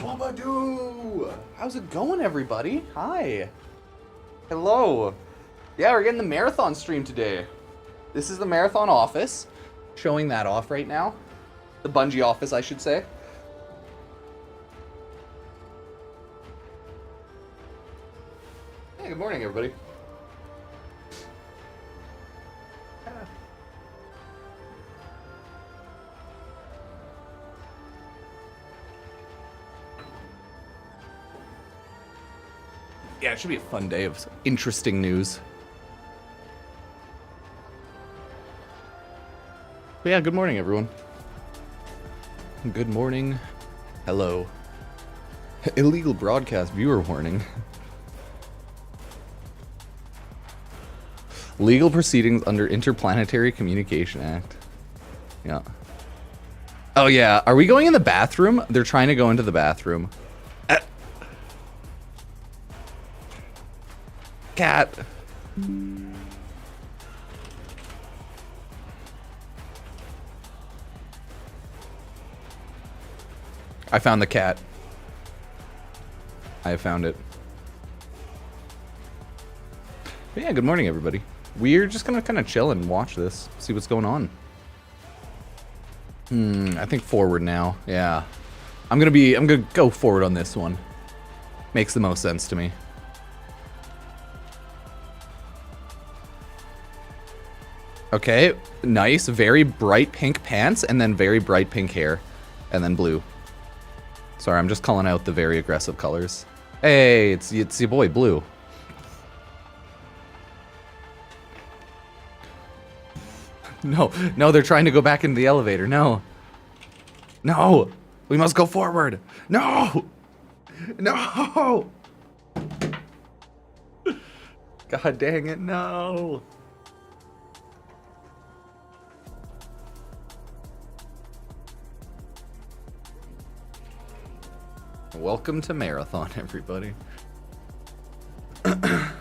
Bobadoo! How's it going, everybody? Hi. Hello. Yeah, we're getting the marathon stream today. This is the marathon office. Showing that off right now. The Bungie office, I should say. Hey, good morning, everybody. Yeah, it should be a fun day of interesting news. But yeah, good morning, everyone. Good morning. Hello. Illegal broadcast viewer warning. Legal proceedings under Interplanetary Communication Act. Yeah. Oh yeah, are we going in the bathroom? They're trying to go into the bathroom. Cat. I found the cat. I have found it. But yeah, good morning, everybody. We're just gonna kind of chill and watch this, see what's going on. I think forward now. Yeah, I'm gonna go forward on this one. Makes the most sense to me. Okay, nice. Very bright pink pants, and then very bright pink hair, and then blue. Sorry, I'm just calling out the very aggressive colors. Hey, it's your boy, Blue. No, they're trying to go back into the elevator. No. No, we must go forward. No. No. God dang it, no. Welcome to Marathon, everybody. Yeah,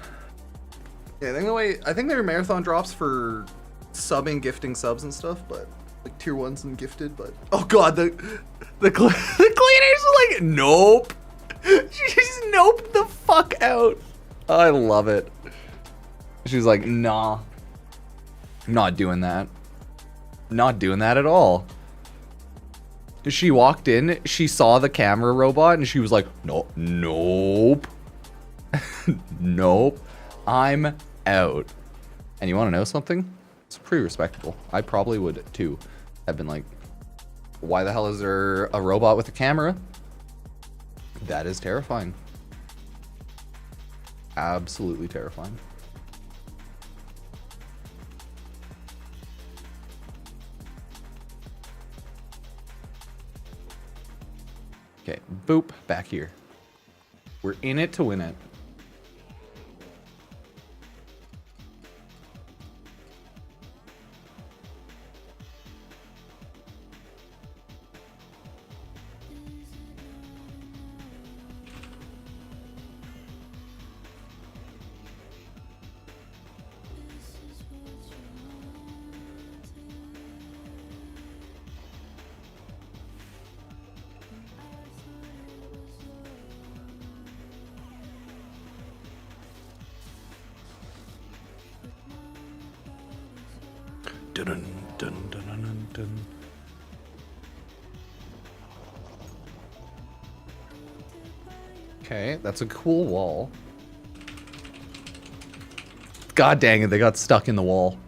I think there are Marathon drops for subbing, gifting subs and stuff, but like tier 1s and gifted, but oh god, the cleaners are like, nope. She just noped the fuck out. I love it. She's like, nah. I'm not doing that. Not doing that at all. She walked in, she saw the camera robot, and she was like, no, nope. Nope. I'm out. And you want to know something? It's pretty respectable. I probably would, too. Have been like, why the hell is there a robot with a camera? That is terrifying. Absolutely terrifying. Okay, boop, back here. We're in it to win it. Dun, dun, dun, dun, dun, dun. Okay, that's a cool wall. God dang it, they got stuck in the wall.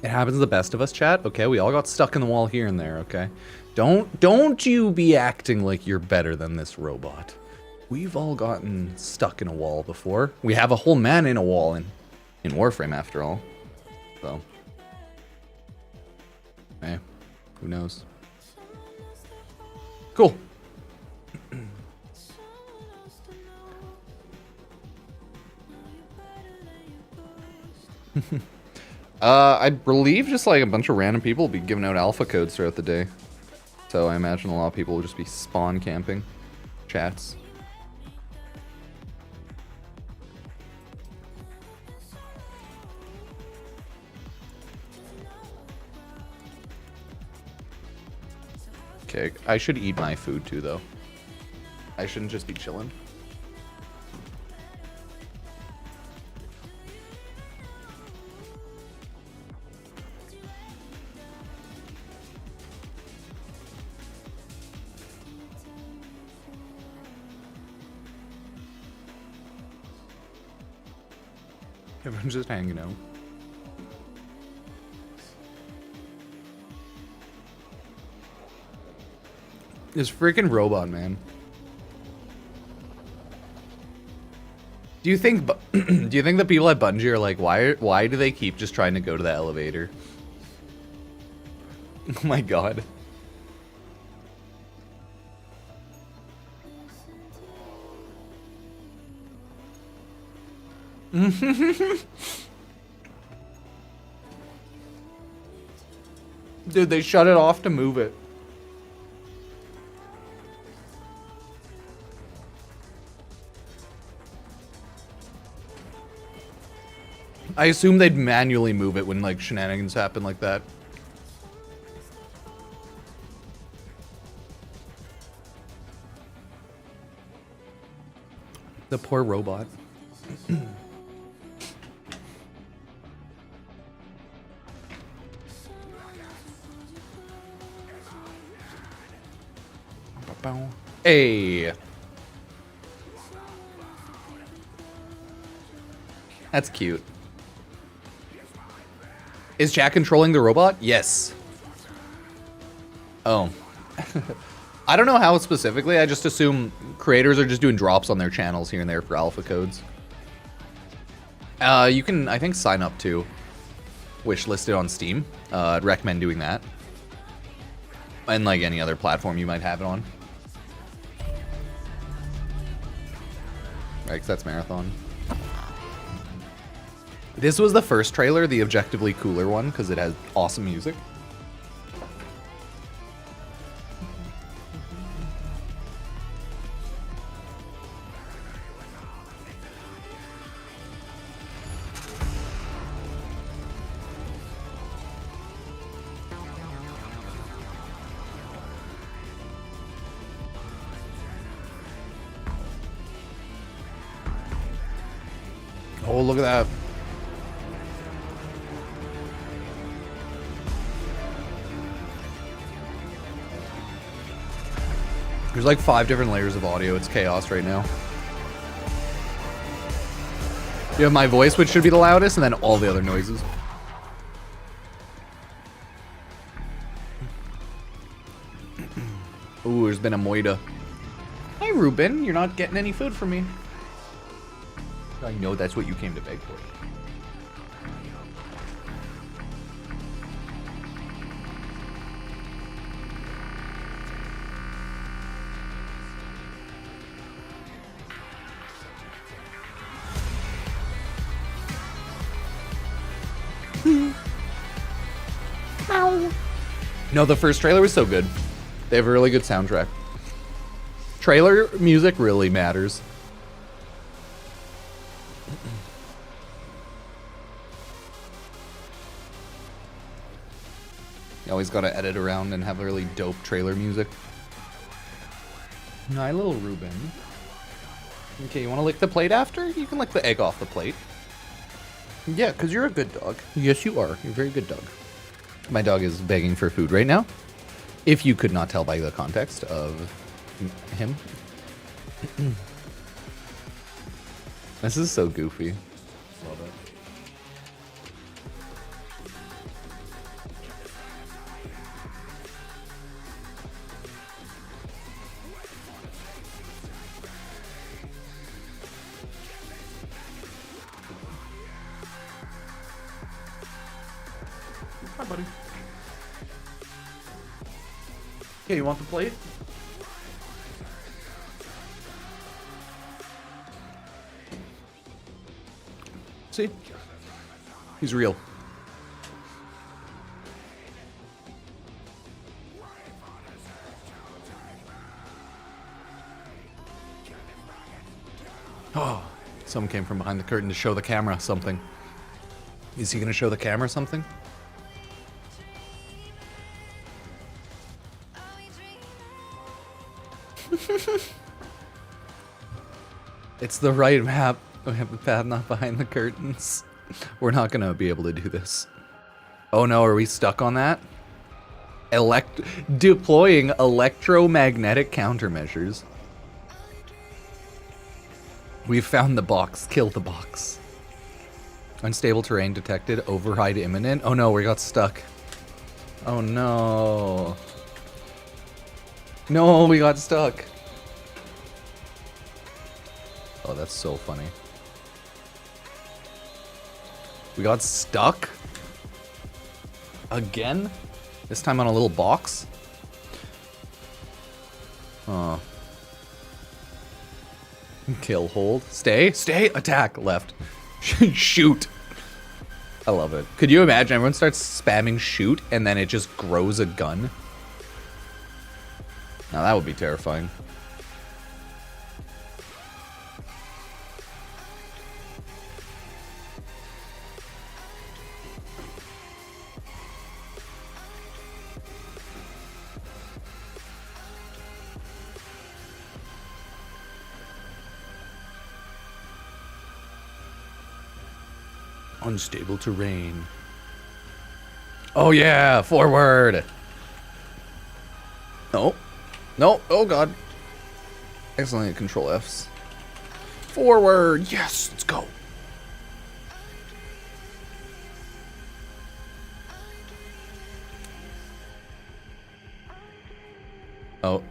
It happens to the best of us, chat. Okay, we all got stuck in the wall here and there, okay? Don't you be acting like you're better than this robot. We've all gotten stuck in a wall before. We have a whole man in a wall in Warframe, after all. So, hey, who knows? Cool. I believe just like a bunch of random people will be giving out alpha codes throughout the day. So I imagine a lot of people will just be spawn camping chats. Okay, I should eat my food too, though. I shouldn't just be chilling. Everyone's just hanging out. This freaking robot, man. Do you think do you think the people at Bungie are like, why do they keep just trying to go to the elevator? Oh my god. Dude, they shut it off to move it. I assume they'd manually move it when, like, shenanigans happen like that. The poor robot. Hey. That's cute. Is Jack controlling the robot? Yes. Oh. I don't know how specifically. I just assume creators are just doing drops on their channels here and there for alpha codes. You can, I think, sign up to wish listed on Steam. I'd recommend doing that. And like any other platform you might have it on. Right, 'cause that's Marathon. This was the first trailer, the objectively cooler one, because it has awesome music. Oh, look at that. There's like 5 different layers of audio. It's chaos right now. You have my voice, which should be the loudest, and then all the other noises. Ooh, there's been a moida. Hi, Ruben. You're not getting any food from me. I know that's what you came to beg for. No, the first trailer was so good. They have a really good soundtrack. Trailer music really matters. You always gotta edit around and have a really dope trailer music. Hi, little Ruben. Okay, you wanna lick the plate after? You can lick the egg off the plate. Yeah, because you're a good dog. Yes, you are. You're a very good dog. My dog is begging for food right now. If you could not tell by the context of him. This is so goofy. Love it. Hi, buddy. Okay, you want the plate? See? He's real. Oh, someone came from behind the curtain to show the camera something. Is he going to show the camera something? It's the right map. We have the path not behind the curtains. We're not gonna be able to do this. Oh no, are we stuck on that? Deploying electromagnetic countermeasures. We've found the box. Kill the box. Unstable terrain detected. Override imminent. Oh no, we got stuck. Oh no. No, we got stuck. Oh, that's so funny. We got stuck? Again? This time on a little box? Oh. Kill, hold. Stay, stay, attack, left. Shoot. I love it. Could you imagine everyone starts spamming shoot and then it just grows a gun? Now that would be terrifying. Unstable terrain. Oh yeah, forward. No. No, oh god. Accidentally control Fs. Forward, yes, let's go. Oh.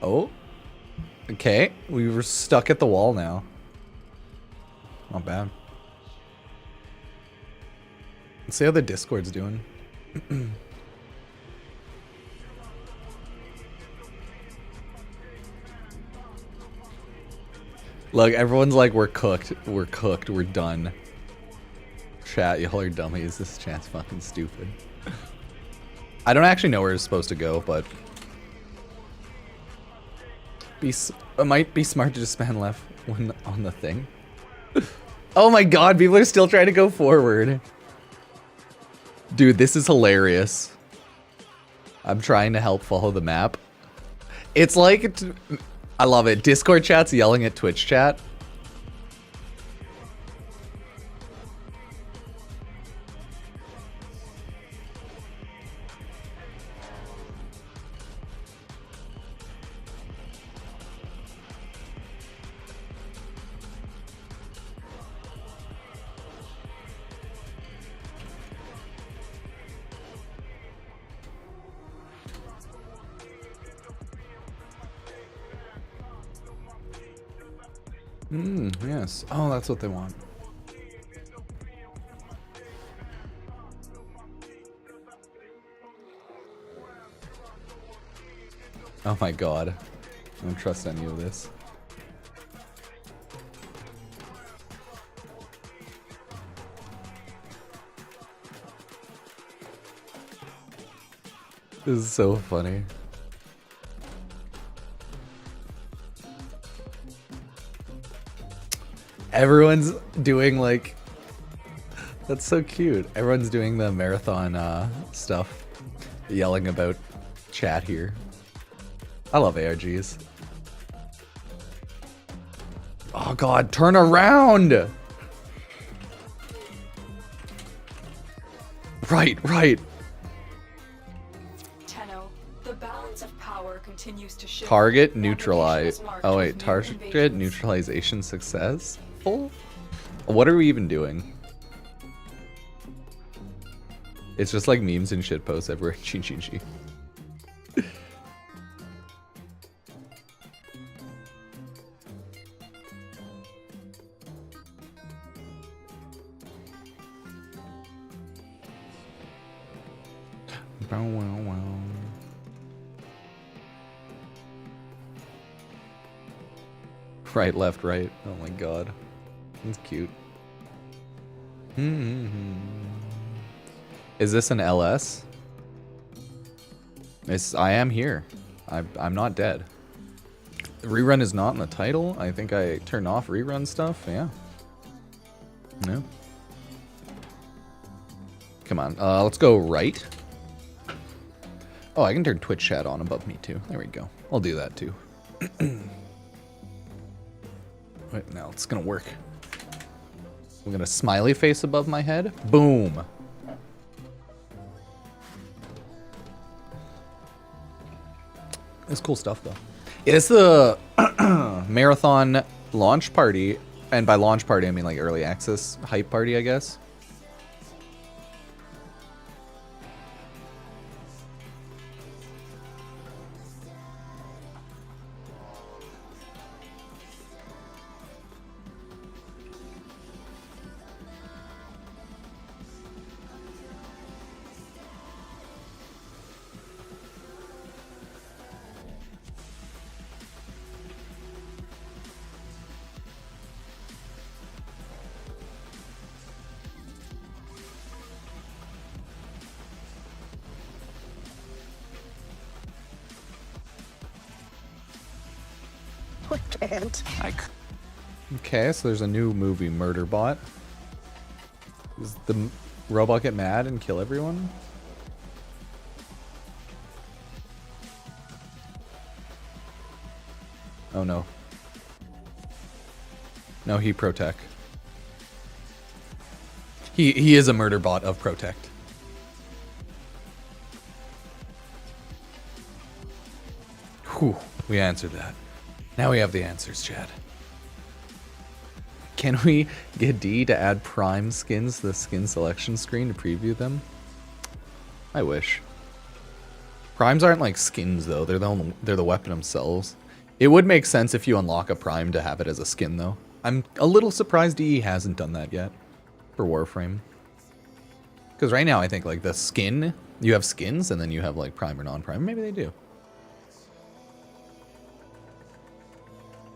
Oh. Okay, we were stuck at the wall now. Not bad. Let's see how the Discord's doing. Look, everyone's like, we're cooked, we're done. Chat, y'all are dummies, this chat's fucking stupid. I don't actually know where it's supposed to go, but... it might be smart to just spam left when on the thing. Oh my god, people are still trying to go forward. Dude, this is hilarious. I'm trying to help follow the map. It's like... I love it. Discord chat's yelling at Twitch chat. Yes. Oh, that's what they want. Oh my god. I don't trust any of this. This is so funny. Everyone's doing like... That's so cute. Everyone's doing the marathon stuff. Yelling about chat here. I love ARGs. Oh god, turn around! Right. The balance of power continues to shift. Target neutralize. Oh wait, target neutralization success? What are we even doing? It's just like memes and shit posts everywhere. Chi. Right, left, right. Oh my god. That's cute. Is this an LS? I am here. I'm not dead. Rerun is not in the title. I think I turned off rerun stuff. Yeah. No. Come on. Let's go right. Oh, I can turn Twitch chat on above me too. There we go. I'll do that too. Wait, now it's gonna work. We're gonna smiley face above my head. Boom. It's cool stuff though. It's the marathon launch party, and by launch party I mean like early access hype party, I guess. I can't. Okay, so there's a new movie, Murderbot. Does the robot get mad and kill everyone? Oh no. No, he Protect. He is a Murderbot of Protect. Whew, we answered that. Now we have the answers, Chad. Can we get D to add Prime skins to the skin selection screen to preview them? I wish. Primes aren't like skins though, they're the weapon themselves. It would make sense if you unlock a Prime to have it as a skin though. I'm a little surprised DE hasn't done that yet for Warframe. Because right now I think like the skin, you have skins and then you have like Prime or non-Prime. Maybe they do.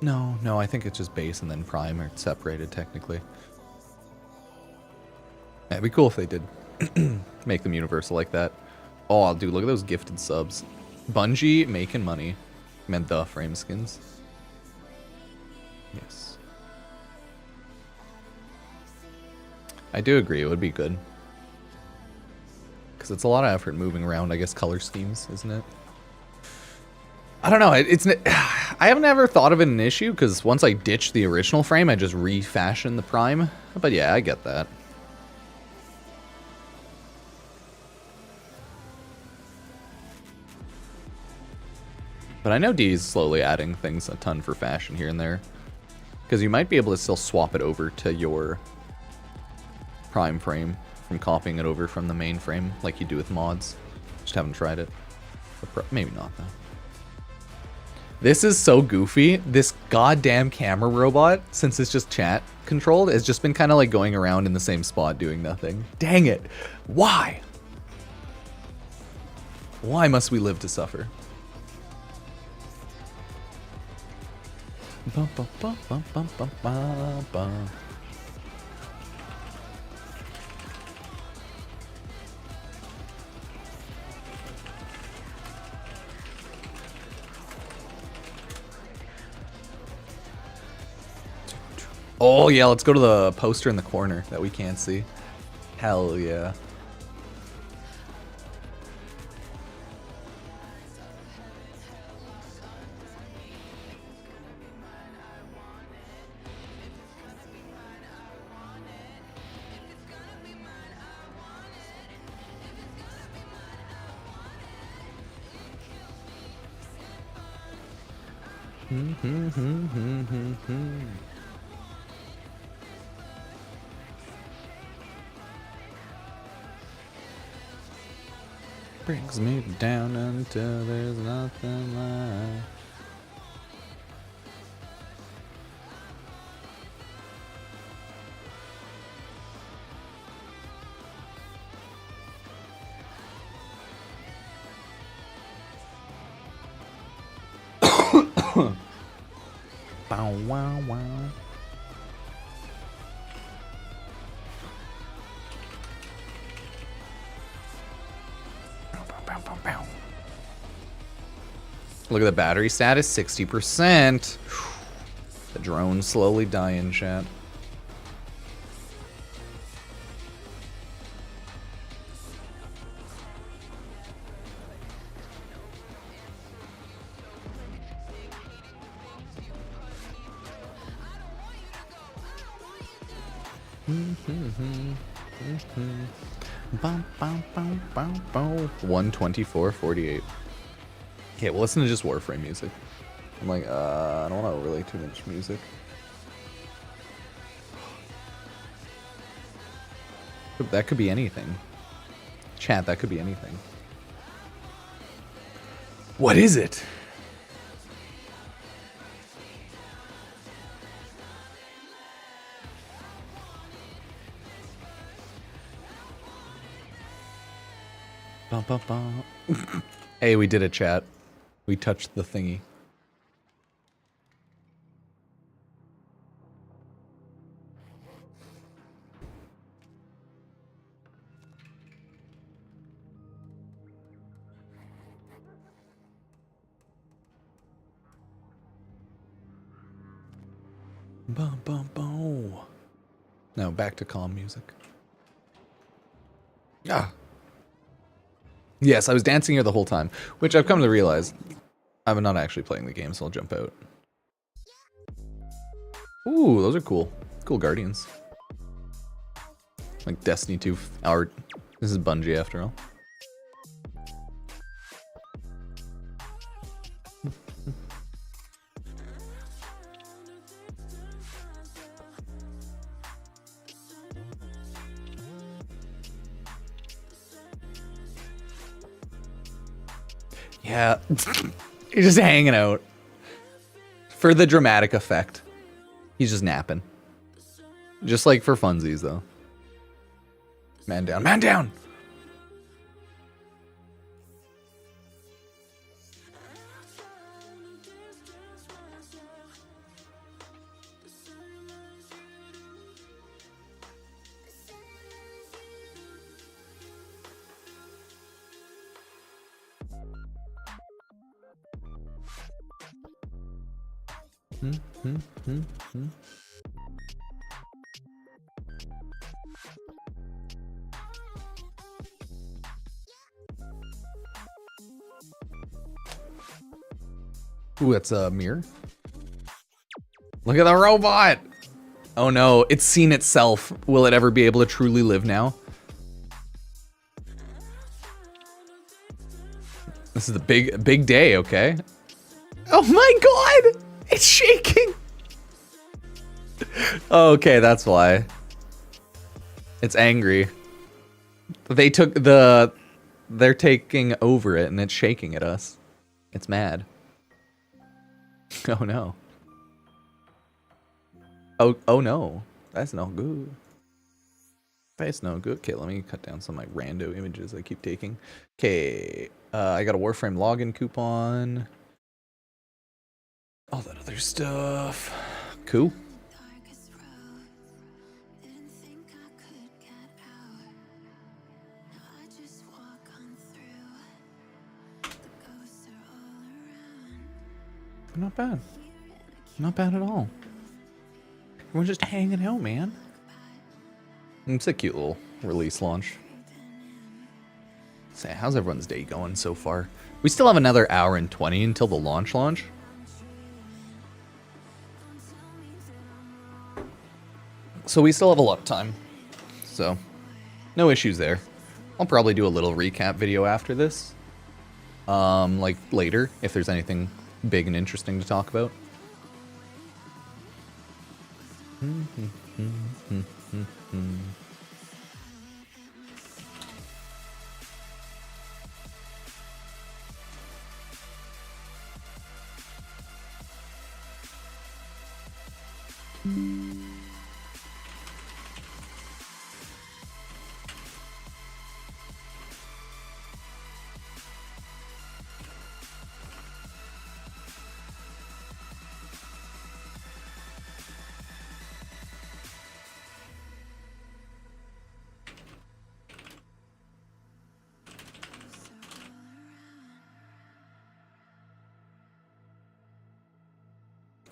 No, I think it's just base and then Prime are separated technically. Yeah, it'd be cool if they did make them universal like that. Oh, dude, look at those gifted subs. Bungie making money. Meant the frame skins. Yes. I do agree, it would be good. Because it's a lot of effort moving around, I guess, color schemes, isn't it? I don't know. I haven't ever thought of it an issue because once I ditch the original frame, I just refashion the Prime. But yeah, I get that. But I know D is slowly adding things a ton for fashion here and there. Because you might be able to still swap it over to your Prime frame from copying it over from the main frame like you do with mods. Just haven't tried it. Maybe not though. This is so goofy. This goddamn camera robot, since it's just chat controlled, has just been kind of like going around in the same spot doing nothing. Dang it. Why? Why must we live to suffer? Bum, bum, bum, bum, bum, bum, bum, bum. Oh yeah, let's go to the poster in the corner that we can't see. Hell yeah. Brings me down until there's nothing left. Bow wow wow. Look at the battery status, 60%. The drone's slowly dying, chat. Bum. 124.48. Okay, well, listen to just Warframe music. I'm like, I don't want to overlay too much music. That could be anything. Chat, that could be anything. What is it? Bum, bum, bum. Hey, we did it, chat. We touched the thingy. Bum, bum, bum. Now back to calm music. Ah. Yes, I was dancing here the whole time, which I've come to realize I'm not actually playing the game, so I'll jump out. Ooh, those are cool. Cool Guardians. Like Destiny 2 art. This is Bungie after all. Yeah, he's just hanging out for the dramatic effect. He's just napping, just like for funsies, though. Man down, man down. Ooh, that's a mirror. Look at the robot. Oh no, it's seen itself. Will it ever be able to truly live now? This is the big day, okay? Oh my god! It's shaking! Okay, that's why. It's angry. They took the... They're taking over it and it's shaking at us. It's mad. Oh no. Oh no. That's no good. That's no good. Okay, let me cut down some of my rando images I keep taking. Okay, I got a Warframe login coupon. All that other stuff. Cool. Not bad. Not bad at all. We're just hanging out, man. It's a cute little release launch. Say, how's everyone's day going so far? We still have another hour and 20 until the launch. So we still have a lot of time. So, no issues there. I'll probably do a little recap video after this. Like later, if there's anything big and interesting to talk about.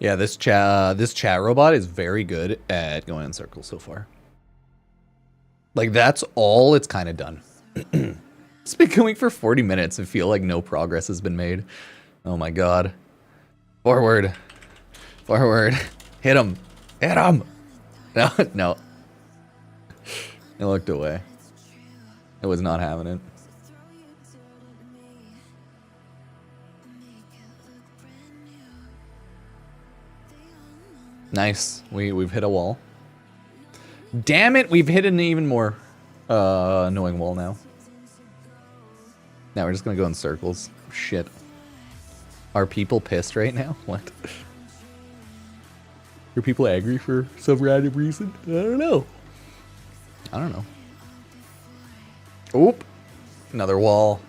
Yeah, this chat robot is very good at going in circles so far. Like, that's all it's kind of done. It's been going for 40 minutes and feel like no progress has been made. Oh my god. Forward. Forward. Hit him. Hit him. No, no. It looked away. It was not having it. Nice. We've hit a wall. Damn it, we've hit an even more annoying wall now. Now we're just gonna go in circles. Shit. Are people pissed right now? What? Are people angry for some random reason? I don't know. I don't know. Oop. Another wall.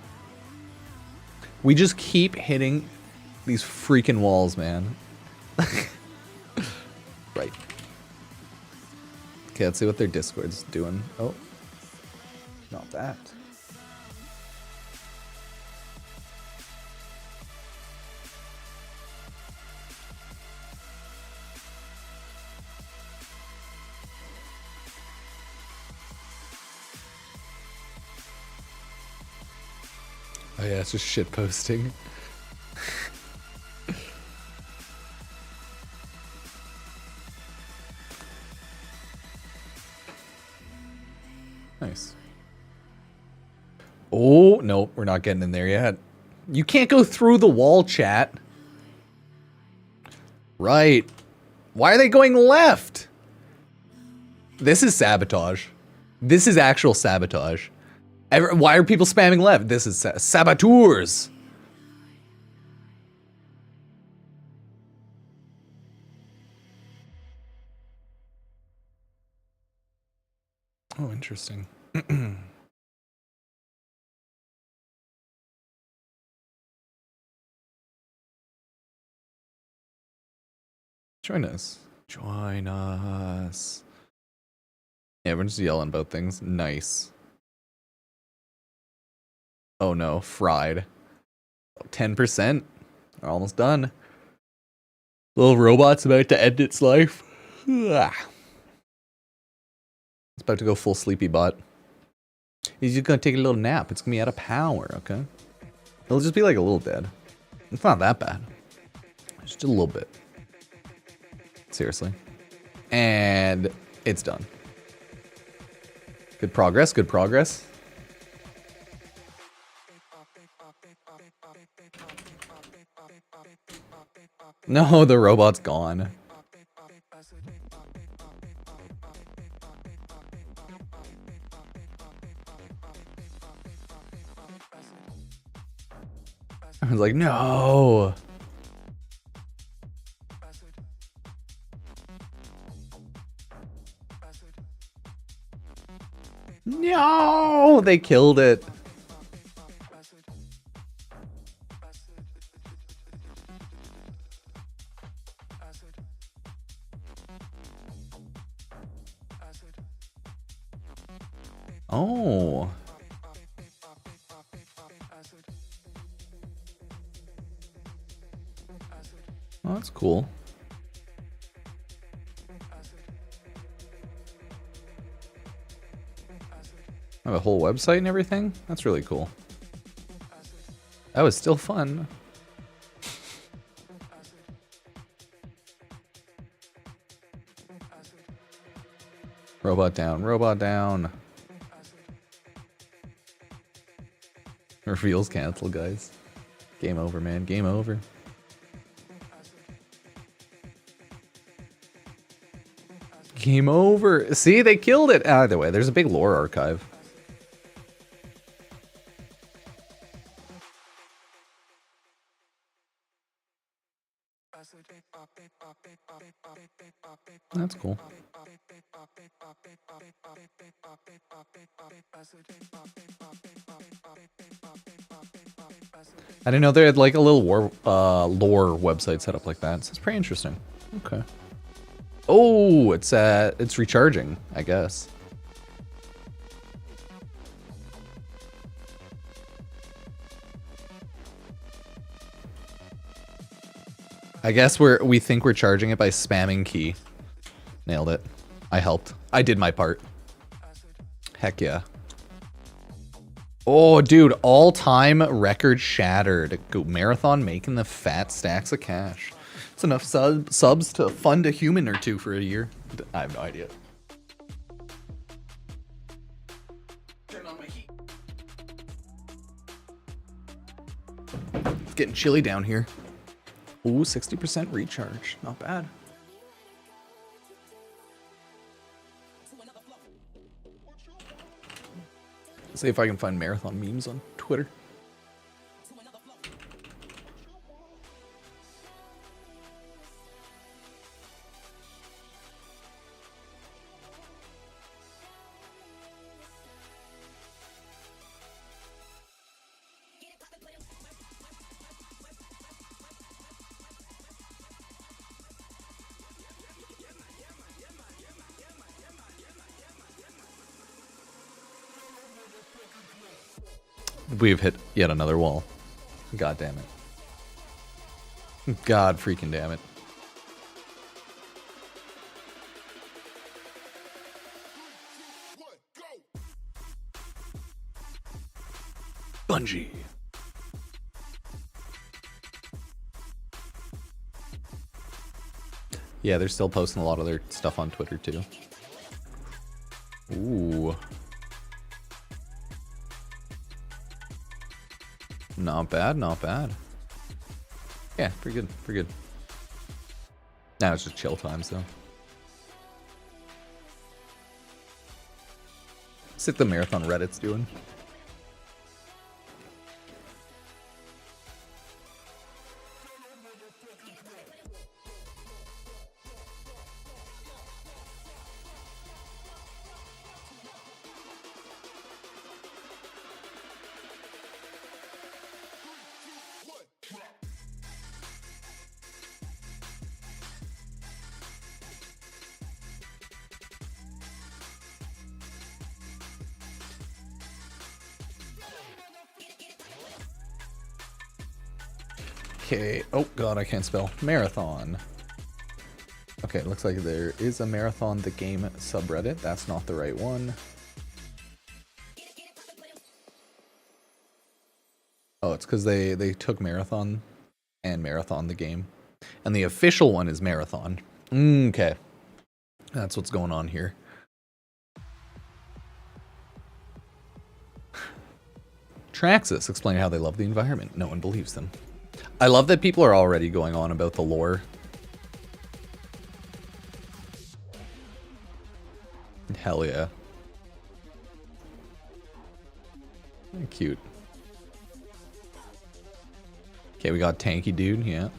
We just keep hitting these freaking walls, man. Right. Okay, let's see what their Discord's doing. Oh. Not that. Oh yeah, it's just shit posting. Nice. Oh, nope, we're not getting in there yet. You can't go through the wall, chat. Right. Why are they going left? This is sabotage. This is actual sabotage. Why are people spamming left? This is saboteurs. Oh, interesting. Join us. Join us. Yeah, everyone's just yelling about things. Nice. Oh no, fried. 10%. We're almost done. Little robot's about to end its life. Ugh. It's about to go full sleepy bot. He's just gonna take a little nap. It's gonna be out of power, okay? It'll just be like a little dead. It's not that bad. Just a little bit. Seriously. And it's done. Good progress, good progress. No, the robot's gone. I was like, no. No, they killed it. Oh. Oh, that's cool. I have a whole website and everything? That's really cool. That was still fun. Robot down, robot down. Reveals cancel, guys. Game over, man. Game over. Game over. See, they killed it. Either way, there's a big lore archive. That's cool. I didn't know they had like a little lore website set up like that. So it's pretty interesting. Okay. Oh, it's recharging, I guess. I guess we think we're charging it by spamming key. Nailed it. I helped. I did my part. Heck yeah. Oh, dude, all-time record shattered. Go marathon making the fat stacks of cash. It's enough subs to fund a human or two for a year. I have no idea. getting chilly down here. Ooh, 60% recharge. Not bad. See if I can find marathon memes on Twitter. We've hit yet another wall. God damn it. God freaking damn it. Bungie. Yeah, they're still posting a lot of their stuff on Twitter too. Ooh. Not bad, not bad. Yeah, pretty good, pretty good. Now it's just chill time, so. Sick the marathon Reddit's doing. Okay, oh god, I can't spell. Marathon. Okay, looks like there is a Marathon the Game subreddit. That's not the right one. Oh, it's because they took Marathon and Marathon the Game. And the official one is Marathon. Okay. That's what's going on here. Traxxas explain how they love the environment. No one believes them. I love that people are already going on about the lore. Hell yeah. Cute. Okay, we got Tanky Dude, yeah.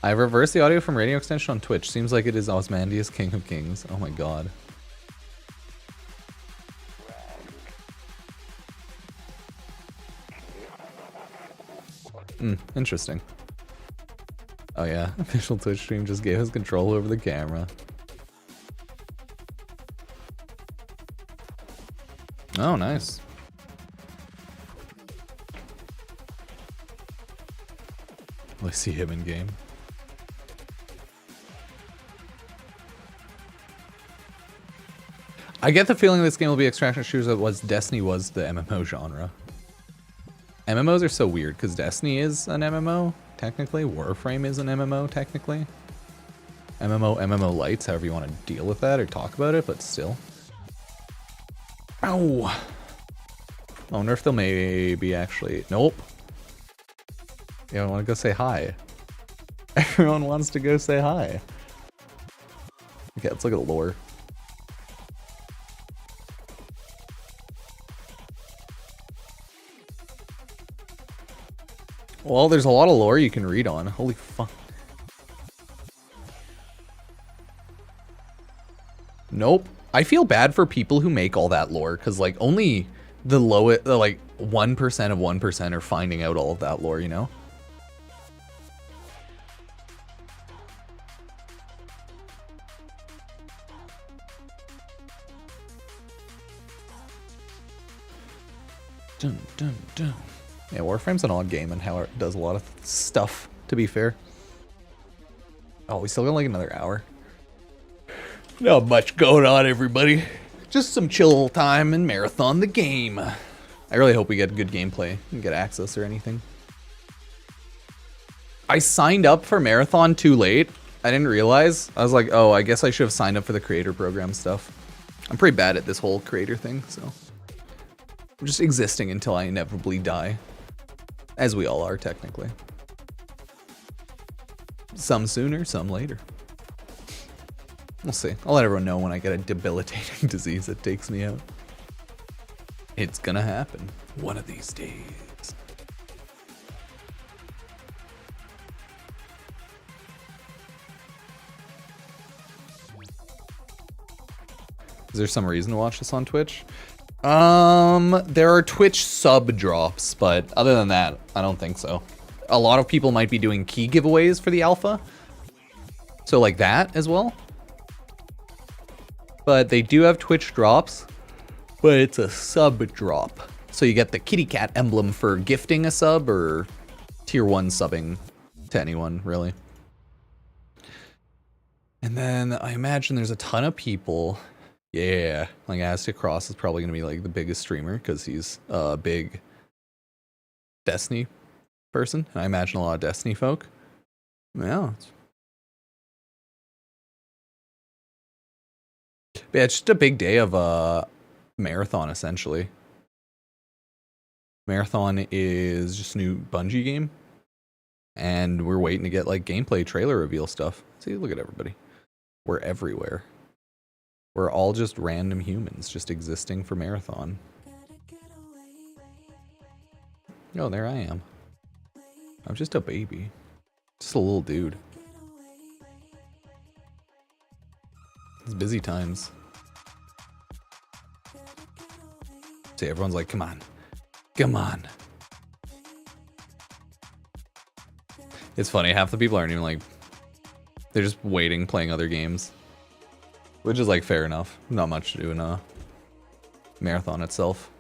I reversed the audio from radio extension on Twitch. Seems like it is Osmandius, King of Kings. Oh my god. Interesting. Oh yeah, official Twitch stream just gave us control over the camera. Oh, nice. Let's see him in game. I get the feeling this game will be extraction shooters as was Destiny was the MMO genre. MMOs are so weird because Destiny is an MMO, technically. Warframe is an MMO, technically. MMO lights, however you want to deal with that or talk about it, but still. Ow! I wonder if they'll maybe actually... Nope. Yeah, I want to go say hi. Everyone wants to go say hi. Okay, let's look at the lore. Well, there's a lot of lore you can read on. Holy fuck. Nope. I feel bad for people who make all that lore, because, like, only the lowest, like, 1% of 1% are finding out all of that lore, you know? Dun, dun, dun. Yeah, Warframe's an odd game and how it does a lot of stuff, to be fair. Oh, we still got like another hour. Not much going on, everybody. Just some chill time and Marathon the Game. I really hope we get good gameplay and get access or anything. I signed up for Marathon too late. I didn't realize. I was like, oh, I guess I should have signed up for the creator program stuff. I'm pretty bad at this whole creator thing, so. I'm just existing until I inevitably die. As we all are, technically. Some sooner, some later. We'll see. I'll let everyone know when I get a debilitating disease that takes me out. It's gonna happen one of these days. Is there some reason to watch this on Twitch? There are Twitch sub drops, but other than that, I don't think so. A lot of people might be doing key giveaways for the alpha. So like that as well. But they do have Twitch drops, but it's a sub drop. So you get the kitty cat emblem for gifting a sub or tier 1 subbing to anyone, really. And then I imagine there's a ton of people. Yeah, like Aztec Cross is probably going to be like the biggest streamer because he's a big Destiny person. And I imagine a lot of Destiny folk. Yeah. But yeah, it's just a big day of Marathon, essentially. Marathon is just a new Bungie game. And we're waiting to get like gameplay trailer reveal stuff. See, look at everybody. We're everywhere. We're all just random humans just existing for Marathon. Oh, there I am. I'm just a baby. Just a little dude. It's busy times. See, everyone's like, come on. Come on. It's funny, half the people aren't even like... They're just waiting, playing other games. Which is like fair enough. Not much to do in a Marathon itself.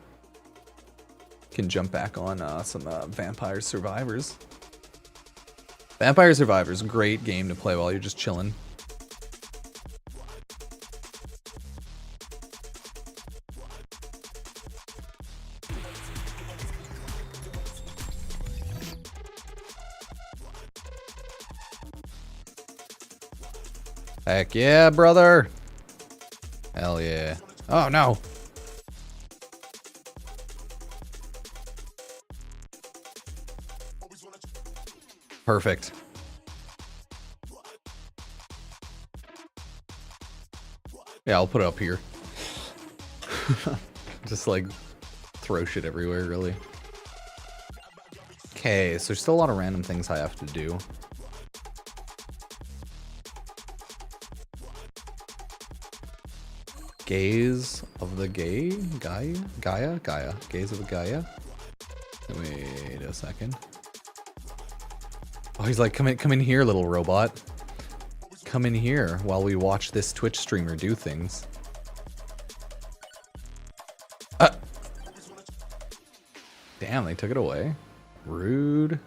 Can jump back on some Vampire Survivors. Vampire Survivors, great game to play while you're just chilling. Heck yeah, brother. Hell yeah. Oh no. Perfect. Yeah, I'll put it up here. Just like throw shit everywhere, really. Okay, so there's still a lot of random things I have to do. Gaze of the Gaia? Gaze of the Gaia? Wait a second. Oh, he's like, come in here, little robot. Come in here while we watch this Twitch streamer do things. Damn, they took it away. Rude.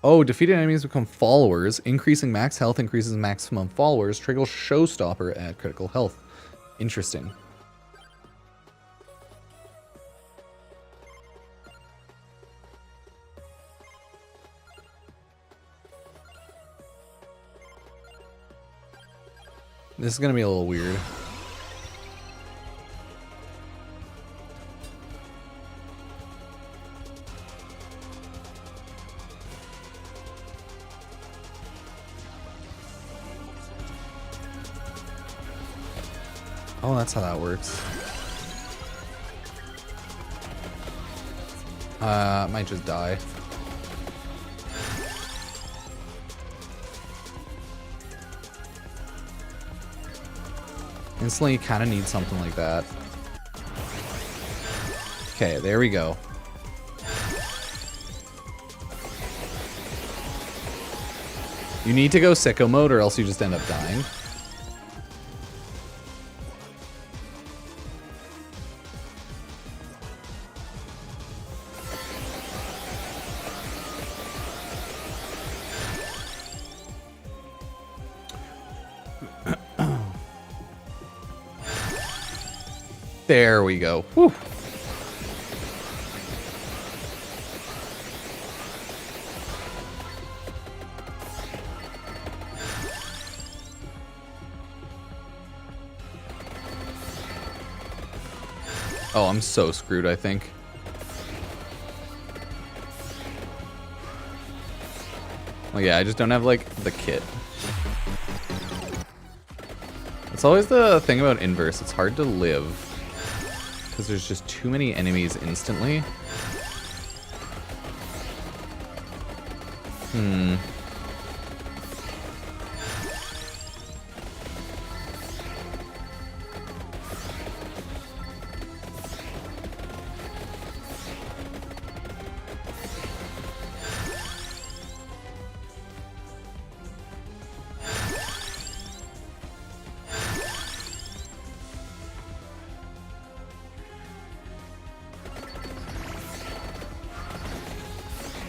Oh, defeated enemies become followers. Increasing max health increases maximum followers. Triggers showstopper at critical health. Interesting. This is gonna be a little weird. Oh, that's how that works. Might just die. Instantly, you kind of need something like that. Okay, there we go. You need to go sicko mode or else you just end up dying. There we go. Whew. Oh, I'm so screwed, I think. Well, yeah, I just don't have, like, the kit. It's always the thing about inverse. It's hard to live. Because there's just too many enemies instantly.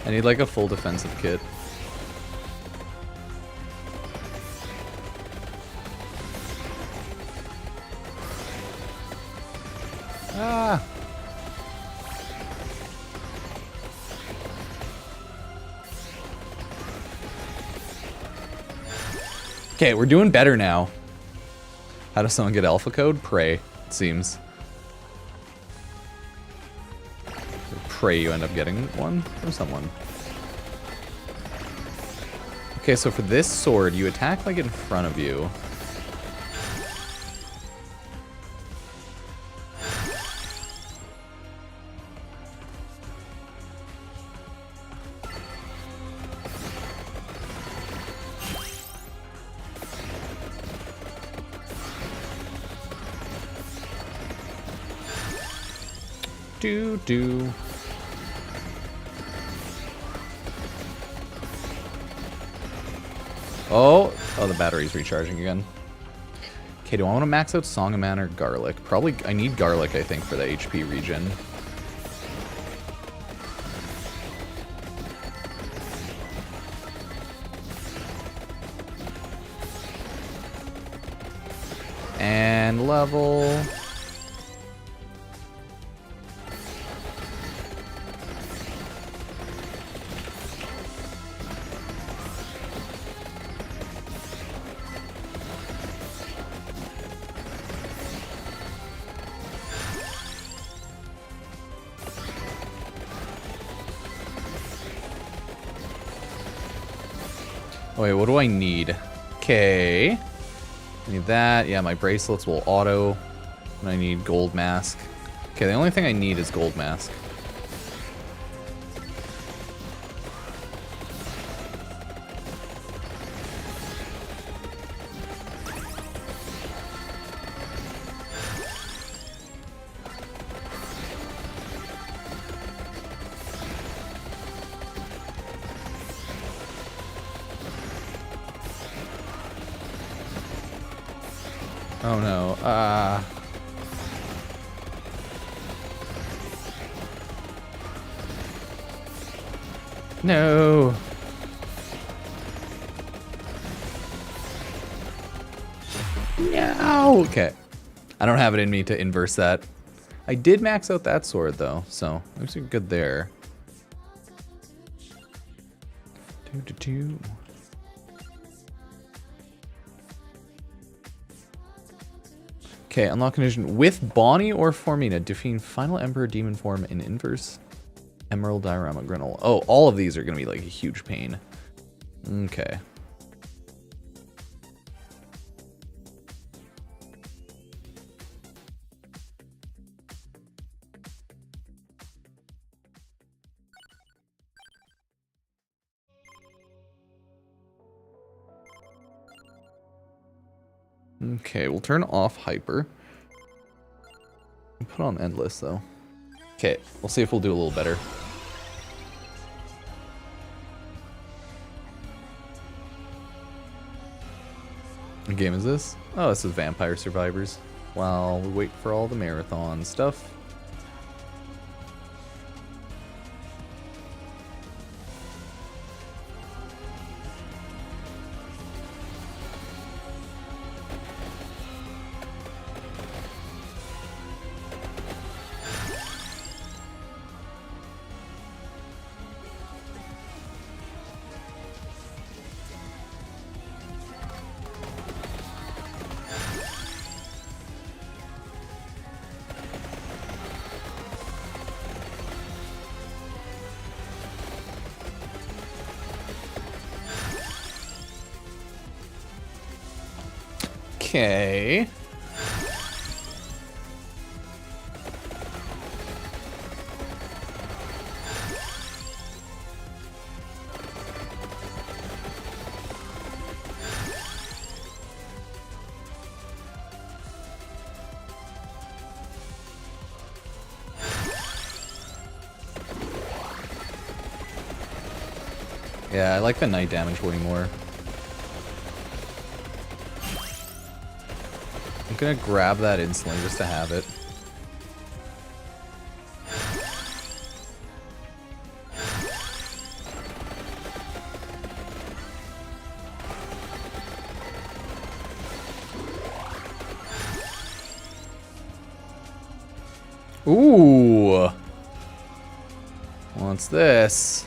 I need like a full defensive kit. Ah! Okay, we're doing better now. How does someone get alpha code? Pray, it seems. Pray you end up getting one from someone. Okay, so for this sword, you attack like in front of you. Do. Oh, the battery's recharging again. Okay, do I want to max out Song of Man or Garlic? Probably, I need Garlic, I think, for the HP regen. And level. Oh, wait, what do I need? Okay. I need that. Yeah, my bracelets will auto. And I need gold mask. Okay, the only thing I need is gold mask. Oh no, no. No. Okay. I don't have it in me to inverse that. I did max out that sword though, so looks good there. Do. Okay, unlock condition with Bonnie or Formina. Defeat Final Emperor Demon Form in inverse. Emerald Diorama Grinnell. Oh, all of these are going to be like a huge pain. Okay. Okay, we'll turn off hyper. Put on endless though. Okay, we'll see if we'll do a little better. What game is this? Oh, this is Vampire Survivors. While we wait for all the marathon stuff. Okay. Yeah, I like the night damage way more. I'm gonna grab that instantly just to have it. Ooh. What's this?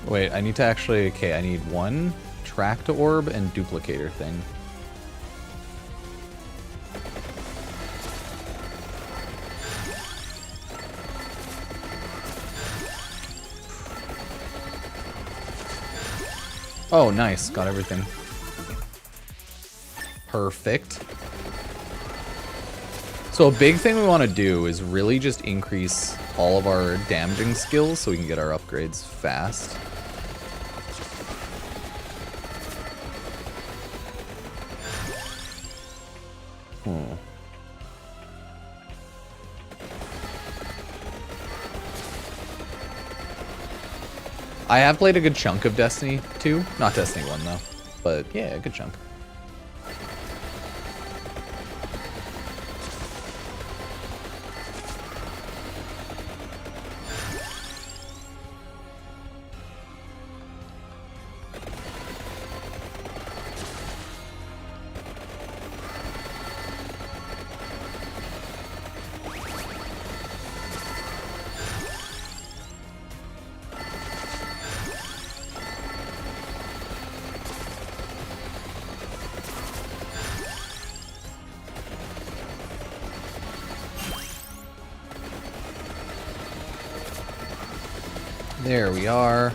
Wait, I need to actually... Okay, I need one track to orb and duplicator thing. Oh, nice. Got everything. Perfect. So a big thing we want to do is really just increase all of our damaging skills so we can get our upgrades fast. I have played a good chunk of Destiny 2. Not Destiny 1 though. But yeah, a good chunk. There we are.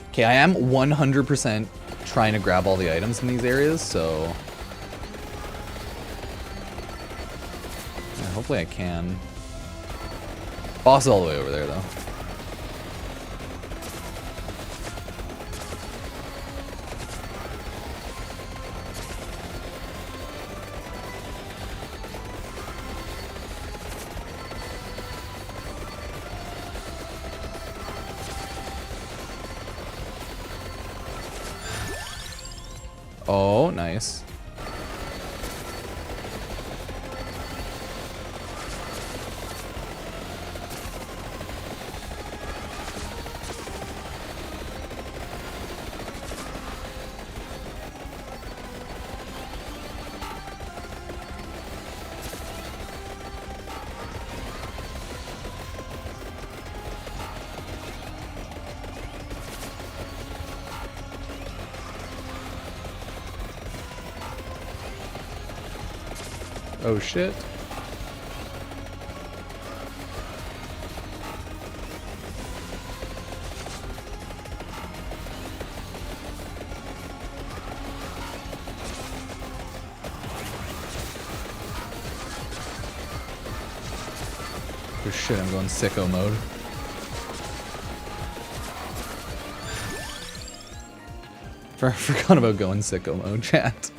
Okay, I am 100% trying to grab all the items in these areas, so... Yeah, hopefully I can. Boss is all the way over there, though. Oh, nice. Oh shit. Oh shit, I'm going sicko mode. Forgot about going sicko mode, chat.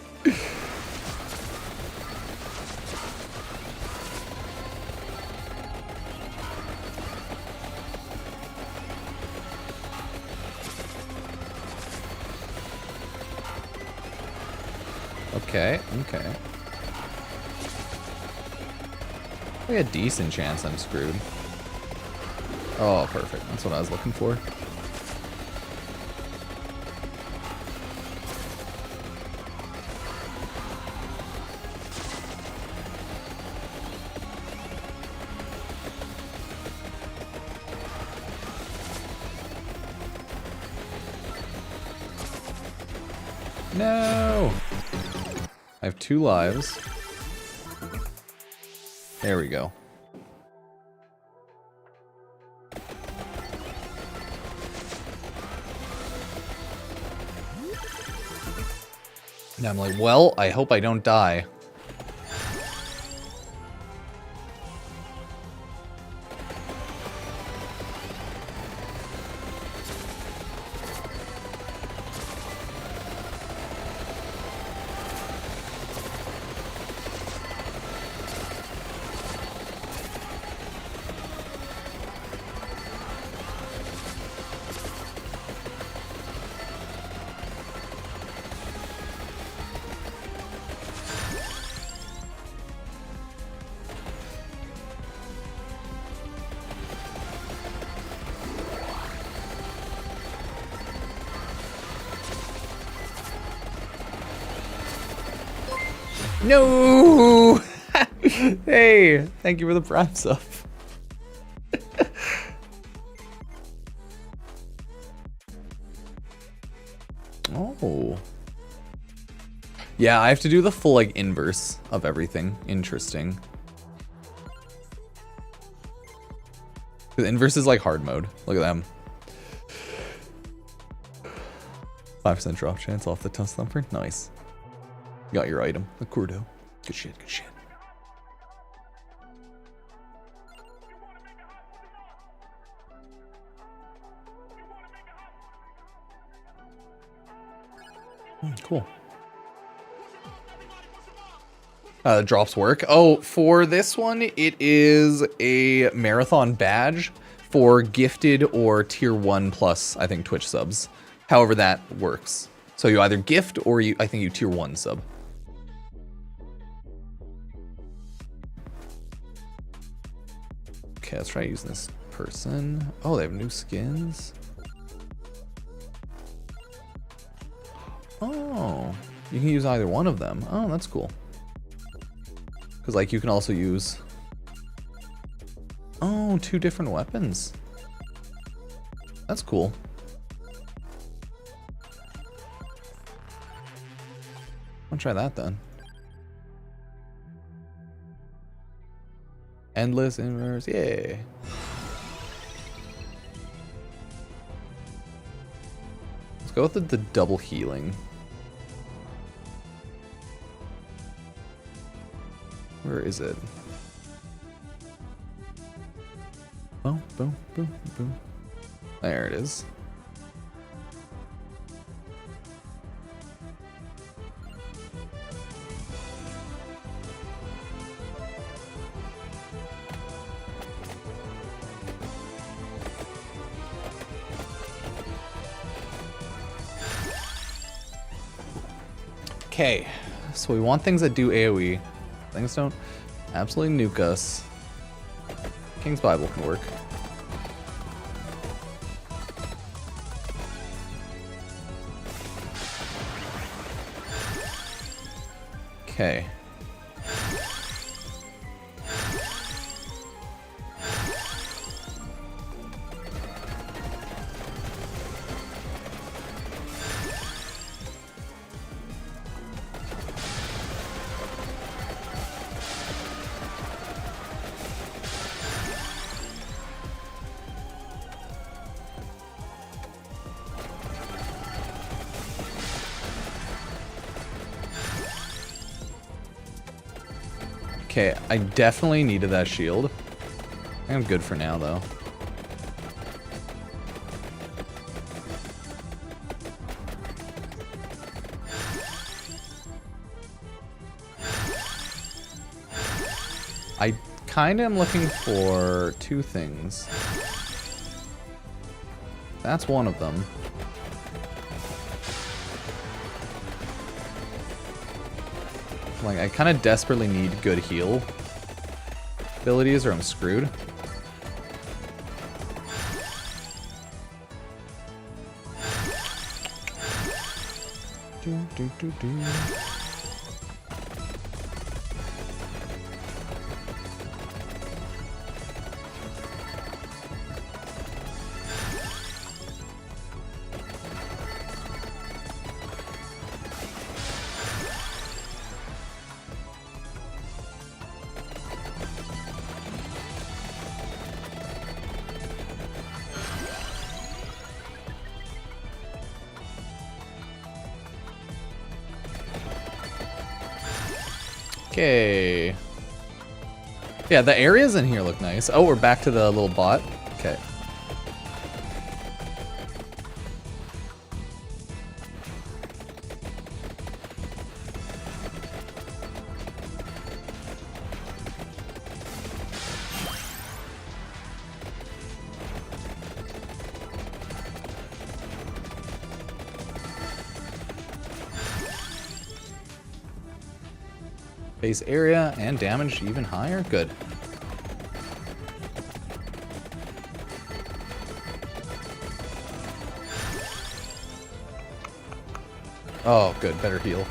Okay, okay. a decent chance I'm screwed. Oh, perfect. That's what I was looking for. No! I have 2 lives. There we go. Now I'm like, well, I hope I don't die. No! Hey, thank you for the prime sub. Oh. Yeah, I have to do the full, like, inverse of everything. Interesting. The inverse is like hard mode. Look at them. 5% drop chance off the Tusk Thumper. Nice. Got your item. The Kurdo. Good shit, good shit. Cool. Drops work. Oh, for this one, it is a marathon badge for gifted or tier 1 plus, I think, Twitch subs. However that works. So you either gift or I think you tier 1 sub. Okay, let's try using this person. Oh, they have new skins. Oh, you can use either one of them. Oh, that's cool. Because, like, you can also use... Oh, 2 different weapons. That's cool. I'll try that then. Endless inverse, yay. Let's go with the double healing. Where is it? Boom, boom, boom, boom. There it is. Okay, so we want things that do AoE. Things don't absolutely nuke us. King's Bible can work. Okay. Okay, I definitely needed that shield. I think I'm good for now, though. I kind of am looking for 2 things. That's one of them. Like, I kind of desperately need good heal. abilities or I'm screwed. Okay. Yeah, the areas in here look nice. Oh, we're back to the little bot. Okay. Base area and damage even higher? Good. Oh, good. Better heal.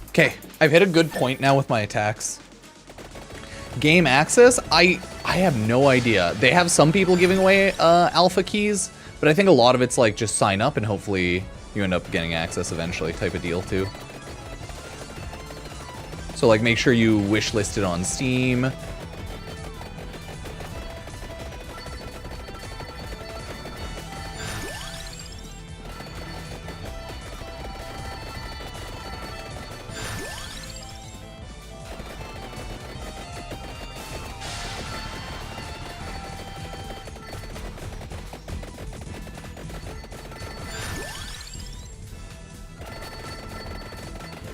Okay, I've hit a good point now with my attacks. Game access, I have no idea. They have some people giving away alpha keys, but I think a lot of it's like just sign up and hopefully you end up getting access eventually type of deal too. So like make sure you wishlist it on Steam.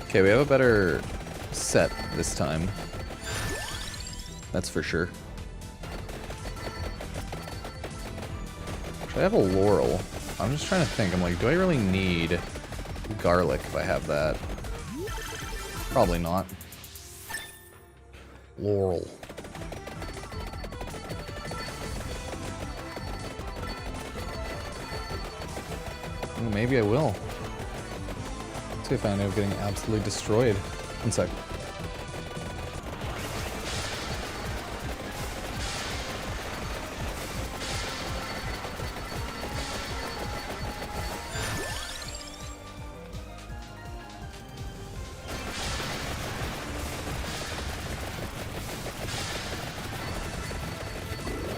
Okay, we have a better set this time. That's for sure. Should I have a laurel? I'm just trying to think. I'm like, do I really need garlic if I have that? Probably not. Laurel. Ooh, maybe I will. See if I end up getting absolutely destroyed. One sec.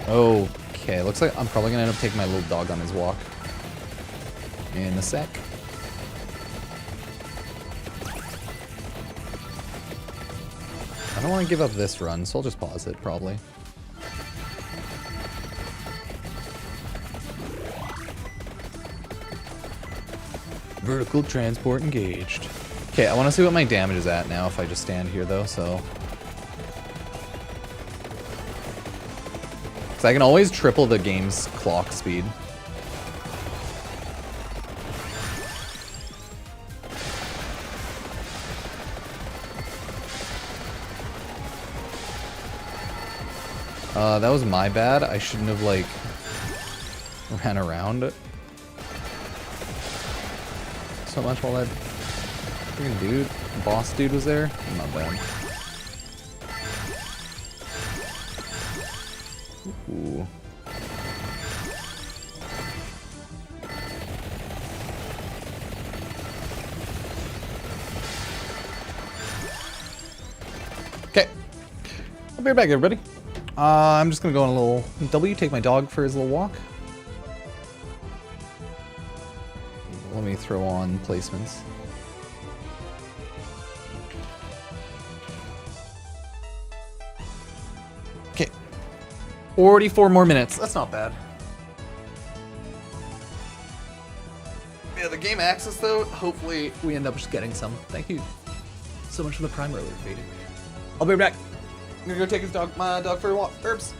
Okay, looks like I'm probably gonna end up taking my little dog on his walk in a sec. I don't want to give up this run, so I'll just pause it, probably. Vertical transport engaged. Okay, I want to see what my damage is at now if I just stand here, though, so... So I can always triple the game's clock speed. That was my bad. I shouldn't have, like, ran around so much while that freaking dude, boss dude was there. Not bad. Ooh. Okay. I'll be right back, everybody. I'm just gonna go on a little W, take my dog for his little walk. Let me throw on placements. Okay. 44 more minutes. That's not bad. Yeah, the game access though, hopefully we end up just getting some. Thank you. so much for the prime earlier, Faded. I'll be right back. I'm gonna go take my dog for a walk. Herbs.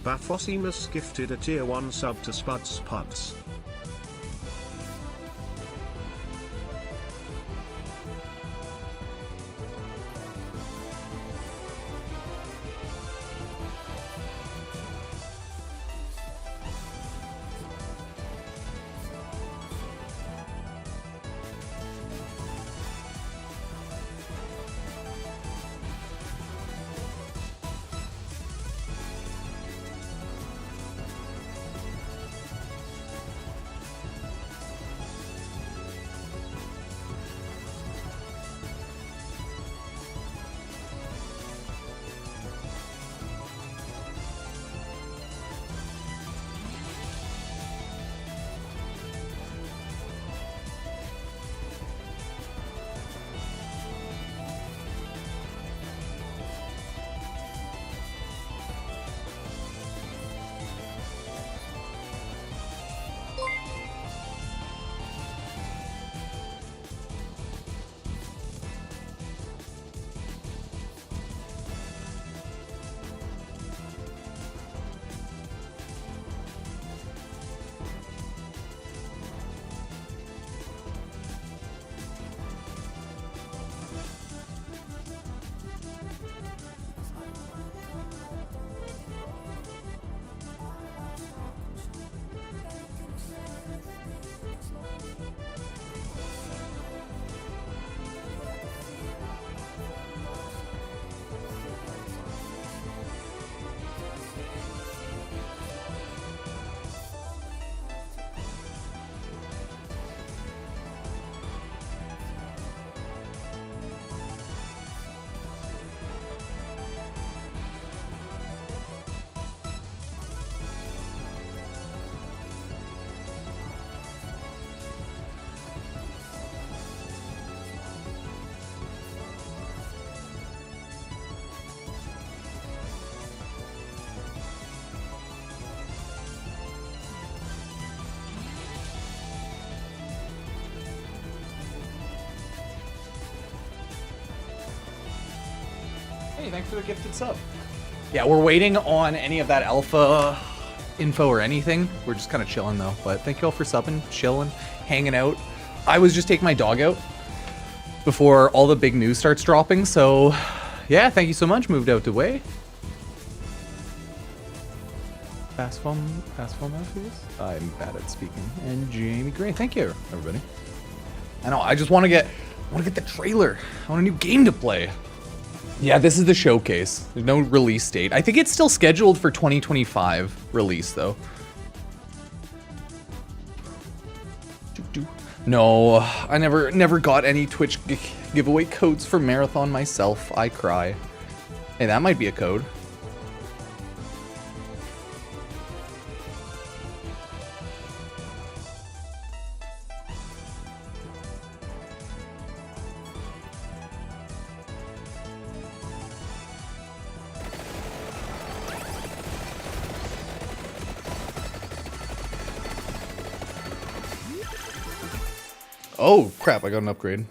Bafosimus gifted a tier 1 sub to Spuds Puds. Hey, thanks for the gifted sub. Yeah, we're waiting on any of that alpha info or anything. We're just kind of chilling though. But thank you all for subbing, chilling, hanging out. I was just taking my dog out before all the big news starts dropping. So yeah, thank you so much. Moved out the way. Fast phone please. I'm bad at speaking. And Jamie Gray, thank you, everybody. I know, I just want to get the trailer. I want a new game to play. Yeah, this is the showcase. There's no release date. I think it's still scheduled for 2025 release though. No, I never got any Twitch giveaway codes for Marathon myself. I cry. Hey, that might be a code. Oh, crap, I got an upgrade.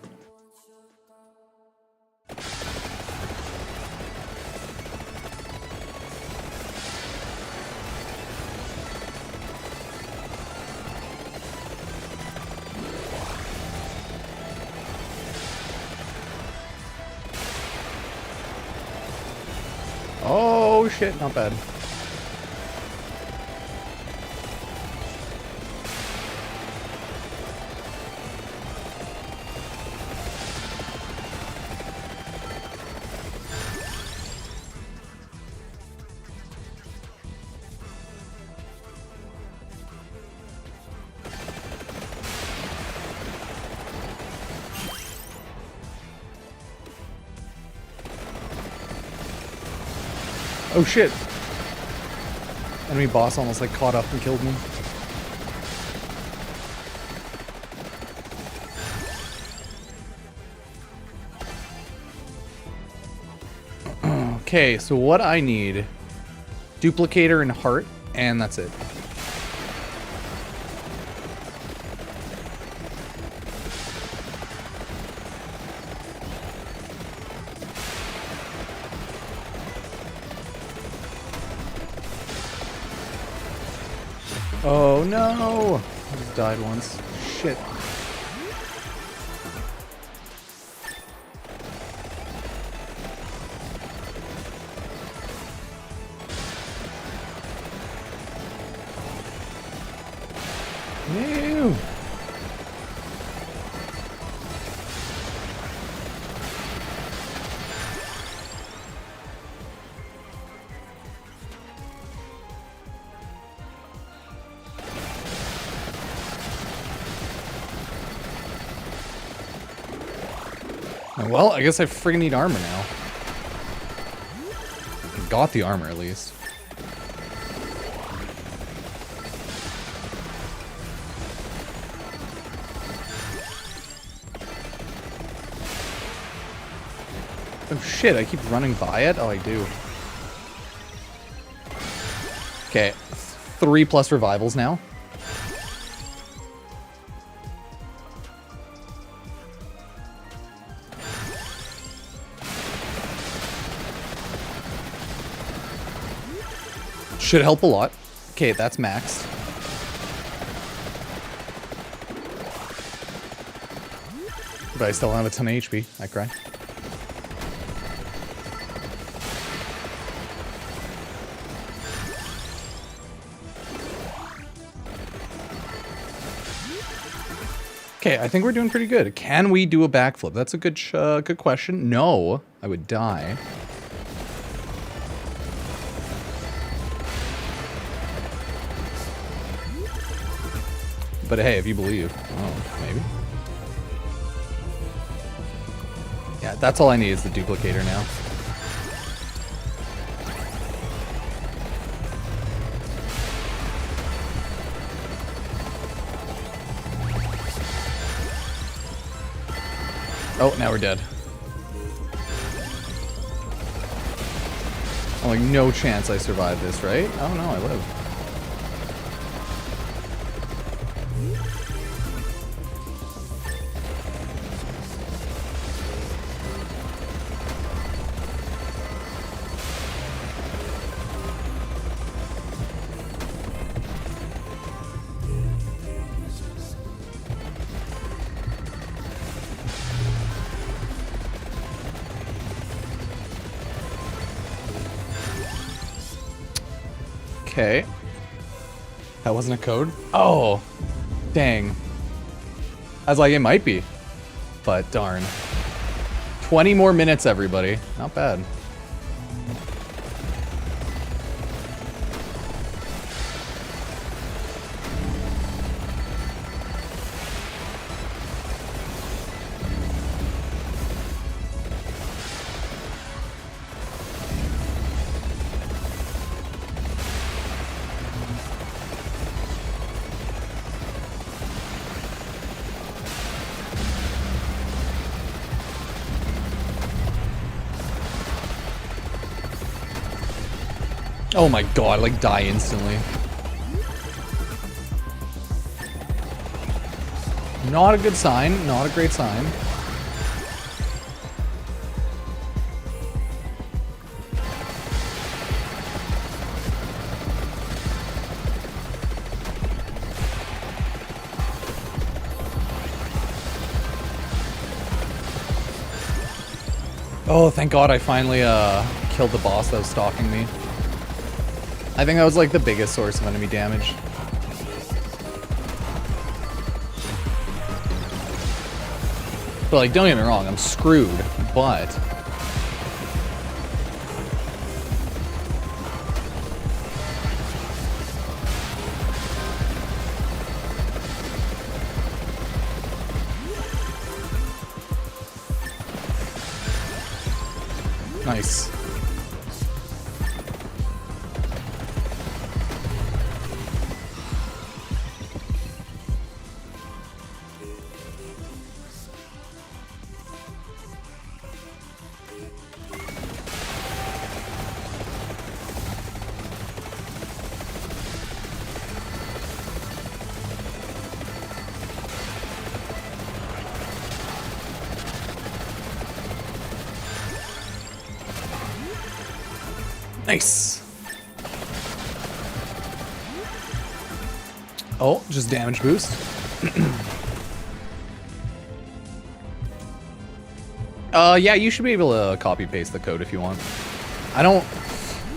Oh, shit, not bad. Oh shit. Enemy boss almost like caught up and killed me. Okay, so what I need, duplicator and heart, and that's it. Oh no! I just died once. Shit. No! Well, I guess I friggin' need armor now. Got the armor at least. Oh shit, I keep running by it? Oh, I do. Okay, 3+ revivals now. Should help a lot. Okay, that's maxed. But I still have a ton of HP. I cry. Okay, I think we're doing pretty good. Can we do a backflip? That's a good good question. No, I would die. But hey, if you believe. Oh, maybe. Yeah, that's all I need is the duplicator now. Oh, now we're dead. Oh, like, no chance I survive this, right? Oh no, I live. Okay. That wasn't a code? Oh, dang. I was like, it might be. But darn. 20 more minutes, everybody. Not bad. Oh my god, like die instantly. Not a good sign, not a great sign. Oh, thank god I finally killed the boss that was stalking me. I think that was like the biggest source of enemy damage. But like, don't get me wrong, I'm screwed, but... Nice. Nice. Oh, just damage boost. Yeah, you should be able to copy paste the code if you want. I don't.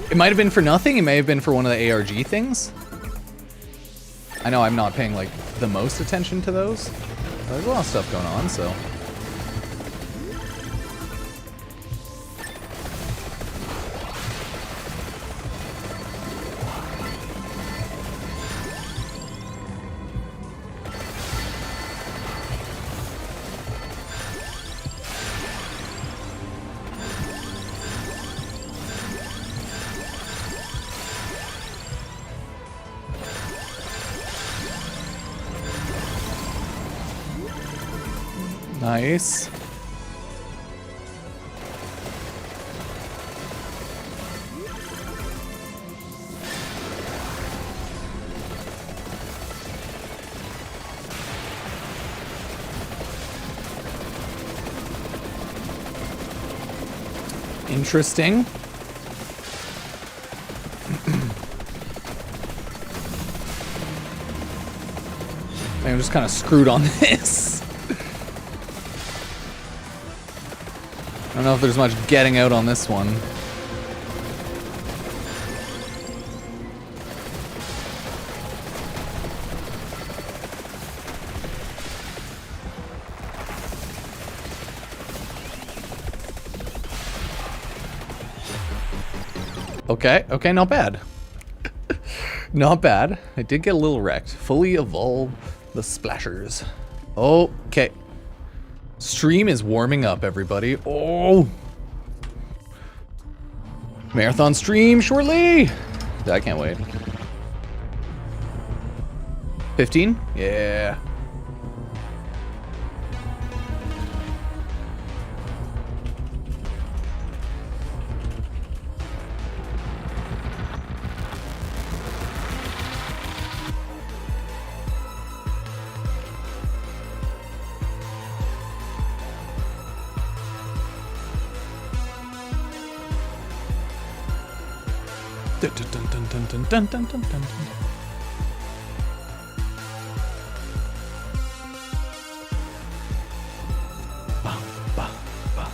It might have been for nothing. It may have been for one of the ARG things. I know I'm not paying like the most attention to those. There's a lot of stuff going on, so. Nice. Interesting. I'm just kind of screwed on this. I don't know if there's much getting out on this one. Okay, not bad. Not bad. I did get a little wrecked. Fully evolve the splashers. Okay. Stream is warming up, everybody. Oh! Marathon stream shortly! I can't wait. 15? Yeah. Dun, dun, dun, dun, dun, dun, dun, dun, dun. Bah, bah, bah.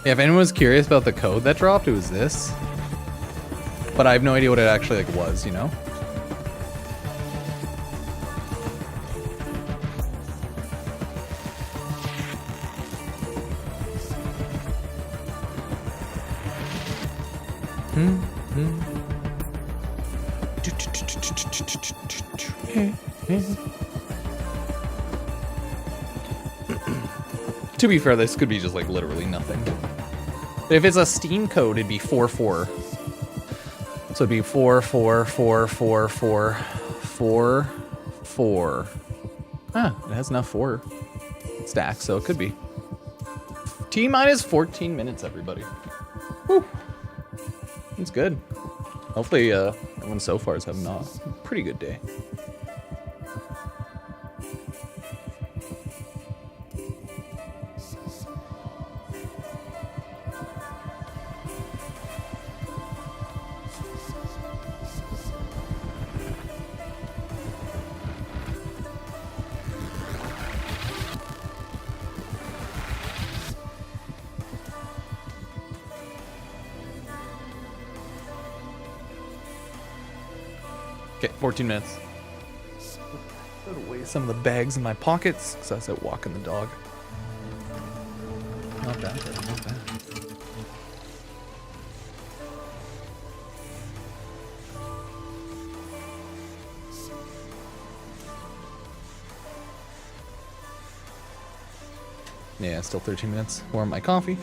Yeah, if anyone was curious about the code that dropped, it was this. But I have no idea what it actually like was, you know? To be fair, this could be just like literally nothing. If it's a Steam code, it'd be 4-4. So it'd be 4, 4, 4, 4, 4, 4, 4. Ah, it has enough 4 stacks, so it could be. T-minus 14 minutes, everybody. Whew. It's good. Hopefully, everyone so far is having a pretty good day. Okay, 14 minutes. Put away some of the bags in my pockets because I was out walking the dog. Not bad, not bad. Yeah, still 13 minutes. Warm my coffee,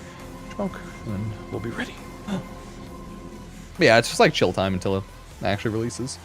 smoke, and then we'll be ready. But yeah, it's just like chill time until it actually releases.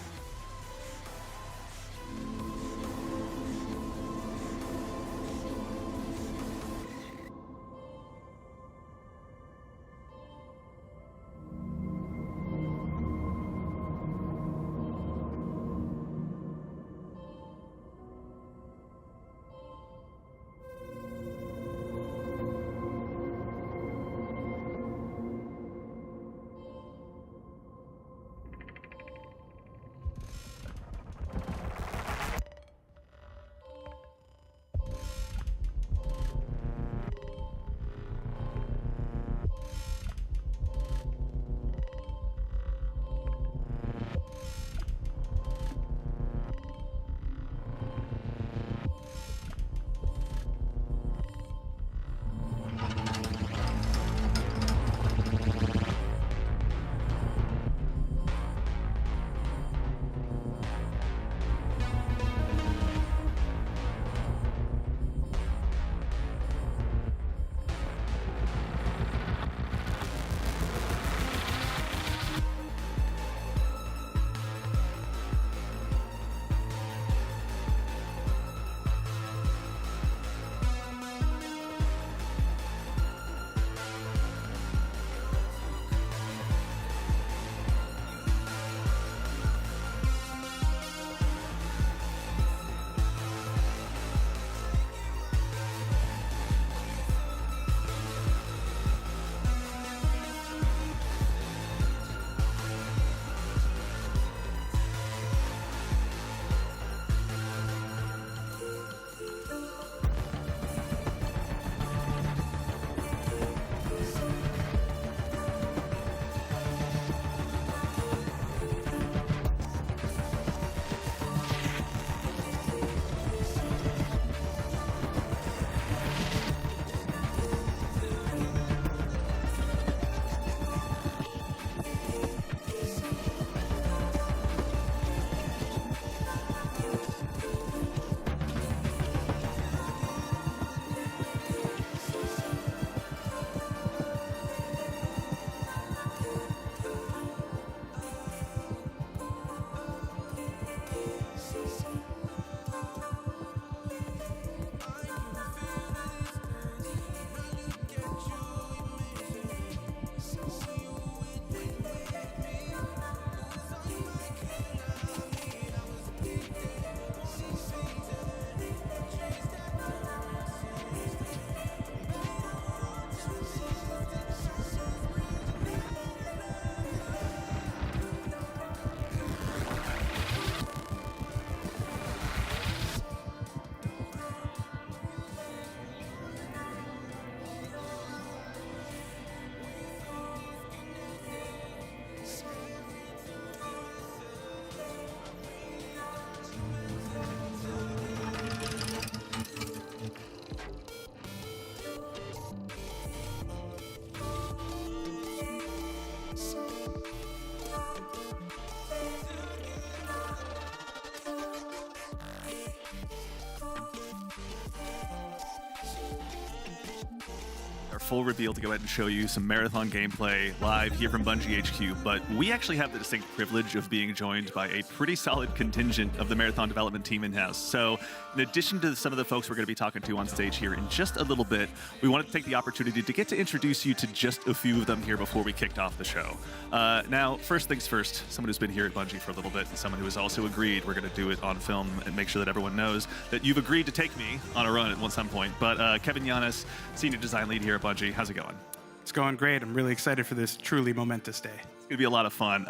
full reveal to go ahead and show you some marathon gameplay live here from Bungie HQ, but we actually have the distinct privilege of being joined by a pretty solid contingent of the marathon development team in-house. So in addition to some of the folks we're going to be talking to on stage here in just a little bit, we wanted to take the opportunity to get to introduce you to just a few of them here before we kicked off the show. Now, first things first, someone who's been here at Bungie for a little bit and someone who has also agreed we're going to do it on film and make sure that everyone knows that you've agreed to take me on a run at some point. But Kevin Yanis, Senior Design Lead here at Bungie. How's it going? It's going great. I'm really excited for this truly momentous day. It's going to be a lot of fun.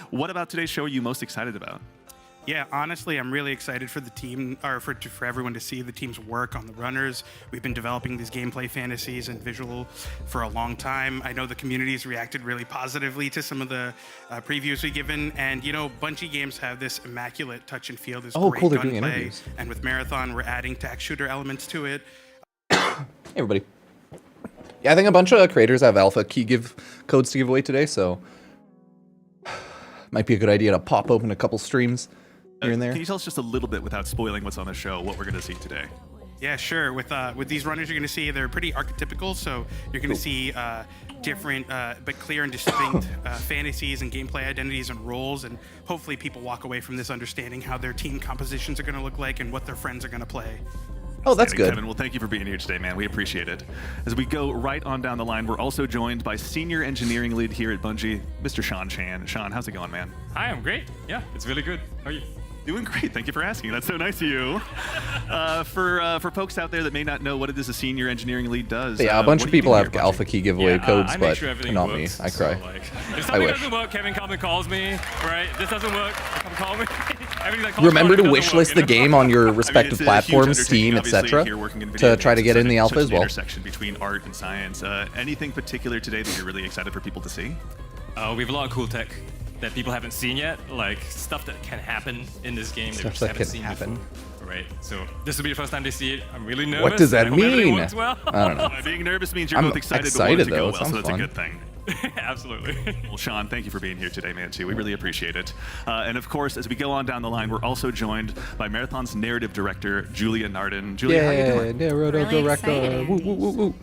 What about today's show are you most excited about? Yeah, honestly, I'm really excited for the team, or for everyone to see the team's work on the runners. We've been developing these gameplay fantasies and visual for a long time. I know the community's reacted really positively to some of the previews we've given, and you know, Bungie games have this immaculate touch and feel, this great cool, they're doing gunplay, interviews. and with Marathon, we're adding tac shooter elements to it. Hey, everybody. Yeah, I think a bunch of creators have alpha key codes to give away today, so might be a good idea to pop open a couple streams here and there. Can you tell us just a little bit, without spoiling what's on the show, what we're going to see today? Yeah, sure. With these runners, you're going to see they're pretty archetypical. So you're going to see different but clear and distinct fantasies and gameplay identities and roles, and hopefully people walk away from this understanding how their team compositions are going to look like and what their friends are going to play. Oh, that's good. Kevin, well, thank you for being here today, man. We appreciate it. As we go right on down the line, we're also joined by Senior Engineering Lead here at Bungie, Mr. Sean Chan. Sean, how's it going, man? Hi, I'm great. Yeah, it's really good. How are you? Doing great. Thank you for asking. That's so nice of you. For folks out there that may not know what it is a Senior Engineering Lead does. Yeah, a bunch of people have alpha key giveaway codes, I but make sure everything not works, me. I cry. So, like, if something doesn't work, Kevin comes and calls me, right? This doesn't work, come call me. Remember to wishlist the game on your respective platforms, Steam, etc., to try to get in the alpha as well. Intersection between art and science. Anything particular today that you're really excited for people to see? We have a lot of cool tech that people haven't seen yet, like stuff that can happen in this game that we just haven't seen before. Right, so this will be the first time they see it. I'm really nervous. What does that mean? Well. I don't know. Being nervous means you're I'm both excited, excited but though. want it to go well, so that's fun. a good thing. Absolutely. Well, Sean, thank you for being here today, man, too. We really appreciate it. And of course, as we go on down the line, we're also joined by Marathon's narrative director, Julia Nardin. Julia, how you doing? Narrative director. Woo, woo, woo, woo.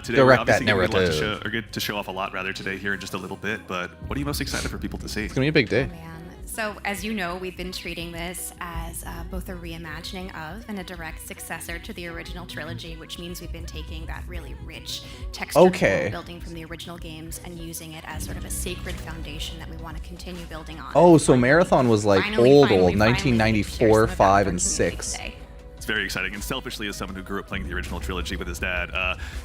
Today we're obviously going to get to show off a lot rather today here in just a little bit, but what are you most excited for people to see? It's going to be a big day. So, as you know, we've been treating this as both a reimagining of and a direct successor to the original trilogy, which means we've been taking that really rich texture building from the original games and using it as sort of a sacred foundation that we want to continue building on. Oh, so Marathon was like old, 1994, 5, and 6. Today. It's very exciting, and selfishly, as someone who grew up playing the original trilogy with his dad,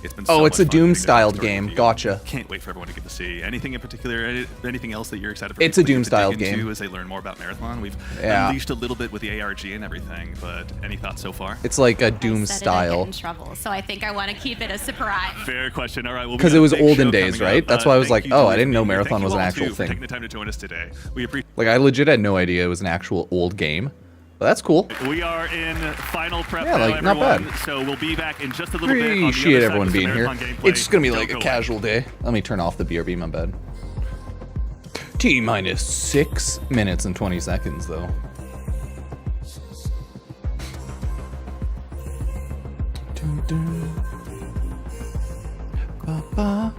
it's been Oh, so it's much a fun Doom-styled getting to game. review. Gotcha. Can't wait for everyone to get to see. Anything in particular, anything else that you're excited for? It's a people to Doom-styled dig into game. as they learn more about Marathon. We've unleashed a little bit with the ARG and everything, but any thoughts so far? It's like a I Doom said it, I get style. in trouble, so I think I want to keep it a surprise. Fair question. All right, well, Because it was olden days, right? That's why I was like, oh, I didn't know Marathon was an actual for thing. taking the time to join us today. We appreciate. Like, I legit had no idea it was an actual old game. But that's cool. We are in final prep Yeah, now, like, not everyone. bad. So we'll be back in just a little bit. On the Appreciate other side everyone with some being here. Marathon gameplay. It's just gonna be Don't like a go casual day. Let me turn off the BRB, my bad. T-minus 6 minutes and 20 seconds, though. Dun, dun. Ba-ba.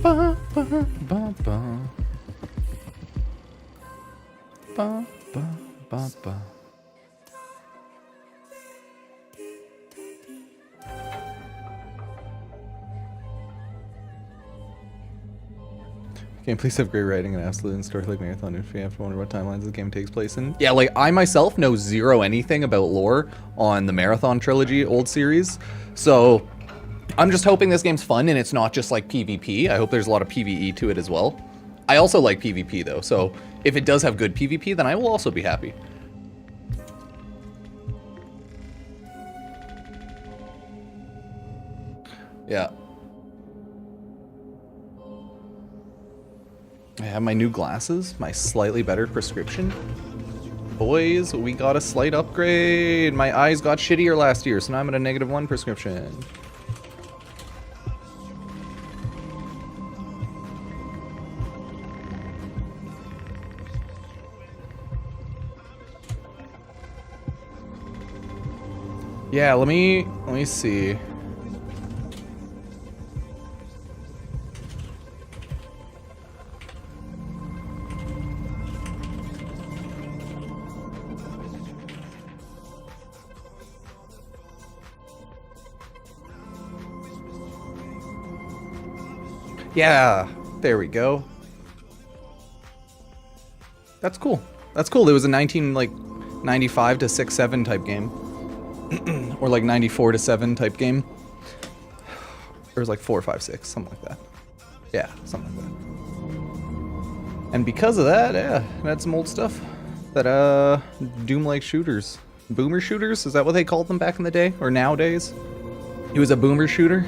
Ba, ba, ba, ba. Ba, ba, ba, ba. Gameplays have great writing and absolute and story like Marathon. If you have to wonder what timelines the game takes place in. Yeah, like I myself know zero anything about lore on the Marathon trilogy old series. So I'm just hoping this game's fun and it's not just like PvP. I hope there's a lot of PvE to it as well. I also like PvP though, so if it does have good PvP, then I will also be happy. Yeah. I have my new glasses, my slightly better prescription. Boys, we got a slight upgrade. My eyes got shittier last year, so now I'm at a -1 prescription. Yeah, let me see. Yeah, there we go. That's cool. That's cool. It was a 95 to 6-7 type game. Or like 94 to 7 type game. It was like 4, 5, 6, something like that. Yeah, something like that. And because of that, yeah, that's some old stuff. That Doom-like shooters. Boomer shooters? Is that what they called them back in the day? Or nowadays? He was a boomer shooter.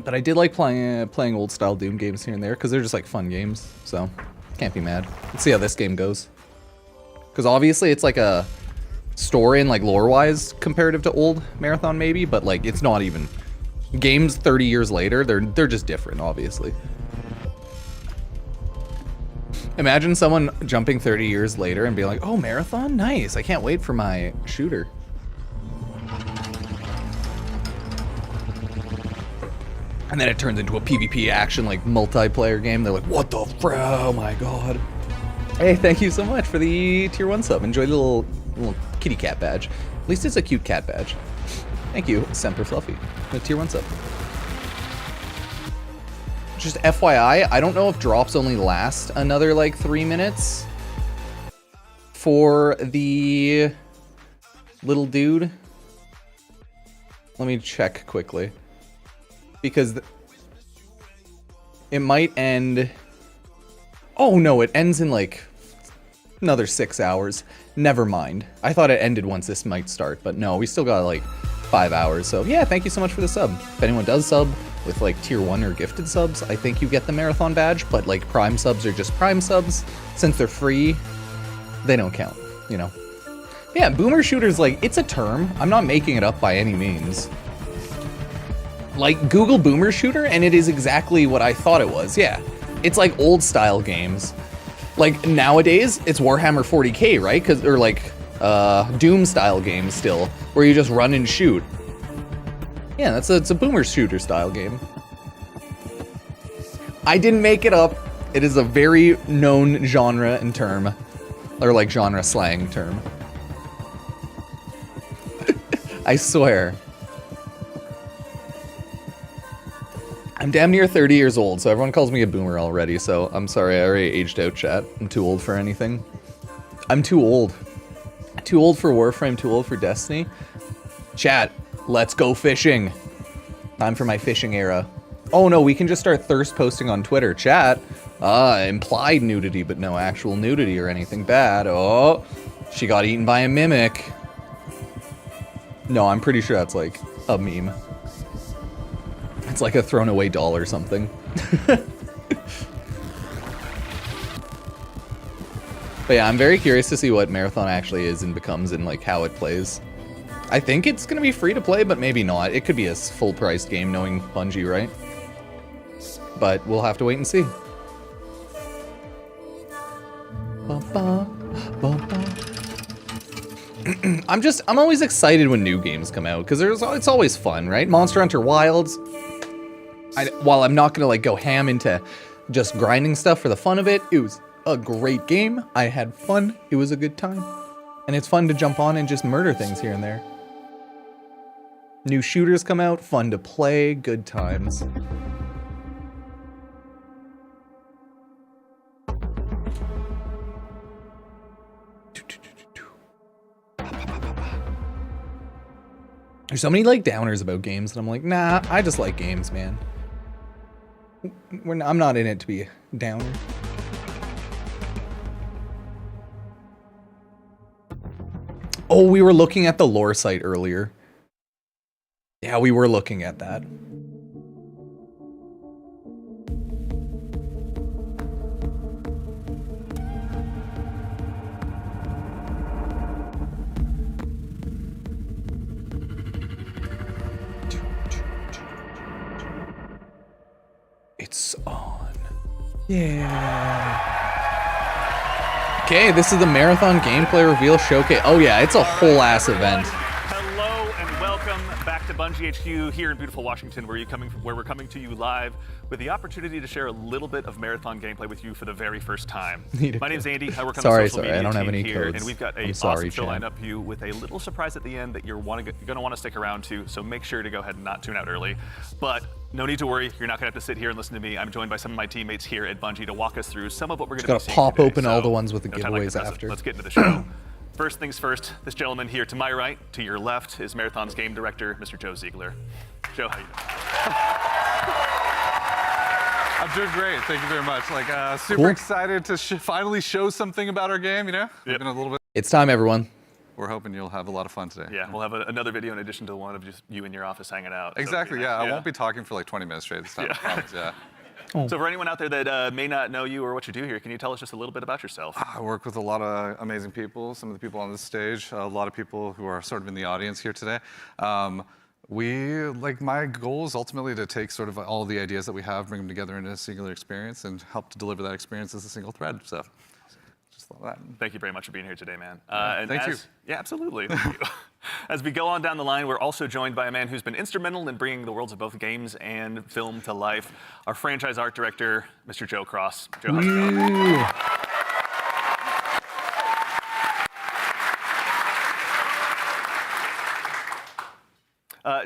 But I did like playing old style Doom games here and there because they're just like fun games. So can't be mad. Let's see how this game goes. Because obviously it's like a story and like lore wise comparative to old Marathon maybe, but like it's not even. Games 30 years later, they're just different, obviously. Imagine someone jumping 30 years later and being like, oh, Marathon? Nice. I can't wait for my shooter. And then it turns into a PvP action, like, multiplayer game. They're like, what the oh my god. Hey, thank you so much for the tier 1 sub. Enjoy the little kitty cat badge. At least it's a cute cat badge. Thank you, Semper Fluffy, the tier 1 sub. Just FYI, I don't know if drops only last another, like, 3 minutes for the little dude. Let me check quickly. Because it might end. Oh no, it ends in like another 6 hours. Never mind. I thought it ended once this might start, but no, we still got like 5 hours. So yeah, thank you so much for the sub. If anyone does sub with like tier 1 or gifted subs, I think you get the Marathon badge, but like Prime subs are just Prime subs. Since they're free, they don't count, you know. Yeah, boomer shooters, like, it's a term. I'm not making it up by any means. Like, Google boomer shooter, and it is exactly what I thought it was, yeah. It's like old style games. Like, nowadays, it's Warhammer 40k, right? Or like, Doom style games still, where you just run and shoot. Yeah, it's a boomer shooter style game. I didn't make it up. It is a very known genre and term. Or like genre slang term. I swear. I'm damn near 30 years old, so everyone calls me a boomer already, so I'm sorry, I already aged out, chat. I'm too old for anything. I'm too old. Too old for Warframe, too old for Destiny. Chat, let's go fishing. Time for my fishing era. Oh no, we can just start thirst posting on Twitter. Chat, implied nudity, but no actual nudity or anything bad. Oh, she got eaten by a mimic. No, I'm pretty sure that's like a meme. It's like a thrown away doll or something. But yeah, I'm very curious to see what Marathon actually is and becomes and like how it plays. I think it's gonna be free to play, but maybe not. It could be a full priced game knowing Bungie, right? But we'll have to wait and see. I'm always excited when new games come out because it's always fun, right? Monster Hunter Wilds. While I'm not gonna like go ham into just grinding stuff for the fun of it, it was a great game. I had fun. It was a good time, and it's fun to jump on and just murder things here and there. New shooters come out, fun to play, good times. There's so many like downers about games, and I'm like, nah, I just like games, man. I'm not in it to be a downer. Oh, we were looking at the lore site earlier. Yeah, we were looking at that. It's on. Yeah. Okay, this is the Marathon gameplay reveal showcase. Oh yeah, it's a whole ass event. Hello and welcome back to Bungie HQ here in beautiful Washington, where we're coming to you live with the opportunity to share a little bit of Marathon gameplay with you for the very first time. My name's Andy. I work on the social media I don't have team any here, codes. and we've got a awesome show lined up for you with a little surprise at the end that you're going to want to stick around to. So make sure to go ahead and not tune out early. But no need to worry. You're not going to have to sit here and listen to me. I'm joined by some of my teammates here at Bungie to walk us through some of what we're going to be seeing pop today. open all the ones with the giveaways after. Let's get into the show. First things first, this gentleman here to my right, to your left, is Marathon's game director, Mr. Joe Ziegler. Joe, how you doing? I'm doing great. Thank you very much. Super excited to finally show something about our game. You know, Yep. been a little bit. It's time, everyone. We're hoping you'll have a lot of fun today. Yeah, we'll have another video in addition to one of just you in your office hanging out. Exactly. Yeah, I won't be talking for like 20 minutes straight this time. I promise, yeah. So for anyone out there that may not know you or what you do here, can you tell us just a little bit about yourself? I work with a lot of amazing people. Some of the people on this stage, a lot of people who are sort of in the audience here today. My goal is ultimately to take sort of all the ideas that we have, bring them together into a singular experience, and help to deliver that experience as a single thread. So, just love that. Thank you very much for being here today, man. Thank you. Yeah, absolutely. Thank you. As we go on down the line, we're also joined by a man who's been instrumental in bringing the worlds of both games and film to life, our franchise art director, Mr. Joe Cross. Joe, how's it going?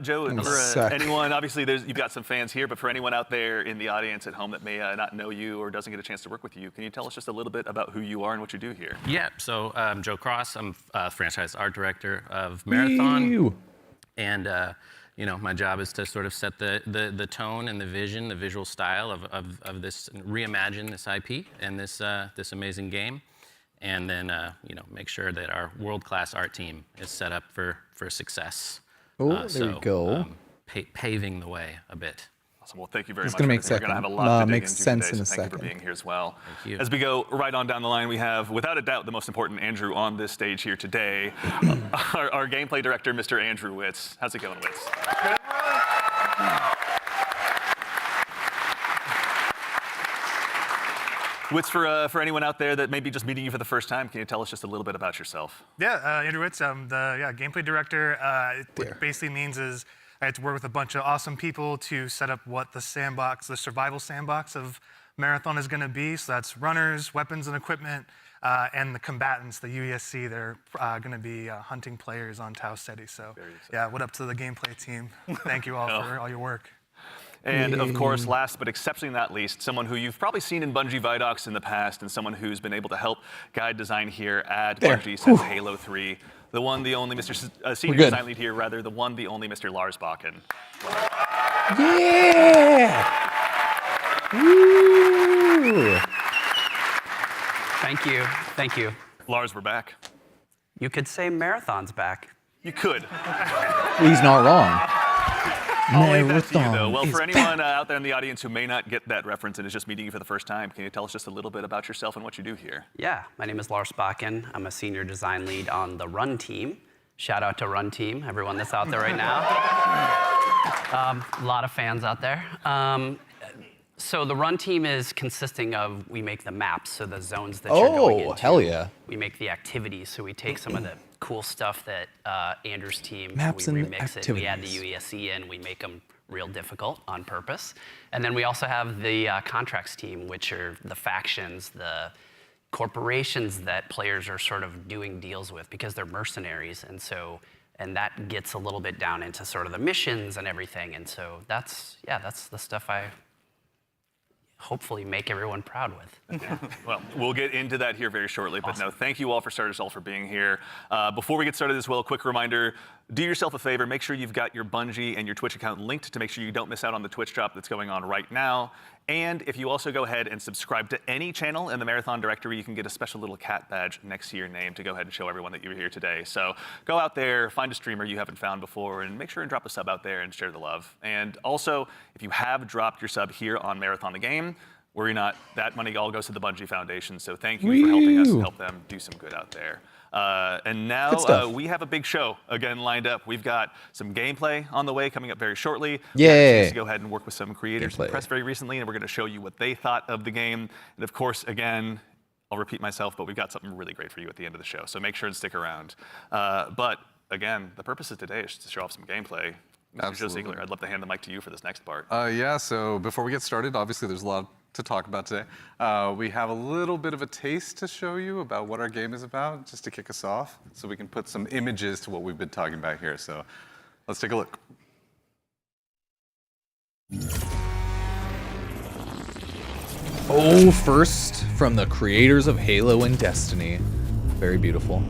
Joe, for anyone, obviously you've got some fans here, but for anyone out there in the audience at home that may not know you or doesn't get a chance to work with you, can you tell us just a little bit about who you are and what you do here? Yeah, so I'm Joe Cross. I'm franchise art director of Marathon. And my job is to sort of set the tone and the vision, the visual style of this, reimagine this IP and this amazing game. And then, make sure that our world-class art team is set up for success. Oh, there we go. Paving the way a bit. Awesome. Well, thank you very much. We're going to have a lot to dig into sense today, in a so second. thank you for being here as well. Thank you. As we go right on down the line, we have, without a doubt, the most important Andrew on this stage here today, our gameplay director, Mr. Andrew Witz. How's it going, Witz? Good. Witz, for anyone out there that may be just meeting you for the first time, can you tell us just a little bit about yourself? Yeah, Andrew Witz. I'm the gameplay director. What it basically means is I had to work with a bunch of awesome people to set up what the survival sandbox of Marathon is going to be. So that's runners, weapons and equipment, and the combatants, the UESC. They're going to be hunting players on Tau Ceti. So yeah, what up to the gameplay team? Thank you all for all your work. And of course, last but exceptionally not least, someone who you've probably seen in Bungie Vidocs in the past and someone who's been able to help guide design here at Bungie since Halo 3. The one, the only Mr. Senior Design Lead here, rather, the one, the only Mr. Lars Bakken. Yeah! Woo! Thank you. Thank you. Lars, we're back. You could say Marathon's back. You could. He's not wrong. I'll leave that to you, though. Well, for anyone out there in the audience who may not get that reference and is just meeting you for the first time, can you tell us just a little bit about yourself and what you do here? Yeah, my name is Lars Bakken. I'm a senior design lead on the Run team. Shout out to Run team, everyone that's out there right now. A lot of fans out there. So the Run team is consisting of, we make the maps, so the zones that you're going into. Oh, hell yeah. We make the activities, so we take some of the cool stuff that Andrew's team, Maps we and remix it, we add the UESC in, we make them real difficult on purpose. And then we also have the contracts team, which are the factions, the corporations that players are sort of doing deals with because they're mercenaries. And that gets a little bit down into sort of the missions and everything. And so that's the stuff I hopefully make everyone proud with. Well, we'll get into that here very shortly, but no, thank you all for starters all for being here. Before we get started as well, a quick reminder, do yourself a favor, make sure you've got your Bungie and your Twitch account linked to make sure you don't miss out on the Twitch drop that's going on right now. And if you also go ahead and subscribe to any channel in the Marathon directory, you can get a special little cat badge next to your name to go ahead and show everyone that you were here today. So go out there, find a streamer you haven't found before, and make sure and drop a sub out there and share the love. And also, if you have dropped your sub here on Marathon the Game, worry not, that money all goes to the Bungie Foundation. So thank you for helping us help them do some good out there. And now we have a big show again lined up. We've got some gameplay on the way coming up very shortly. Yeah. We had a chance to go ahead and work with some creators in the press very recently, and we're going to show you what they thought of the game. And of course, again, I'll repeat myself, but we've got something really great for you at the end of the show. So make sure and stick around. But again, the purpose of today is to show off some gameplay. Mr. Joe Ziegler, I'd love to hand the mic to you for this next part. Yeah, so before we get started, obviously there's a lot to talk about today. We have a little bit of a taste to show you about what our game is about, just to kick us off, so we can put some images to what we've been talking about here. So let's take a look. Oh, first from the creators of Halo and Destiny. Very beautiful.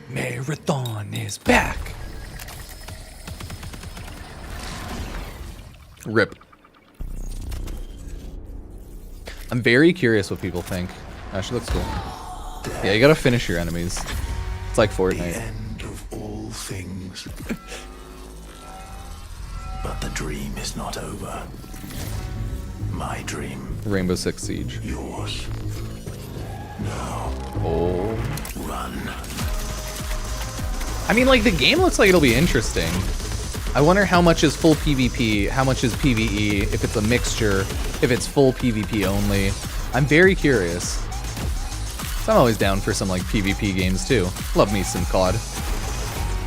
Marathon is back. Rip. I'm very curious what people think. Actually looks cool. Yeah, you gotta finish your enemies. It's like Fortnite. The end of all things. But the dream is not over. My dream. Rainbow Six Siege. Yours. Now. Oh. Run. I mean, like, the game looks like it'll be interesting. I wonder how much is full PvP, how much is PvE, if it's a mixture, if it's full PvP only. I'm very curious. So I'm always down for some, like, PvP games, too. Love me some COD.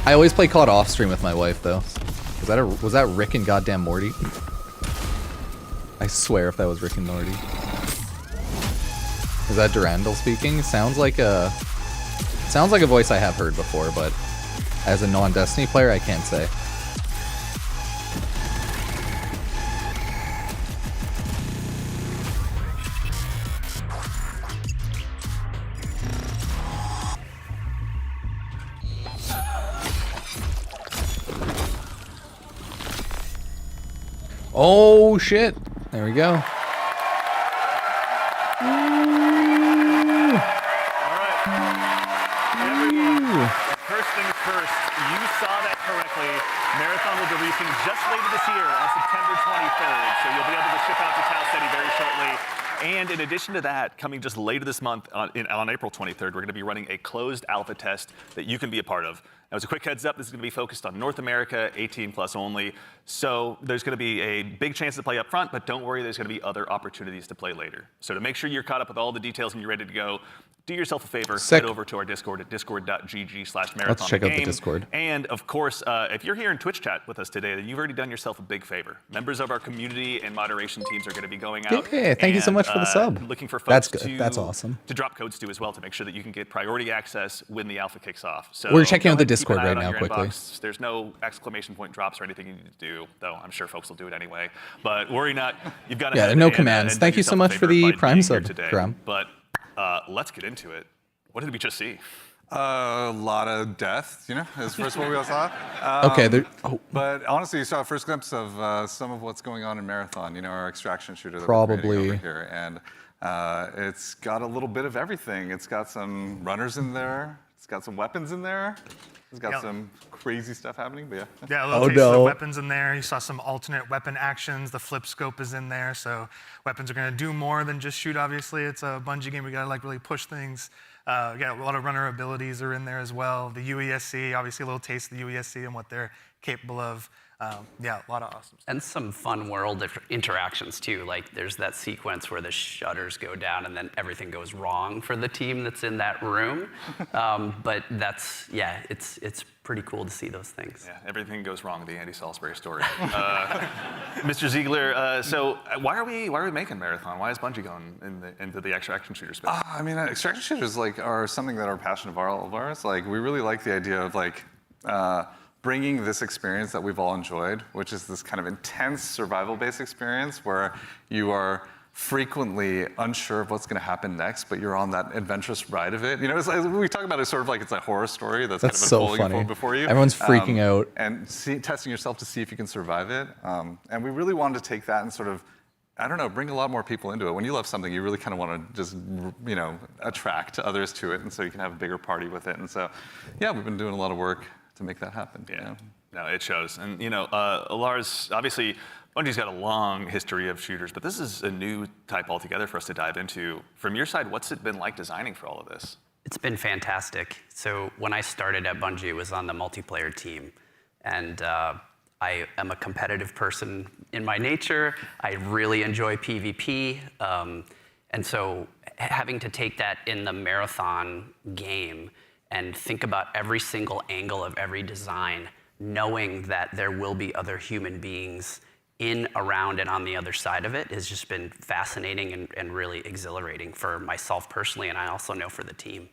I always play COD off stream with my wife, though. Was that Rick and goddamn Morty? I swear if that was Rick and Morty. Is that Durandal speaking? Sounds like a voice I have heard before, but as a non-Destiny player, I can't say. Oh shit! There we go. First things first, you saw that correctly. Marathon will be releasing just later this year on September 23rd, so you'll be able to ship out to Tau City very shortly. And in addition to that, coming just later this month on April 23rd, we're going to be running a closed alpha test that you can be a part of. Now, as a quick heads up, this is going to be focused on North America, 18 plus only. So there's going to be a big chance to play up front, but don't worry, there's going to be other opportunities to play later. So to make sure you're caught up with all the details and you're ready to go, do yourself a favor, head over to our Discord at discord.gg/marathon. Let's check out the Discord. And of course, if you're here in Twitch chat with us today, then you've already done yourself a big favor. Members of our community and moderation teams are going to be going out. Yeah, thank you so much for the sub. Looking for folks That's good. That's awesome. To drop codes to as well to make sure that you can get priority access when the alpha kicks off. So we're checking out the keep an Discord eye right out on now your quickly. inbox. There's no exclamation point drops or anything you need to do, though I'm sure folks will do it anyway. But worry not. You've got to Yeah, no commands. and Thank you so yourself a much for favor the by Prime being sub, here today. Graham. But let's get into it. What did we just see? A lot of death, you know, is first what we all saw. Okay. But honestly, you saw a first glimpse of some of what's going on in Marathon, you know, our extraction shooter that Probably. we're creating over here. And it's got a little bit of everything. It's got some runners in there. It's got some weapons in there. It's got some crazy stuff happening, but yeah. Yeah, a little taste of the weapons in there. You saw some alternate weapon actions. The flip scope is in there, so weapons are going to do more than just shoot, obviously. It's a Bungie game. We got to like really push things. Yeah, a lot of runner abilities are in there as well. The UESC, obviously a little taste of the UESC and what they're capable of. Yeah, a lot of awesome stuff. And some fun world interactions too. Like there's that sequence where the shutters go down and then everything goes wrong for the team that's in that room. But that's, yeah, it's pretty cool to see those things. Yeah, everything goes wrong, the Andy Salisbury story. Mr. Ziegler, so why are we making Marathon? Why is Bungie going into the extraction shooter space? I mean, extraction shooters are something that are passion of all of ours. Like, we really like the idea of bringing this experience that we've all enjoyed, which is this kind of intense survival-based experience where you are frequently unsure of what's going to happen next, but you're on that adventurous ride of it. You know, we talk about it sort of like it's a horror story that's kind of so unfolding funny. Before you. Everyone's freaking out. And testing yourself to see if you can survive it. And we really wanted to take that and sort of, I don't know, bring a lot more people into it. When you love something, you really kind of want to just, you know, attract others to it, and so you can have a bigger party with it. And so, yeah, we've been doing a lot of work to make that happen. Yeah, no, it shows. And Lars, obviously, Bungie's got a long history of shooters, but this is a new type altogether for us to dive into. From your side, what's it been like designing for all of this? It's been fantastic. So when I started at Bungie, it was on the multiplayer team. And I am a competitive person in my nature. I really enjoy PvP. And so having to take that in the marathon game and think about every single angle of every design, knowing that there will be other human beings in, around, and on the other side of it has just been fascinating and really exhilarating for myself personally, and I also know for the team.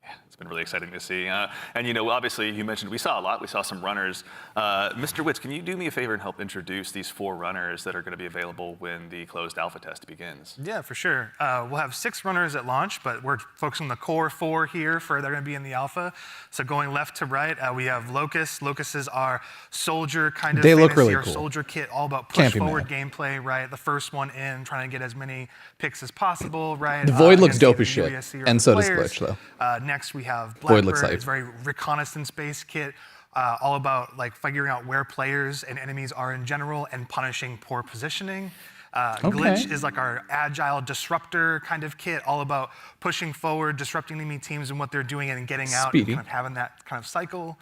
Yeah, it's been really exciting to see. And obviously, you mentioned we saw a lot. We saw some runners. Mr. Witz, can you do me a favor and help introduce these 4 runners that are going to be available when the closed alpha test begins? Yeah, for sure. We'll have 6 runners at launch, but we're focusing on the core 4 here they're going to be in the alpha. So going left to right, we have Locust. Locust is our soldier kind of They look fantasy, really our cool. soldier kit, all about push forward gameplay, right? The first one in, trying to get as many picks as possible, right? The Void looks against dope either as shit, USC or and the so does players. Glitch, though. Next, we have Void looks Blackbird. hype. It's very reconnaissance-based kit, all about like figuring out where players and enemies are in general and punishing poor positioning. Glitch is like our agile disruptor kind of kit, all about pushing forward, disrupting enemy teams and what they're doing and getting out and kind of having that kind of cycle.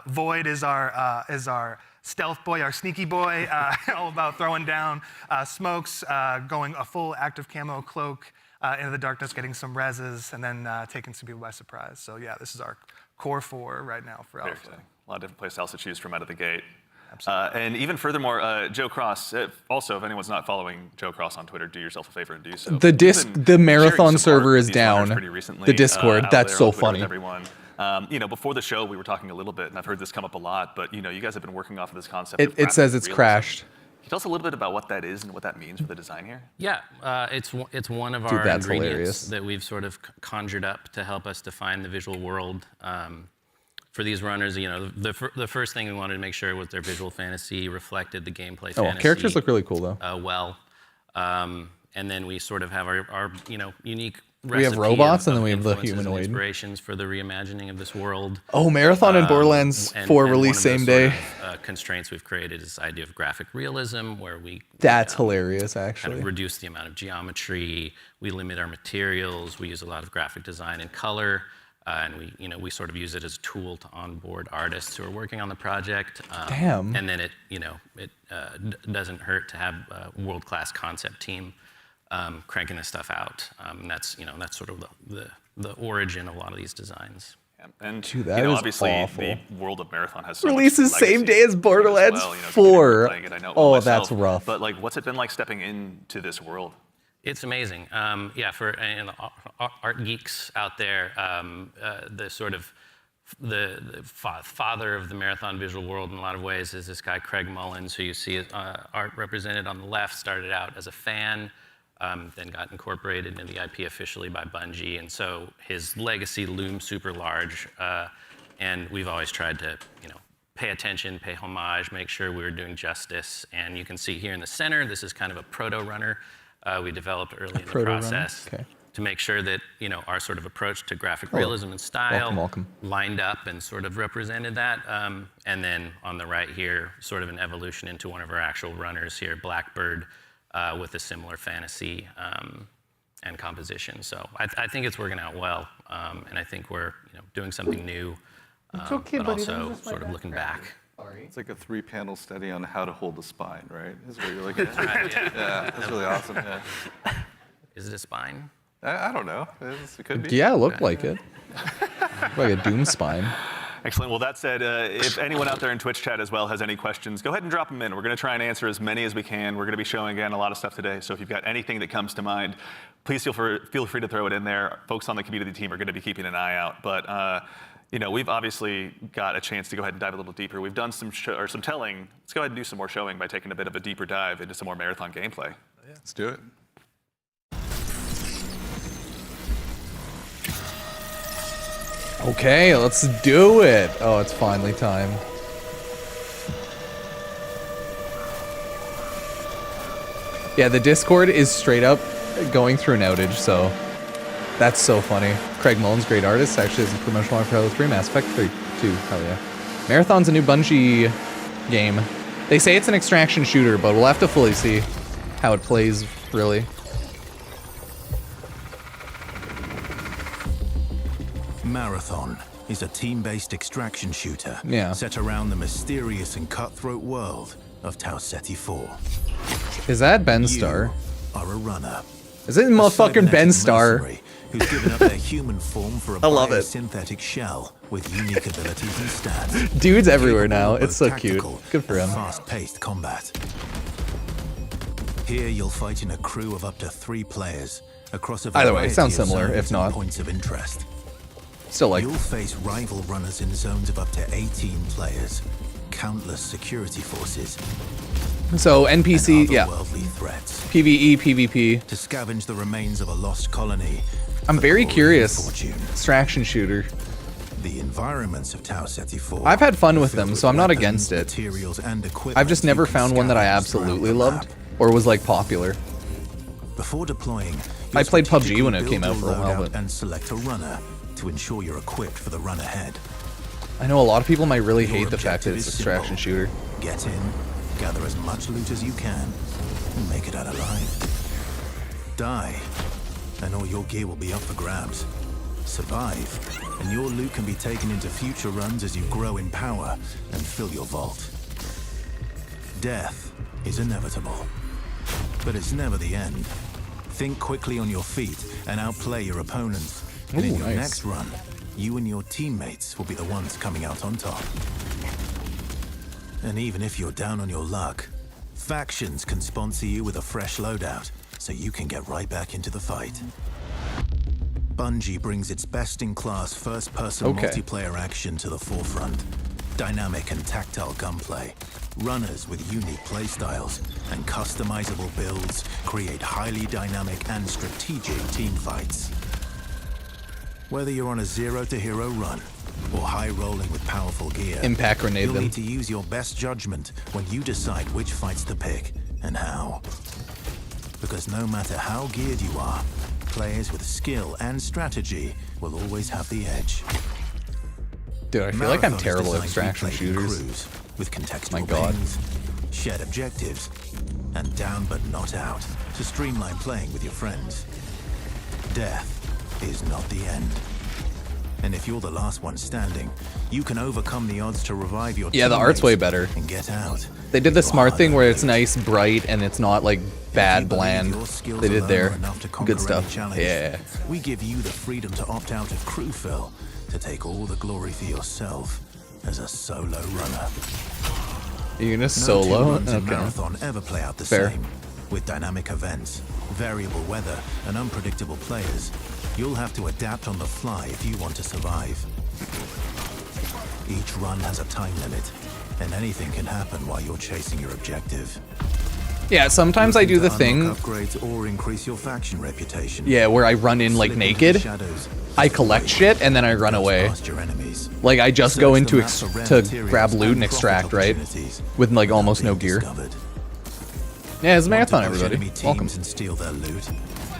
Void is our stealth boy, our sneaky boy, all about throwing down smokes, going a full active camo cloak into the darkness, getting some reses, and then taking some people by surprise. So yeah, this is our core 4 right now for Alpha. A lot of different playstyles to choose from out of the gate. And even furthermore, Joe Cross, also, if anyone's not following Joe Cross on Twitter, do yourself a favor and do so. The marathon server is down. Recently, The Discord, that's so funny. Everyone. Before the show, we were talking a little bit, and I've heard this come up a lot, but you guys have been working off of this concept. It says it's crashed. Can you tell us a little bit about what that is and what that means for the design here? Yeah, it's one of our ingredients that we've sort of conjured up to help us define the visual world. For these runners, the first thing we wanted to make sure was their visual fantasy reflected the gameplay fantasy. Characters look really cool, though. And then we sort of have our unique we have robots, and then we have the humanoid. Inspirations for the reimagining of this world. Oh, Marathon and Borderlands 4 release same day. Constraints we've created is this idea of graphic realism, where we hilarious, actually. Kind of reduce the amount of geometry. We limit our materials. We use a lot of graphic design and color, and we sort of use it as a tool to onboard artists who are working on the project. Damn. And then it doesn't hurt to have a world-class concept team cranking this stuff out. That's sort of the origin of a lot of these designs. Yeah. And Dude, that is obviously awful. The world of Marathon has so releases much same day as Borderlands 4. That's rough. But what's it been like stepping into this world? It's amazing. For art geeks out there, the sort of the father of the Marathon visual world in a lot of ways is this guy Craig Mullins, who you see art represented on the left. Started out as a fan, then got incorporated into the IP officially by Bungie, and so his legacy looms super large. And we've always tried to, pay attention, pay homage, make sure we were doing justice. And you can see here in the center, this is kind of a proto-runner we developed early in the process to make sure that our sort of approach to graphic realism and style lined up and sort of represented that. And then on the right here, sort of an evolution into one of our actual runners here, Blackbird, with a similar fantasy and composition. So I think it's working out well, and I think we're doing something new, but also sort of looking back. It's like a 3-panel study on how to hold the spine, right? Is what you're looking at. Yeah, that's really awesome. Yeah. Is it a spine? I don't know. It could be. Yeah, it looked like it. Like a Doom spine. Excellent. Well, that said, if anyone out there in Twitch chat as well has any questions, go ahead and drop them in. We're going to try and answer as many as we can. We're going to be showing, again, a lot of stuff today. So if you've got anything that comes to mind, please feel free to throw it in there. Folks on the community team are going to be keeping an eye out. But we've obviously got a chance to go ahead and dive a little deeper. We've done some telling. Let's go ahead and do some more showing by taking a bit of a deeper dive into some more Marathon gameplay. Yeah. Let's do it. Okay, let's do it. Oh, it's finally time. Yeah, the Discord is straight up going through an outage, so that's so funny. Craig Mullins, great artist, actually has a promotional offer for Halo 3, Mass Effect 3 too. Hell yeah. Marathon's a new Bungie game. They say it's an extraction shooter, but we'll have to fully see how it plays, really. Marathon is a team-based extraction shooter set around the mysterious and cutthroat world of Tau Ceti 4. Is that Ben Star? You are a runner. Is it motherfucking Ben Star? Who's given up their human form for a biosynthetic shell with unique abilities and stats. Dude's everywhere now. It's so cute. Good for him. Fast-paced combat. Here you'll fight in a crew of up to 3 players across a variety Either way, it sounds similar, if not. Points of interest. Still like. You'll face rival runners in zones of up to 18 players, countless security forces. So NPC, yeah. Worldly threats. PvE, PvP. To scavenge the remains of a lost colony. I'm very curious. Extraction shooter. The environments of Tau Ceti 4. I've had fun with them, so I'm not against it. I've just never found one that I absolutely loved or was like popular. Before deploying, I played PUBG when it came out for a while, but and select a runner to ensure you're equipped for the run ahead. I know a lot of people might really hate the fact that it's an extraction shooter. Get in, gather as much loot as you can, and make it out alive. Die, and all your gear will be up for grabs. Survive, and your loot can be taken into future runs as you grow in power and fill your vault. Death is inevitable, but it's never the end. Think quickly on your feet and outplay your opponents. And in your next run, you and your teammates will be the ones coming out on top. And even if you're down on your luck, factions can sponsor you with a fresh loadout, so you can get right back into the fight. Bungie brings its best-in-class first-person multiplayer action to the forefront. Dynamic and tactile gunplay, runners with unique playstyles, and customizable builds create highly dynamic and strategic team fights. Whether you're on a zero-to-hero run or high-rolling with powerful gear, impact grenade you'll need to use your best judgment when you decide which fights to pick and how. Because no matter how geared you are, players with skill and strategy will always have the edge. Dude, I feel like I'm terrible at extraction shooters. With contextual games, shared objectives, and down but not out to streamline playing with your friends. Death is not the end. And if you're the last one standing, you can overcome the odds to revive your the art's way better. And get out. They did the smart thing where it's nice, bright, and it's not like bad, bland. They did their good stuff. Yeah. We give you the freedom to opt out of crew fill, to take all the glory for yourself as a solo runner. You're gonna solo? No marathon ever play out the same. With dynamic events, variable weather, and unpredictable players, you'll have to adapt on the fly if you want to survive. Each run has a time limit, and anything can happen while you're chasing your objective. Yeah, sometimes I do the thing. Upgrades or increase your faction reputation. Yeah, where I run in like naked. I collect shit and then I run away. Like I just go into to grab loot and extract, right? With like almost no gear. Yeah, it's a marathon, everybody. Welcome. And steal their loot.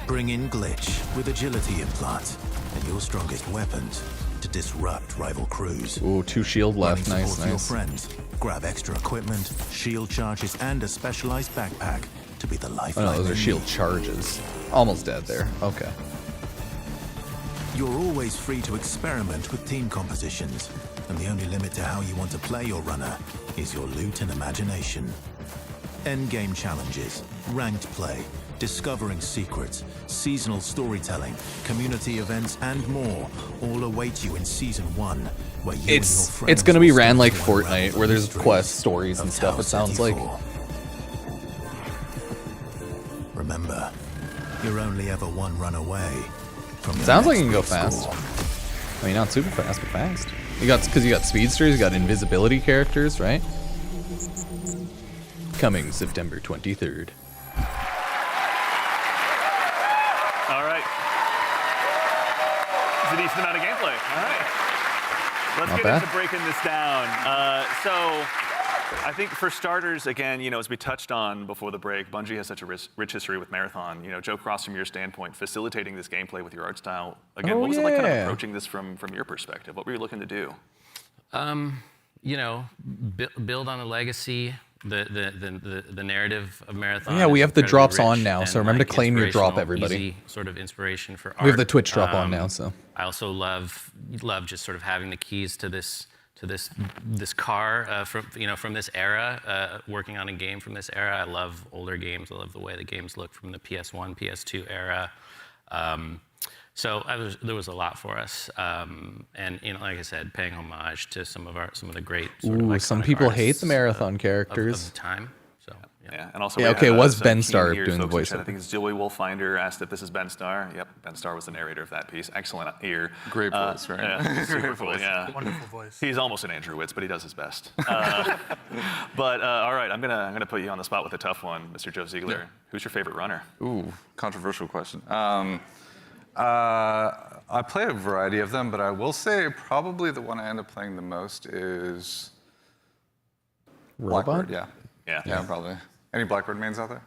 Bring in glitch with agility implants and your strongest weapons to disrupt rival crews. Ooh, 2 shield left. Nice, nice. Your friends. Grab extra equipment, shield charges, and a specialized backpack to be the lifeline. Oh no, those are shield charges. Almost dead there. Okay. You're always free to experiment with team compositions, and the only limit to how you want to play your runner is your loot and imagination. Endgame challenges, ranked play, discovering secrets, seasonal storytelling, community events, and more all await you in Season 1, where you it's gonna be ran like Fortnite, where there's quest stories and stuff, it sounds like. Remember, you're only ever one run away from your sounds like you can go fast. I mean, not super fast, but fast. You got, because you got speedsters, you got invisibility characters, right? Coming September 23rd. All right. It's a decent amount of gameplay. All right. Let's get into breaking this down. So I think for starters, again, you know, as we touched on before the break, Bungie has such a rich history with Marathon. You know, Joe Cross, from your standpoint, facilitating this gameplay with your art style. Again, what was it like kind of approaching this from your perspective? What were you looking to do? you know, build on the legacy, the narrative of Marathon. Yeah, we have the drops rich on now, so remember to claim your drop, everybody. Easy sort of inspiration for art. We have the Twitch drop on now, so. I also love just sort of having the keys to this car from this era, working on a game from this era. I love older games. I love the way the games look from the PS1, PS2 era. So there was a lot for us, and you know, like I said, paying homage to some of the great sort of some people hate the Marathon characters of the time. So yeah, and also okay, it was Ben Starr doing the voice. I think it's Joey Wolffinder asked if this is Ben Starr. Yep, Ben Starr was the narrator of that piece. Excellent ear. Great voice, right? Yeah, super cool. voice. Yeah, wonderful voice. He's almost an Andrew Witz, but he does his best. But all right, I'm gonna put you on the spot with a tough one, Mr. Joe Ziegler. Yeah. Who's your favorite runner? Ooh, controversial question. I play a variety of them, but I will say probably the one I end up playing the most is Robot? Blackbird. Yeah, probably. Any Blackbird mains out there?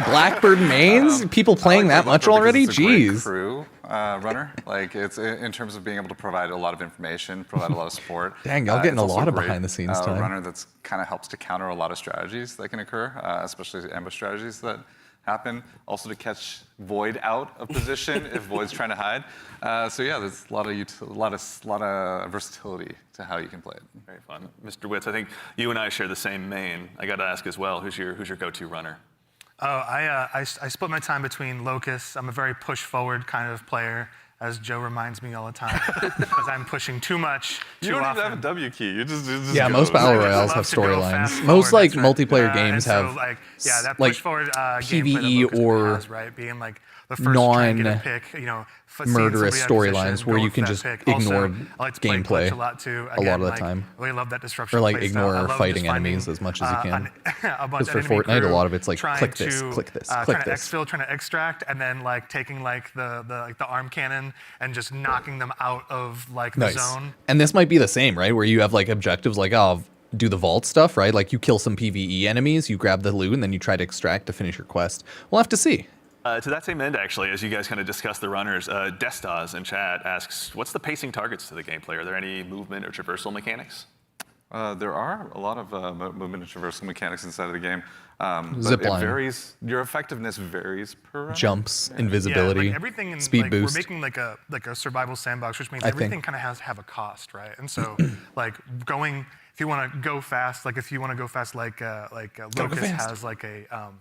Blackbird mains? People playing that much already? It's a great Jeez. crew runner. Like it's in terms of being able to provide a lot of information, provide a lot of support. Dang, y'all getting a it's lot also of great, behind the scenes time. runner that's kind of helps to counter a lot of strategies that can occur, especially ambush strategies that happen. Also to catch Void out of position if Void's trying to hide. So yeah, there's a lot of versatility to how you can play it. Very fun, Mr. Witz. I think you and I share the same main. I got to ask as well. Who's your go-to runner? Oh, I split my time between Locust. I'm a very push-forward kind of player, as Joe reminds me all the time, because I'm pushing too much, too often. You don't even have a W key. You just yeah, go. most battle royales have storylines. Most like multiplayer games have that like push-forward PvE or has, right? Being like the first trying to get a pick, you know, murderous storylines where you can just ignore gameplay a lot too. Again, a lot of the time. I really love that disruption. Or like ignore fighting enemies as much as you can. Because for Fortnite, a lot of it's like click this, click this, click this. Trying to extract, and then like taking like the arm cannon and just knocking them out of like the zone. And this might be the same, right? Where you have like objectives like, oh, do the vault stuff, right? Like you kill some PvE enemies, you grab the loot, and then you try to extract to finish your quest. We'll have to see. To that same end, actually, as you guys kind of discuss the runners, Destas in chat asks, what's the pacing targets to the gameplay? Are there any movement or traversal mechanics? There are a lot of movement and traversal mechanics inside of the game. Zip but line. it varies. Your effectiveness varies per run. Jumps, invisibility, like everything in, speed like, boost. We're making like a survival sandbox, which means everything kind of has to have a cost, right? And so, like going. If you want to go fast, like Locust has like a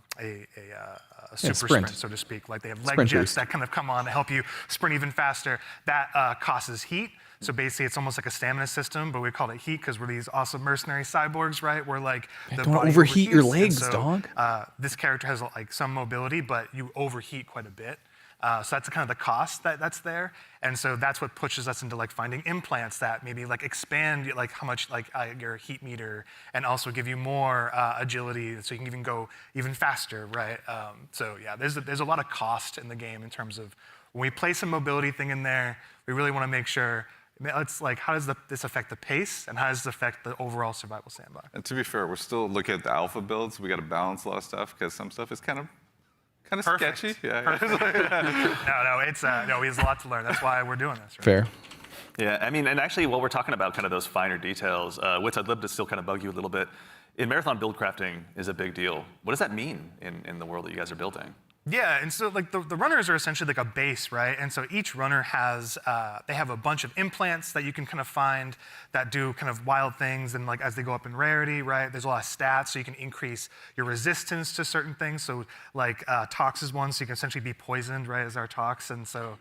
super sprint, so to speak. Like they have leg jets that kind of come on to help you sprint even faster. That causes heat. So basically, it's almost like a stamina system, but we call it heat because we're these awesome mercenary cyborgs, right? We're like the don't body overheat your overheats, legs, so, dog. This character has like some mobility, but you overheat quite a bit. So that's kind of the cost that's there, and so that's what pushes us into like finding implants that maybe like expand like how much like your heat meter, and also give you more agility, so you can even go even faster, right? So yeah, there's a lot of cost in the game in terms of when we place a mobility thing in there, we really want to make sure. It's like, how does this affect the pace, and how does this affect the overall survival sandbox? And to be fair, we're still looking at the alpha builds. We got to balance a lot of stuff because some stuff is kind of sketchy. Yeah. No, we have a lot to learn. That's why we're doing this. Right? Fair. Yeah, I mean, and actually, while we're talking about kind of those finer details, Witz, I'd love to still kind of bug you a little bit. In Marathon, build crafting is a big deal. What does that mean in the world that you guys are building? Yeah, and so like the runners are essentially like a base, right? And so each runner has, they have a bunch of implants that you can kind of find that do kind of wild things, and like as they go up in rarity, right? There's a lot of stats, so you can increase your resistance to certain things. So like Tox is one, so you can essentially be poisoned, right, as our Tox, and so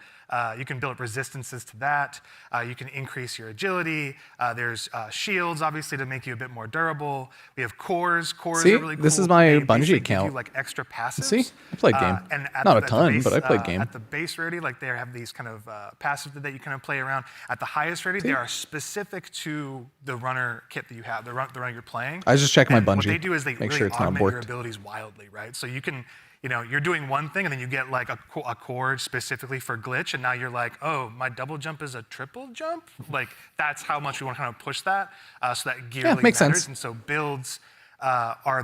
you can build up resistances to that. You can increase your agility. There's shields, obviously, to make you a bit more durable. We have cores. Cores are really cool. This is my Bungie account. Give you like extra passives. See, I played game. And Not a ton, but I played game. At the base rarity, like they have these kind of passives that you kind of play around. At the highest rarity, they are specific to the runner kit that you have, the runner you're playing. I just check my Bungie. What they do is they make really sure it's not augment your borked. abilities wildly, right? So you can, you know, you're doing one thing and then you get like a cord specifically for glitch, and now you're like, oh, my double jump is a triple jump? Like that's how much we want to kind of push that, so that gear really makes matters. sense. And so builds are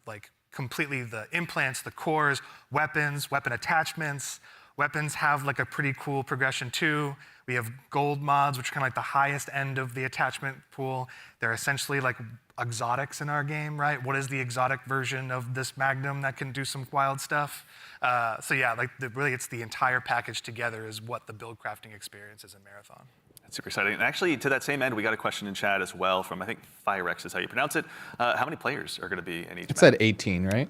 like completely the implants, the cores, weapons, weapon attachments, Weapons have like a pretty cool progression too. We have gold mods, which are kind of like the highest end of the attachment pool. They're essentially like exotics in our game, right? What is the exotic version of this Magnum that can do some wild stuff? So yeah, like really it's the entire package together is what the build crafting experience is in Marathon. That's super exciting. And actually, to that same end, we got a question in chat as well from, I think, Firex is how you pronounce it. How many players are going to be in each It map? said 18, right?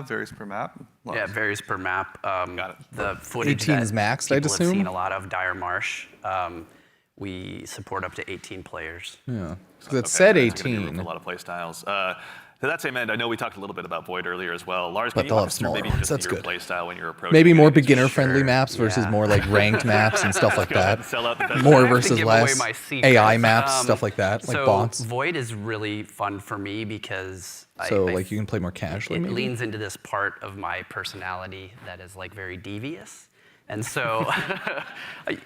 Varies per map. Yeah, it varies per map. Got it. The footage 18 that is maxed, people I'd have assume? seen a lot of Dire Marsh. We support up to 18 players. Yeah. So it said That's gonna be room 18. for a lot of play styles. To that same end, I know we talked a little bit about Void earlier as well. Lars, But can you they'll walk have us through smaller maybe ones, just that's your good. play style when you're approaching Maybe more it? beginner-friendly maps versus more like ranked maps and stuff like that. More versus less. AI maps, stuff like that, like so bots. Void is really fun for me because So like you can play more casually. it maybe? leans into this part of my personality that is like very devious. And so,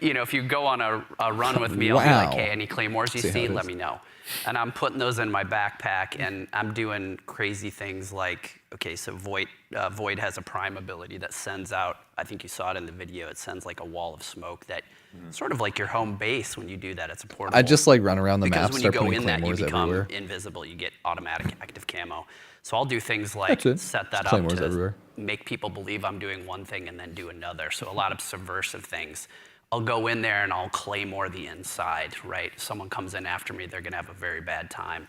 you know, if you go on a run with me, I'll be like, hey, any claymores you see, let me know. And I'm putting those in my backpack, and I'm doing crazy things like, okay, so Void has a prime ability that sends out, I think you saw it in the video, it sends like a wall of smoke that sort of like your home base when you do that, it's a portable. I just like run around the map, Because when you start go putting in that, you claymores become everywhere. invisible, you get automatic active camo. So I'll do things like That's it. set that Just up claymores to everywhere. make people believe I'm doing one thing and then do another. So a lot of subversive things. I'll go in there and I'll claymore the inside, right? Someone comes in after me, they're gonna have a very bad time.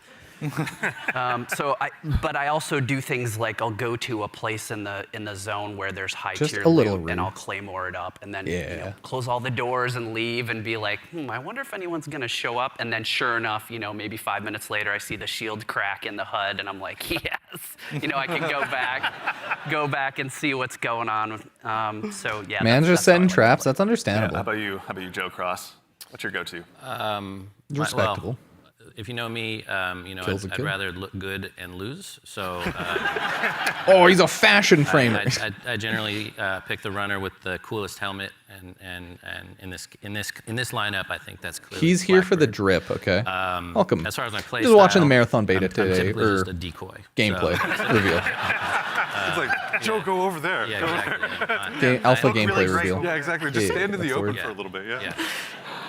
But I also do things like I'll go to a place in the zone where there's high Just tier a little loot, rude. and I'll claymore it up, and then you Yeah. know, close all the doors and leave, and be like, I wonder if anyone's gonna show up. And then sure enough, you know, maybe 5 minutes later, I see the shield crack in the HUD, and I'm like, yes, you know, I can go back and see what's going on. So yeah, Man, just that's how I setting like to traps. play. That's understandable. How about you, Joe Cross? What's your go-to? Respectable. Well, if you know me, you know, Kills a I'd kid. rather look good and lose. So Oh, he's a fashion framer. I generally pick the runner with the coolest helmet, and in this lineup, I think that's clearly. He's here for the drip, okay? Welcome. As far as my play Just watching the style, marathon beta I'm today, typically or just a decoy. gameplay So- reveal. It's like, Joe, go over there. Yeah, Go exactly. Alpha I- gameplay reveal. Yeah, exactly. Just stand in the that's open word. for a little bit. Yeah. Yeah.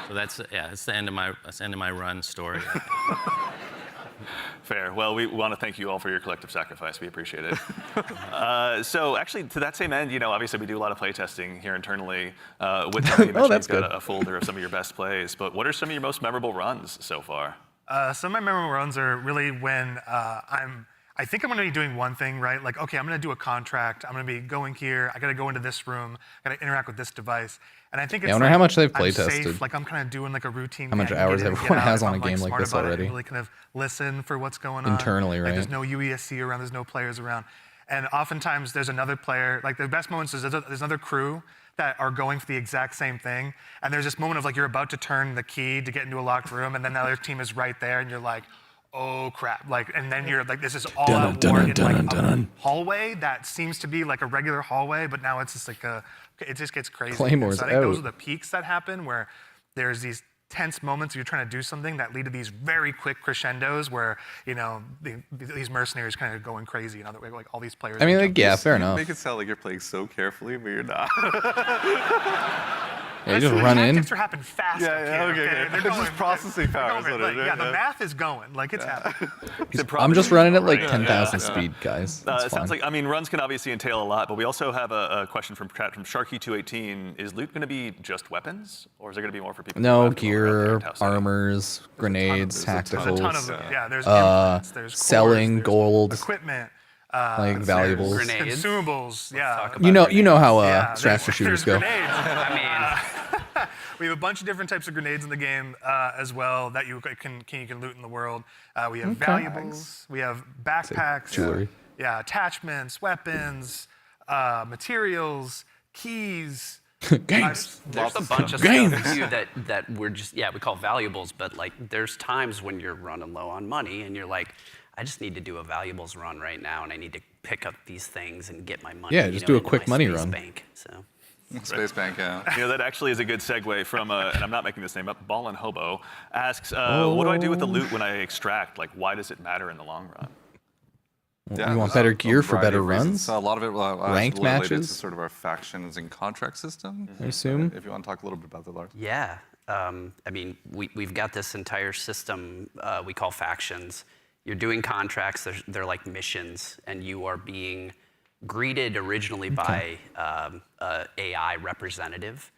So that's the end of my run story. Fair. Well, we want to thank you all for your collective sacrifice. We appreciate it. So actually, to that same end, you know, obviously we do a lot of play testing here internally. With that, you mentioned that's you've got good. a folder of some of your best plays. But what are some of your most memorable runs so far? Some of my memorable runs are really when I think I'm gonna be doing one thing, right? Like, okay, I'm gonna do a contract. I'm gonna be going here. I gotta go into this room. I gotta interact with this device. And I think it's I wonder like, how much they've I'm play safe, tested. like I'm kind of doing like a routine. How much thing, hours get in, get everyone out. has If on I'm, a game like smart this about it, already. really kind of listen for what's going on. Internally, Like, right? there's no UESC around. There's no players around. And oftentimes there's another player. Like the best moments is there's another crew that are going for the exact same thing. And there's this moment of like you're about to turn the key to get into a locked room, and then the other team is right there, and you're like, oh crap! Like, and then you're like, this is all out war in like a hallway that seems to be like a regular hallway, but now it's just like it just gets crazy. Claymores So I think those out. are the peaks that happen where there's these tense moments you're trying to do something that lead to these very quick crescendos where, you know, these mercenaries kind of going crazy, and like all these players. I mean, are like, jumping. yeah, fair enough. Make it sound like you're playing so carefully, but you're not. Yeah, you just run in. Tactics are happening fast. Yeah, up yeah, here, okay. They're It's going, just processing they're power. going, is what like, it yeah, is. the math is going. Like, it's happening. I'm just running at like Right. 10,000 speed, guys. That's It sounds fine. like, I mean, runs can obviously entail a lot, but we also have a question from Sharky218. Is loot going to be just weapons, or is there going to be more for people? No who have to go around there gear, and toss it? armors, grenades, There's a ton of tacticals, them. Yeah, there's implants, there's cores, selling there's gold, equipment, like valuables. Grenades. consumables. Yeah. You know how Yeah, Strats for shooters there's go. grenades. I mean, We have a bunch of different types of grenades in the game as well that you can loot in the world. We have valuables. We have backpacks. Jewelry. Yeah, attachments, weapons, materials, keys. Games. there's a bunch of Games. stuff too that we're just we call valuables, but like there's times when you're running low on money and you're like, I just need to do a valuables run right now, and I need to pick up these things and get my money. Yeah, you just know, do a into quick my money space run. Bank, so. Space Bank, yeah. You know, that actually is a good segue from, and I'm not making this name up, Ballin' Hobo asks, what do I do with the loot when I extract? Like, why does it matter in the long run? Yeah, You want better gear for better variety of reasons. runs? So a lot of it Ranked related matches? to sort of our factions and contract system. I assume. If you want to talk a little bit about that, Lars. Yeah. I mean, we've got this entire system we call factions. You're doing contracts, they're like missions, and you are being greeted originally by AI representative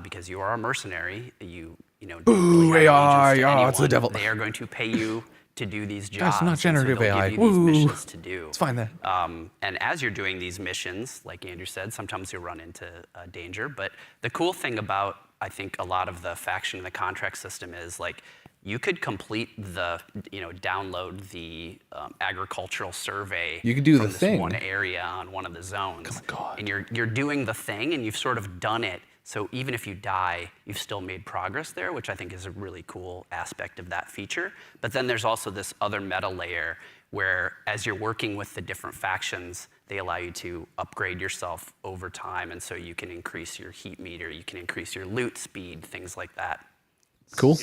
because you are a mercenary. You know, don't really have allegiance to AI, it's the anyone. devil. They are going to pay you to do these jobs. Guys, not generative and so they'll AI. give you these Woo. missions to do. It's fine then. And as you're doing these missions, like Andrew said, sometimes you'll run into danger. But the cool thing about, I think, a lot of the faction and the contract system is like, you could complete the, download the agricultural survey. You could do from the this thing. one area on one of the zones. Oh my God. And you're doing the thing, and you've sort of done it. So even if you die, you've still made progress there, which I think is a really cool aspect of that feature. But then there's also this other meta layer where, as you're working with the different factions, they allow you to upgrade yourself over time, and so you can increase your heat meter, you can increase your loot speed, things like that. Cool.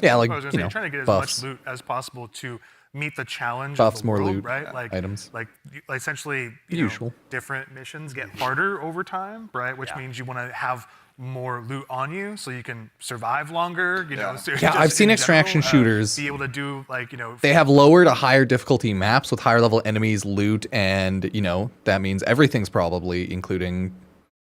Yeah, like, I was gonna say, you're trying to get buffs. as much loot as possible to meet the challenge Buffs, of the more world, loot, right? Like items. Like essentially, Usual. different missions get harder over time, right? Which means you want to have more loot on you so you can survive longer. So Yeah, I've seen extraction shooters. Be able to do They have lower to higher difficulty maps with higher level enemies, loot, and that means everything's probably, including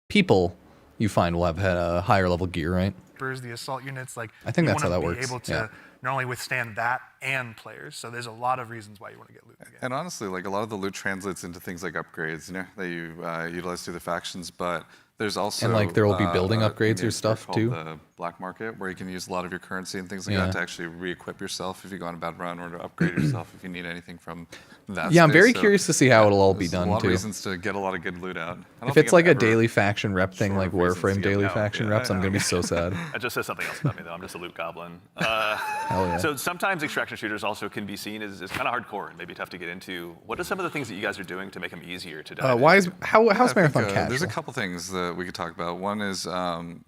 people, you find will have higher level gear, right? the assault units. Like I think you that's how that wanna be works. able to Yeah. not only withstand that and players. So there's a lot of reasons why you want to get loot. And honestly, like a lot of the loot translates into things like upgrades, that you utilize through the factions. But there's also And, like, there will be building upgrades or a stuff, called too? The black market, where you can use a lot of your currency and things like Yeah. that to actually re-equip yourself if you go on a bad run, or to upgrade yourself if you need anything from that. Yeah, I'm space. very So curious to see how it'll all be there's done a lot too. of reasons to get a lot of good loot out. I don't If think it's I'm like a ever daily faction rep thing, like short of reasons Warframe to get daily out. faction Yeah, reps, I'm gonna be so sad. That just says something else about me, though. I'm just a loot goblin. Hell yeah. So sometimes extraction shooters also can be seen as kind of hardcore and maybe tough to get into. What are some of the things that you guys are doing to make them easier to dive into? How's I Marathon think, casual? There's a couple things that we could talk about. One is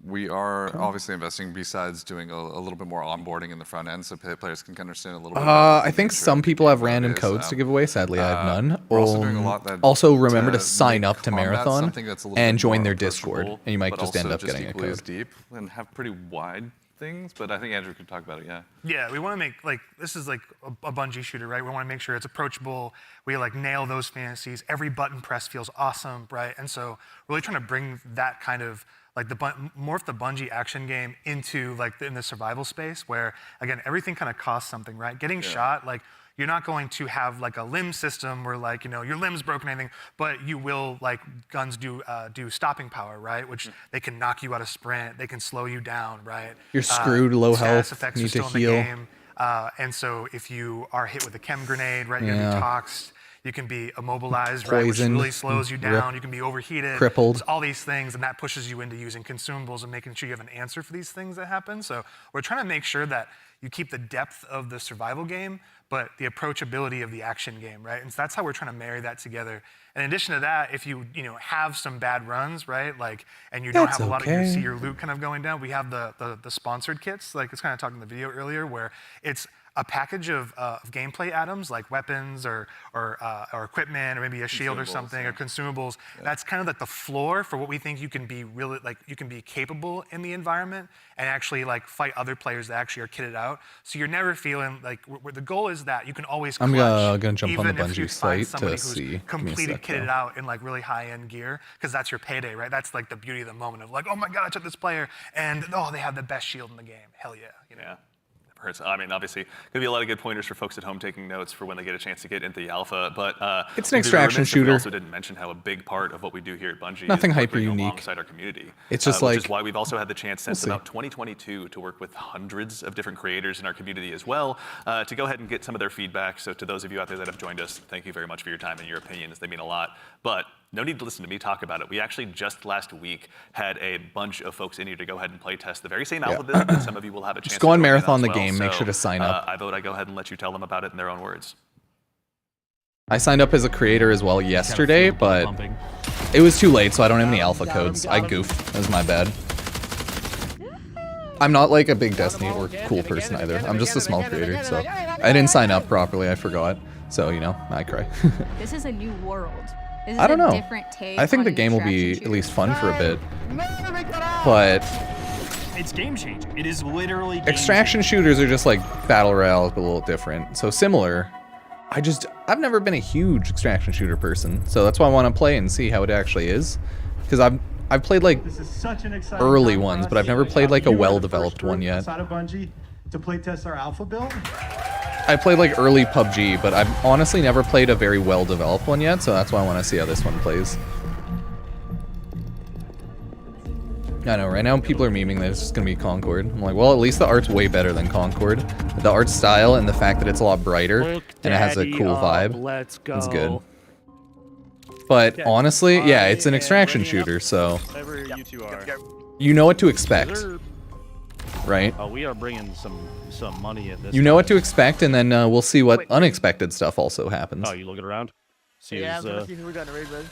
we are obviously investing, besides doing a little bit more onboarding in the front end, so players can understand a little bit. I think some people have random codes to give away. Sadly, I have none. We're also doing a lot that also, remember to to sign make up to combat Marathon something that's a little and bit join more their Discord, approachable, and you might but just end also up getting a equally as code. deep and have pretty wide things. But I think Andrew could talk about it. Yeah. Yeah, we want to make this is like a Bungie shooter, right? We want to make sure it's approachable. We nail those fantasies. Every button press feels awesome, right? And so really trying to bring that kind of morph the Bungie action game into in the survival space, where again everything kind of costs something, right? Getting shot, you're not going to have a limb system where your limb's broken or anything, but you will guns do stopping power, right? Which they can knock you out of sprint, they can slow you down, right? You're screwed, low Status health, effects need are still to in heal. the game, and so if you are hit with a chem grenade, right, you're gonna be toxed. You can be immobilized, right, which Poisoned, really slows you down. You can be overheated, crippled. It's all these things, and that pushes you into using consumables and making sure you have an answer for these things that happen. So we're trying to make sure that you keep the depth of the survival game, but the approachability of the action game, right? And so that's how we're trying to marry that together. And in addition to that, if you have some bad runs, right, and you don't That's have a lot okay. of you see your loot kind of going down, we have the sponsored kits, it's kind of talking in the video earlier, where it's a package of gameplay items like weapons or equipment or maybe a shield or something or consumables. Yeah. That's kind of the floor for what we think you can be really you can be capable in the environment and actually fight other players that actually are kitted out. So you're never feeling the goal is that you can always clutch. I'm gonna jump on the even if you Bungie find site somebody to who's see. Give me a completely sec, kitted though. out in really high-end gear, because that's your payday, right? That's the beauty of the moment of oh my god, I took this player and they have the best shield in the game. Hell yeah. Yeah. Hurts. I mean, obviously, going to be a lot of good pointers for folks at home taking notes for when they get a chance to get into the alpha. But it's an extraction shooter. We also didn't mention how a big part of what we do here at Bungie Nothing is hyper working unique. alongside our community. It's just which is why we've also had the chance since about 2022 to work with hundreds of different creators in our community as well, to go ahead and get some of their feedback. So to those of you out there that have joined us, thank you very much for your time and your opinions. They mean a lot. But no need to listen to me talk about it. We actually just last week had a bunch of folks in here to go ahead and play test the very same alpha build that some of you will have a chance Just go on to Marathon the as well. game. Make sure to sign up. I vote I go ahead and let you tell them about it in their own words. I signed up as a creator as well yesterday, but it was too late, so I don't have any alpha codes. I goofed. That was my bad. I'm not a big Destiny or cool person either. I'm just a small creator, so I didn't sign up properly. I forgot. So, you know, I cry. This is a new world. This is I don't know. Different take I think on the an game will be extraction at least fun for a bit. shooter. But It's game changing. It is literally game extraction shooters are just like battle royale, but a little different. So similar. I've never been a huge extraction shooter person, so that's why I want to play and see how it actually is. Because I've played like This is such an exciting early time for ones, us. but I've never played like a You were the well-developed first one group yet. outside of Bungie to playtest our alpha build. I played like early PUBG, but I've honestly never played a very well-developed one yet, so that's why I want to see how this one plays. I know, right now people are memeing that it's just gonna be Concord. I'm like, well, at least the art's way better than Concord. The art style and the fact that it's a lot brighter and it has a cool vibe. Let's go. It's good. But honestly, yeah, it's an extraction shooter, so Whatever you two are. you know what to expect, right? Oh, we are bringing some money at this. You know what to expect, and then we'll see what unexpected stuff also happens. Oh, you looking around? See Yeah, I'm who's, gonna see who we got in the raid with.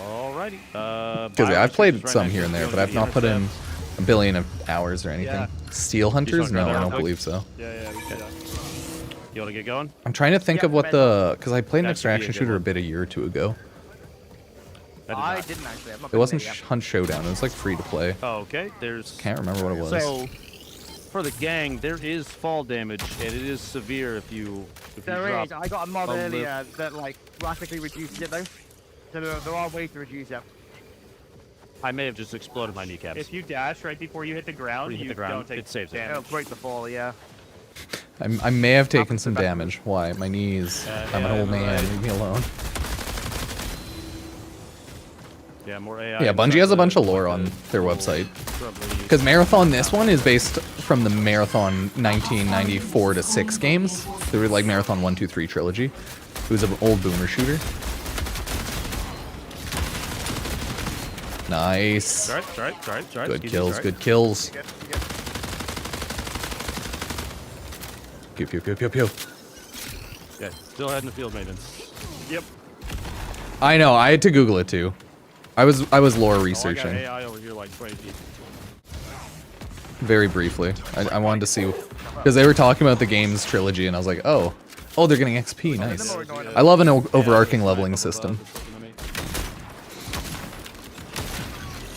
Alrighty. Because yeah, I've played some here and there, but I've not put in a billion of hours or anything. Yeah. Steel Hunters? No, I don't believe so. Yeah, we can. You want to get going? I'm trying to think of what the... Because I played an That should be a extraction good shooter a one. bit a year or two ago. I didn't actually. I'm not It wasn't playing Hunt Showdown. It was like free to play. Oh, okay. There's. Can't remember what it was. So, for the gang, there is fall damage, and it is severe if you There drop. is. I got a mod a earlier that like drastically reduces it though. So there are ways to reduce it. I may have just exploded my kneecaps. If you dash right before you hit the ground, When you hit you the ground, don't take it saves it. damage. It'll break the fall, yeah. I may have taken some damage. Why? My knees. I'm an old man. Leave me alone. Yeah, more AI. Yeah, Bungie has a bunch of lore on their website. Because Marathon, this one is based from the Marathon 1994 to 6 games. They were like Marathon 1, 2, 3 trilogy. It was an old boomer shooter. Nice. Sorry. Good kills, good kills. Pew, pew, pew, pew, pew. Yeah, still heading to field maintenance. Yep. I know, I had to Google it too. I was lore researching. I got AI over here like crazy. Very briefly. I wanted to see, because they were talking about the game's trilogy, and I was like, oh, they're getting XP, nice. I love an overarching leveling system.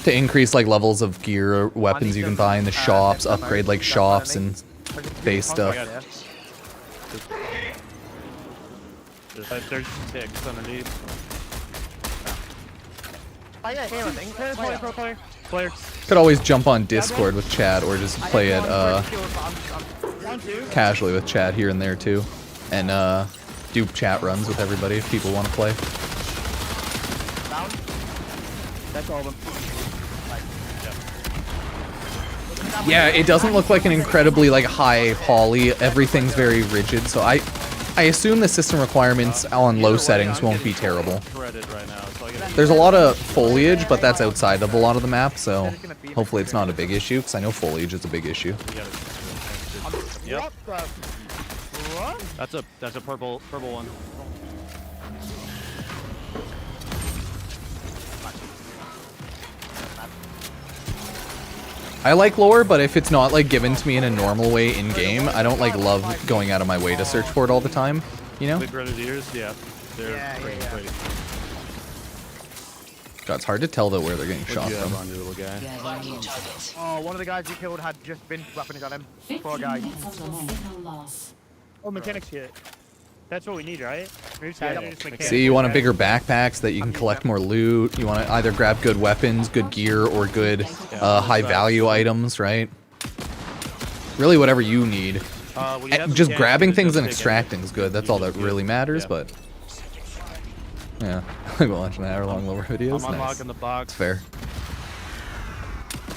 To increase like levels of gear or weapons you can buy in the shops, upgrade like shops and base stuff. There's like 36 underneath. Oh yeah, here I think. Player. Could always jump on Discord with Chad or just play it casually with Chad here and there too. And do chat runs with everybody if people want to play. Down. That's all of them. Yeah, it doesn't look like an incredibly like high poly. Everything's very rigid, so I assume the system requirements on low settings won't be terrible. There's a lot of foliage, but that's outside of a lot of the map, so hopefully it's not a big issue, because I know foliage is a big issue. Yep. That's a purple one. I like lore, but if it's not like given to me in a normal way in game, I don't like love going out of my way to search for it all the time. You know? The grenadiers, yeah, they're freaking great. God, it's hard to tell though where they're getting shot from. On your little guy? Oh, one of the guys you killed had just been weapons on him. Poor guy. Oh, mechanics hit. That's what we need, right? See, you want a bigger backpack so that you can collect more loot. You want to either grab good weapons, good gear, or good high value items, right? Really whatever you need. Just grabbing things and extracting is good. That's all that really matters, but... Yeah, I'm watching an hour-long lore videos. I'm Nice. unlocking the box. It's fair.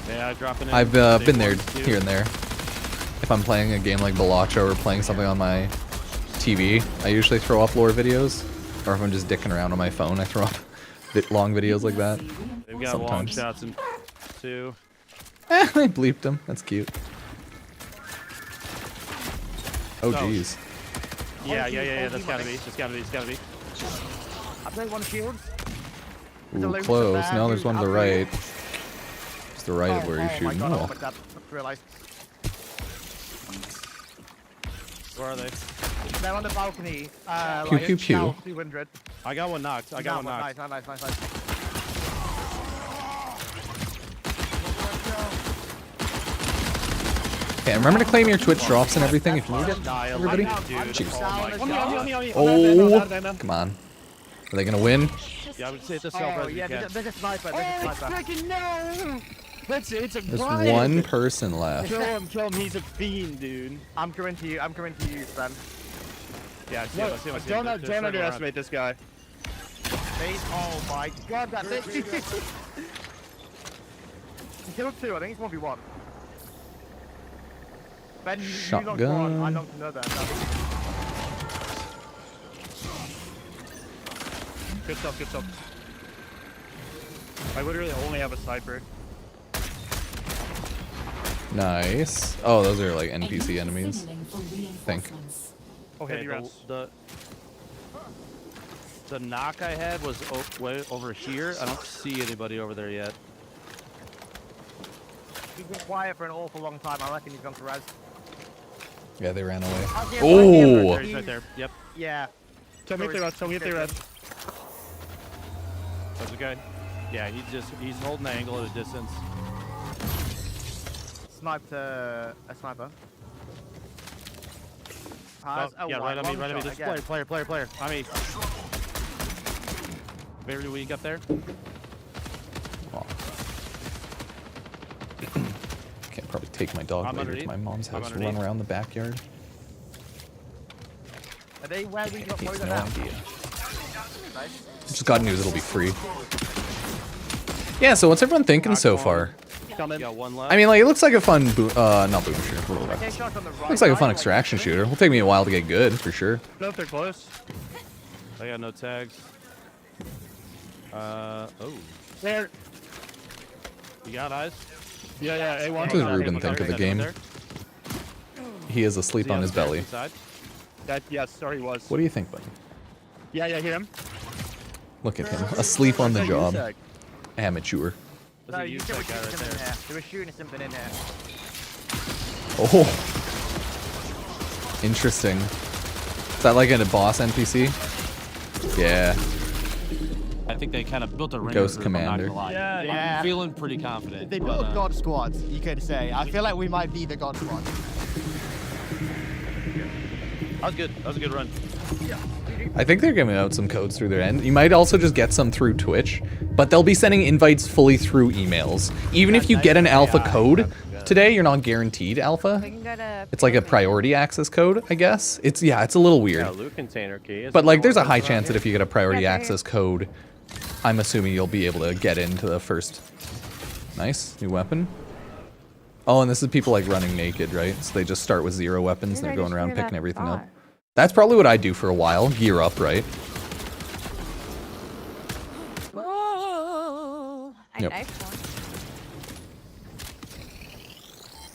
Yeah, dropping in. I've been there here and there. If I'm playing a game like Balacho or playing something on my TV, I usually throw up lore videos. Or if I'm just dicking around on my phone, I throw up long videos like that. They've got long shots in too. I bleeped them. That's cute. Oh, jeez. Yeah. That's gotta be. I played one shield. Ooh, close. No, there's one to the right. Just the right of where you're shooting. Oh my Oh. god, I realized. Where are they? They're on the balcony. Pew, pew, pew. South 200. I got one knocked. I got one Nice, knocked. nice. Okay, remember to claim your Twitch drops and everything if you need it, everybody. Cheers. Oh, come on. Are they gonna win? Yeah, I would say it's a self Oh, yeah, there's a sniper. Freaking no! It's a There's Brian. one person left. Kill him, he's a fiend, dude. I'm coming to you, Ben. Yeah, I see him. I see him. I see him. Don't underestimate this guy. Oh my god, that's it. He killed 2, I think it's 1v1. Ben, you knocked 1, I knocked another. Good stuff. I literally only have a sniper. Nice. Oh, those are like NPC enemies. I think. Okay, the knock I had was way over here. I don't see anybody over there yet. He's been quiet for an awful long time. I reckon he's gone to res. Yeah, they ran away. Oh! He's right there. Yep. Yeah. Tell me if they red. That's a guy. Yeah, he's holding the angle at a distance. Sniped a sniper. Yeah, right on me. Just player. I mean, very weak up there. Oh. Can't probably take my dog later to my mom's house and run around the backyard. Are they where we got He has them no out? idea. Just got news it'll be free. Yeah, so what's everyone thinking so far? Got one left. I mean, like, it looks like a fun, not boom shooter. Looks like a fun extraction shooter. It'll take me a while to get good, for sure. No, if they're close. I got no tags. Oh. There. You got eyes? Yeah, A1. What does Ruben think of the game? He is asleep on his belly. Yes, sorry, he was. What do you think, buddy? Yeah, hear him. Look at him, asleep on the job. Amateur. No, you said they were shooting something in here. Oh. Interesting. Is that like a boss NPC? Yeah. I think they kind of built a ring. Ghost Commander. Yeah. I'm feeling pretty confident. If they built God squads, you could say. I feel like we might be the God squad. That was good. That was a good run. I think they're giving out some codes through their end. You might also just get some through Twitch, but they'll be sending invites fully through emails. Even if you get an alpha code today, you're not guaranteed alpha. It's like a priority access code, I guess. It's a little weird. Yeah, loot container key. But like, there's a high chance that if you get a priority access code, I'm assuming you'll be able to get into the first. Nice, new weapon. Oh, and this is people like running naked, right? So they just start with 0 weapons and they're going around picking everything up. That's probably what I do for a while. Gear up, right? Whoa! I Yep. knifed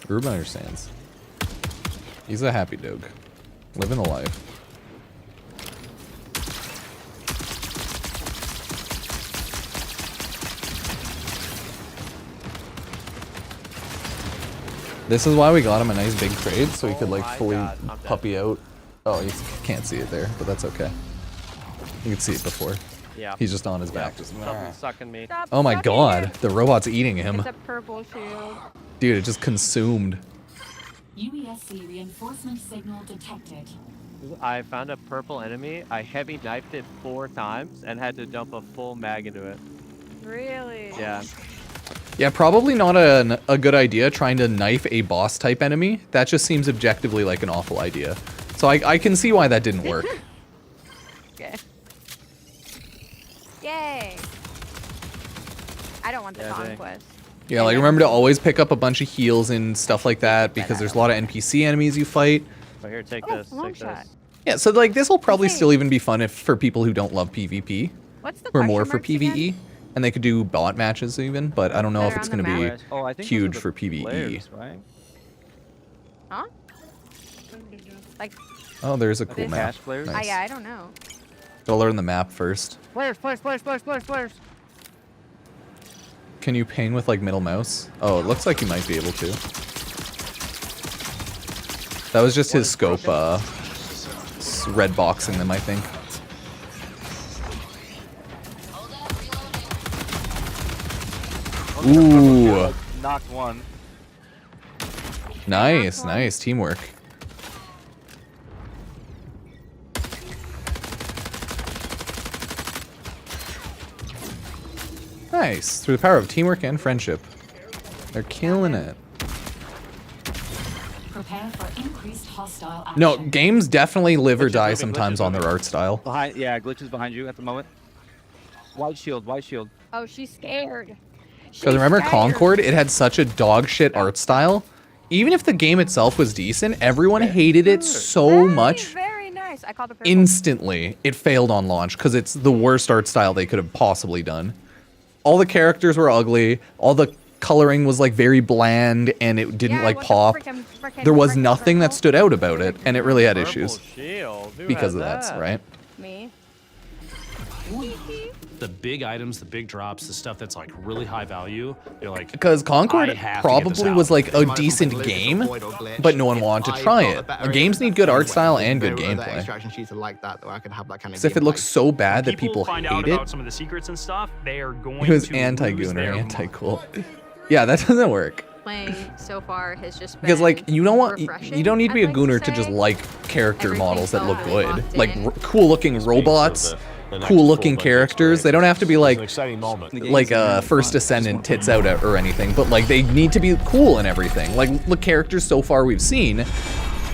one. Ruben understands. He's a happy dog. Living the life. This is why we got him a nice big crate, so he could like fully puppy out. Oh, you can't see it there, but that's okay. You can see it before. Yeah. He's just on his back. Just, Something's sucking me. oh my god, the robot's eating him. It's a purple shield. Dude, it just consumed. UESC reinforcement signal detected. I found a purple enemy. I heavy knifed it 4 times and had to dump a full mag into it. Really? Yeah. Yeah, probably not a good idea trying to knife a boss type enemy. That just seems objectively like an awful idea. So I can see why that didn't work. Okay. Yay! I don't want the conquest. Yeah, like remember to always pick up a bunch of heals and stuff like that because there's a lot of NPC enemies you fight. Oh, here, take this. Take shot. this. Yeah, so like this will probably still even be fun if for people who don't love PvP. What's the or more question for marks PvE. again? And they could do bot matches even, but I don't know if They're it's on the going to map. be Oh, I think huge those are for the PvE. players, right? Huh? Like. Oh, there's a cool this- map. players? Nice. Yeah, I don't know. Gotta learn the map first. Players. Can you paint with like middle mouse? Oh, it looks like you might be able to. That was just his scope was red boxing them, I think. Ooh. Knocked one. Nice, nice teamwork. Nice. Through the power of teamwork and friendship. They're killing it. Prepare for increased hostile action. No, games definitely live or die sometimes on their art style. Behind, yeah, glitches behind you at the moment. White shield, white shield. Oh, she's scared. Because remember Concord, it had such a dog shit art style. Even if the game itself was decent, everyone hated it so much. Very nice. I called it Instantly, it failed on launch because it's the worst art style they could have possibly done. All the characters were ugly. All the coloring was like very bland, and it didn't like pop. There was nothing that stood out about it, and it really had issues because of that, right? Me. The big items, the big drops, the stuff that's like really high value, you're like, Because Concord probably was like a decent game, but no one wanted to try it. Games need good art style and good gameplay. Because if it looks so bad that people find hate out it, about some of the secrets and stuff, they are going it was to anti-gooner, anti-cool. Yeah, that doesn't work. Playing so far has just been Because like you don't want refreshing, you don't need to be a I'd like gooner to to just say. like character models that look really good, locked like in. cool looking robots, cool looking characters. They don't have to be like First Descendant tits out or anything, but like they need to be cool and everything. Like the characters so far we've seen,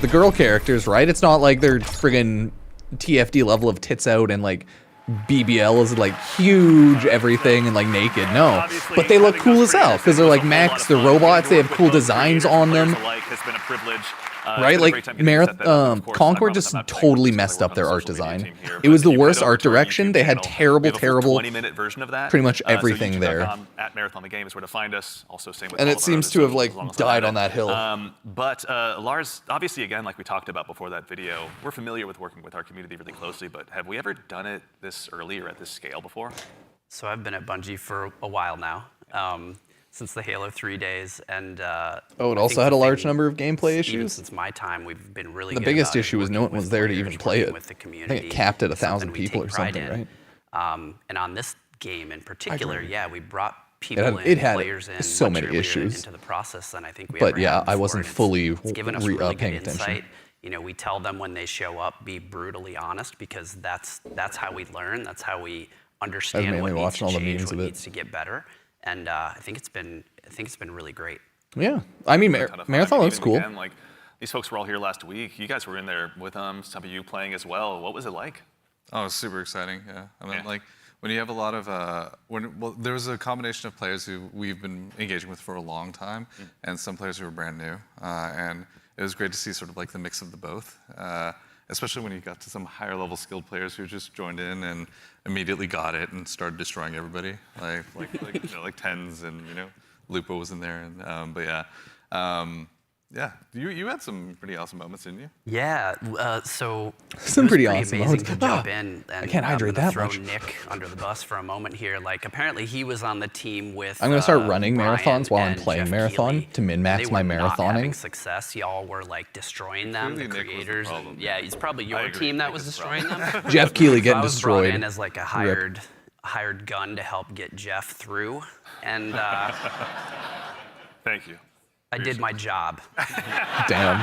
the girl characters, right? It's not like they're friggin' TFD level of tits out and like BBL is like huge everything and like naked. No, but they look cool as hell because they're like mechs, they're robots, they have cool designs on them. Right, like Concord just totally messed up their art design. It was the worst art direction. They had terrible, minute version of that. pretty much everything there. At Marathon the Game is where to find us. Also, same with And all it of our seems other to have socials like alongside died it. on that hill. But Lars, obviously, again, like we talked about before that video, we're familiar with working with our community really closely. But have we ever done it this early or at this scale before? So I've been at Bungie for a while now, since the Halo 3 days, and Oh, it also had a large number of gameplay issues. Since my time, we've been really The good biggest about it, issue was no one was there to even play it. with the I think community. it capped at It's something 1,000 we people take or pride something, in. right? And on this game in particular, agree. yeah, we brought people It in, had players in so much many earlier issues. into the process than I think we But ever yeah, have I before, wasn't and fully it's given us really paying good attention. insight. You know, we tell them when they show up, be brutally honest, because that's how we learn. That's how we understand mainly what needs watching to all the change, memes what of it. needs to get better. And I think it's been really great. Yeah, I mean, A ton of fun. Marathon I mean, looks even cool. again, like these folks were all here last week. You guys were in there with them. Some of you playing as well. What was it like? Oh, it's super exciting. Yeah, I mean, like when you have a lot of there was a combination of players who we've been engaging with for a long time, and some players who were brand new, and it was great to see sort of like the mix of the both. Especially when you got to some higher level skilled players who just joined in and immediately got it and started destroying everybody, like Tens and Lupo was in there, and but yeah. Yeah, you had some pretty awesome moments, didn't you? Yeah, so Some it was pretty awesome amazing moments. to jump in. And I can't hydrate I'm gonna that throw much. Nick under the bus for a moment here. Like apparently he was on the team with. I'm gonna start running Brian marathons while I'm and playing Jeff Marathon Keighley. to min-max They my were not having marathoning. success. Y'all were like destroying them, Clearly the Nick was the creators. problem. And, yeah, it's probably your agree. team that Nick was was the destroying them. Jeff Keighley So getting I was brought destroyed. in as like a hired gun to help get Jeff through, and Thank you. I did my job. Damn,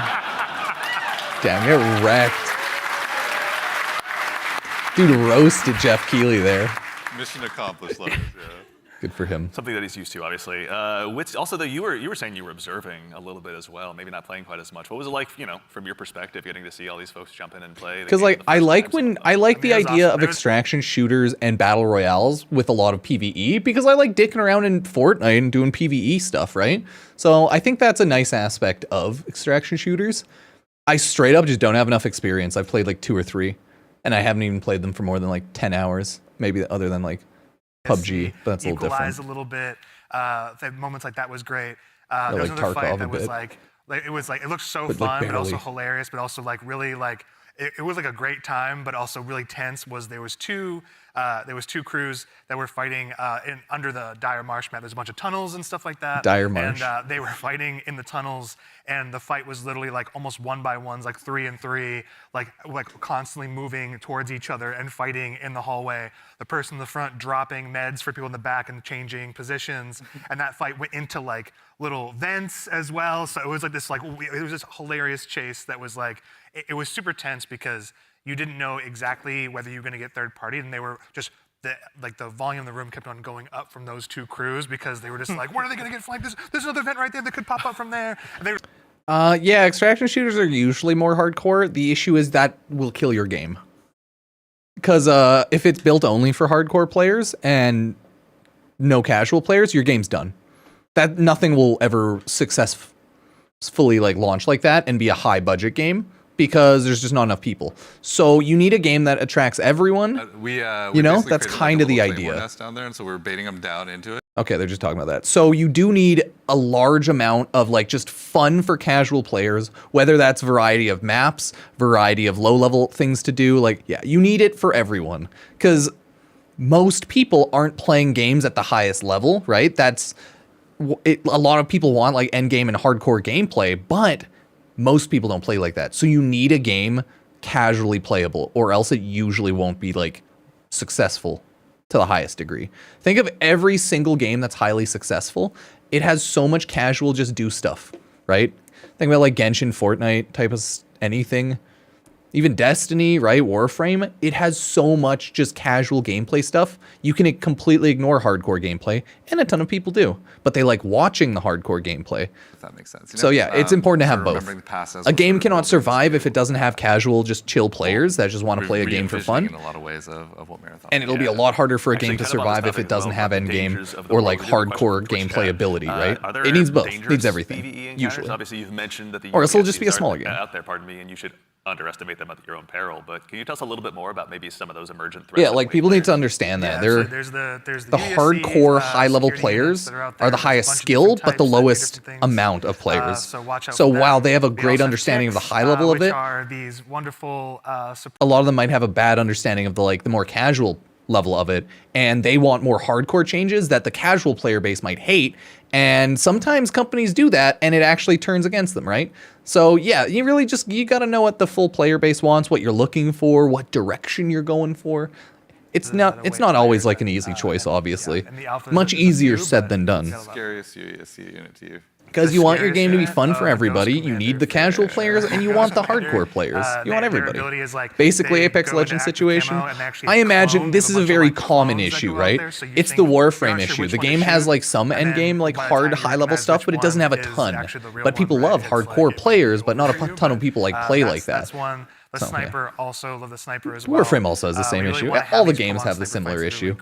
get wrecked. Dude roasted Jeff Keighley there. Mission accomplished, Lars. Yeah. Good for him. Something that he's used to, obviously. Which also, though, you were saying you were observing a little bit as well, maybe not playing quite as much. What was it like, from your perspective, getting to see all these folks jump in and play? Because like I like the idea of extraction shooters and battle royales with a lot of PvE because I like dicking around in Fortnite and doing PvE stuff, right? So I think that's a nice aspect of extraction shooters. I straight up just don't have enough experience. I've played like 2 or 3, and I haven't even played them for more than like 10 hours, maybe other than like PUBG, but that's a little Equalize different. a little bit. Moments like that was great. Yeah, There was like another Tarkov fight a that was bit. like it looked so But, like, fun, but also barely. hilarious, but also like really like it was like a great time, but also really tense. There was 2 there was 2 crews that were fighting under the dire marsh map. There's a bunch of tunnels and stuff like that. Dire marsh. And they were fighting in the tunnels, and the fight was literally like almost 1-by-1s, like 3 and 3, like constantly moving towards each other and fighting in the hallway. The person in the front dropping meds for people in the back and changing positions, and that fight went into like little vents as well. So it was like this it was this hilarious chase that was like it was super tense because you didn't know exactly whether you were going to get third party, and they were just the volume in the room kept on going up from those 2 crews because they were just like, where are they going to get flanked? There's another vent right there that could pop up from there. And they were Yeah, extraction shooters are usually more hardcore. The issue is that will kill your game. Because if it's built only for hardcore players and no casual players, your game's done. That nothing will ever successfully like launch like that and be a high budget game because there's just not enough people. So you need a game that attracts everyone. You know, that's kind of the idea. Nest down there, and so we're baiting them down into it. Okay, they're just talking about that. So you do need a large amount of like just fun for casual players, whether that's variety of maps, variety of low-level things to do. Like, yeah, you need it for everyone because most people aren't playing games at the highest level, right? That's it. A lot of people want like end game and hardcore gameplay, but most people don't play like that. So you need a game casually playable, or else it usually won't be like successful to the highest degree. Think of every single game that's highly successful. It has so much casual just do stuff, right? Think about like Genshin, Fortnite type of anything. Even Destiny, right? Warframe. It has so much just casual gameplay stuff. You can completely ignore hardcore gameplay, and a ton of people do. But they like watching the hardcore gameplay. If that makes sense. So yeah, it's important to have both. A game cannot survive if it doesn't have casual, just chill players that just want to play a game for fun. In a lot of ways of what Marathon. And it'll be a lot harder for a game to survive if it doesn't have end game or like hardcore gameplay ability, right? It needs both. It needs everything. Usually. Obviously, you've mentioned that the or else it'll just be a smaller game out there. Pardon me, and you should underestimate them at your own peril. But can you tell us a little bit more about maybe some of those emergent threats? Yeah, like people need to understand that there's the hardcore high-level players are the highest skill, but the lowest amount of players. So while they have a great understanding of the high level of it, these wonderful a lot of them might have a bad understanding of the more casual level of it, and they want more hardcore changes that the casual player base might hate. And sometimes companies do that, and it actually turns against them, right? So yeah, you really you got to know what the full player base wants, what you're looking for, what direction you're going for. It's not always like an easy choice, obviously. Much easier said than done. Scariest UESC unit to you. Because you want your game to be fun for everybody, you need the casual players, and you want the hardcore players. You want everybody. Basically, Apex Legends situation, I imagine this is a very common issue, right? It's the Warframe issue. The game has like some endgame, like hard, high-level stuff, but it doesn't have a ton. But people love hardcore players, but not a ton of people play like that. The sniper also love the sniper as well. Warframe also has the same issue. All the games have the similar issue.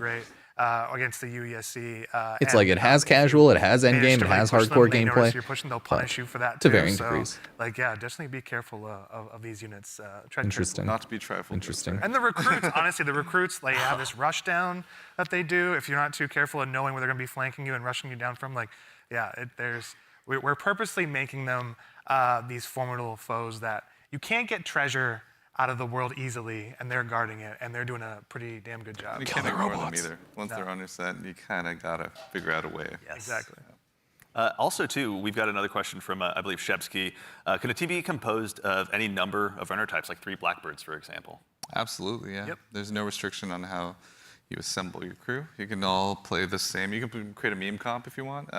Against the UESC. It's like it has casual, it has endgame, it has hardcore gameplay. You're pushing, they'll punish you for that to varying degrees. Like yeah, definitely be careful of these units. Interesting. Not to be trifled. Interesting. And the recruits, honestly, the recruits, they have this rush down that they do. If you're not too careful and knowing where they're going to be flanking you and rushing you down from, we're purposely making them these formidable foes that you can't get treasure out of the world easily, and they're guarding it, and they're doing a pretty damn good job. You can't ignore them either. Once they're on your set, you kind of got to figure out a way. Yes. Exactly. Also, too, we've got another question from, I believe, Shepsky. Can a team be composed of any number of runner types, like 3 Blackbirds, for example? Absolutely, yeah. Yep. There's no restriction on how you assemble your crew. You can all play the same. You can create a meme comp if you want.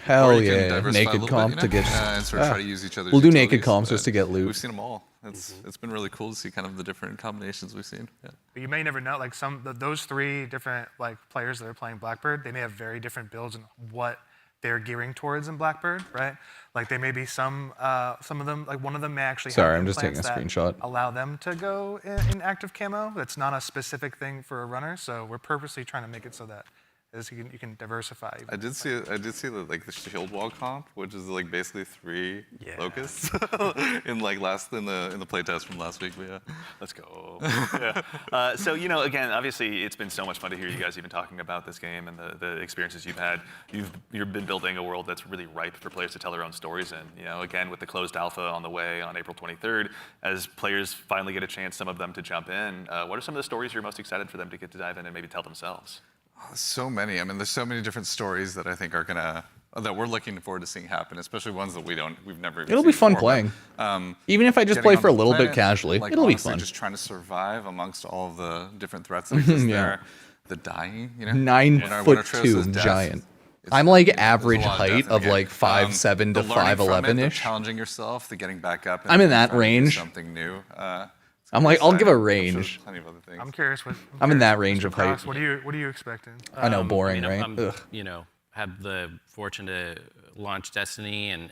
Hell yeah, naked comp to get. And sort of try to use each other's. We'll do naked comps just to get loot. We've seen them all. It's been really cool to see kind of the different combinations we've seen. Yeah. But you may never know, like those 3 different players that are playing Blackbird, they may have very different builds and what they're gearing towards in Blackbird, right? Like they may be some of them, like one of them may actually have I'm just taking a screenshot. Allow them to go in active camo. That's not a specific thing for a runner, so we're purposely trying to make it so that is you can diversify. I did see the like the shield wall comp, which is like basically 3 locusts in like in the playtest from last week. But yeah, let's go. Yeah. So again, obviously it's been so much fun to hear you guys even talking about this game and the experiences you've had. You've been building a world that's really ripe for players to tell their own stories in. Again with the closed alpha on the way on April 23rd, as players finally get a chance, some of them to jump in. What are some of the stories you're most excited for them to get to dive in and maybe tell themselves? So many. I mean, there's so many different stories that I think are that we're looking forward to seeing happen, especially ones that we've never even It'll seen be fun before. playing. But, even if I just play for a little bit casually, like, it'll be honestly, fun. Just trying to survive amongst all of the different threats that exist there. The dying, 9'2" giant. I'm like average height of like 5'7" to 5'11"-ish. Challenging yourself, the getting back up. I'm in that trying to do range. Something new. I'm like, I'll give a range. I'm curious. I'm in that range of height. What are you expecting? I know, boring, right? I'm, had the fortune to launch Destiny and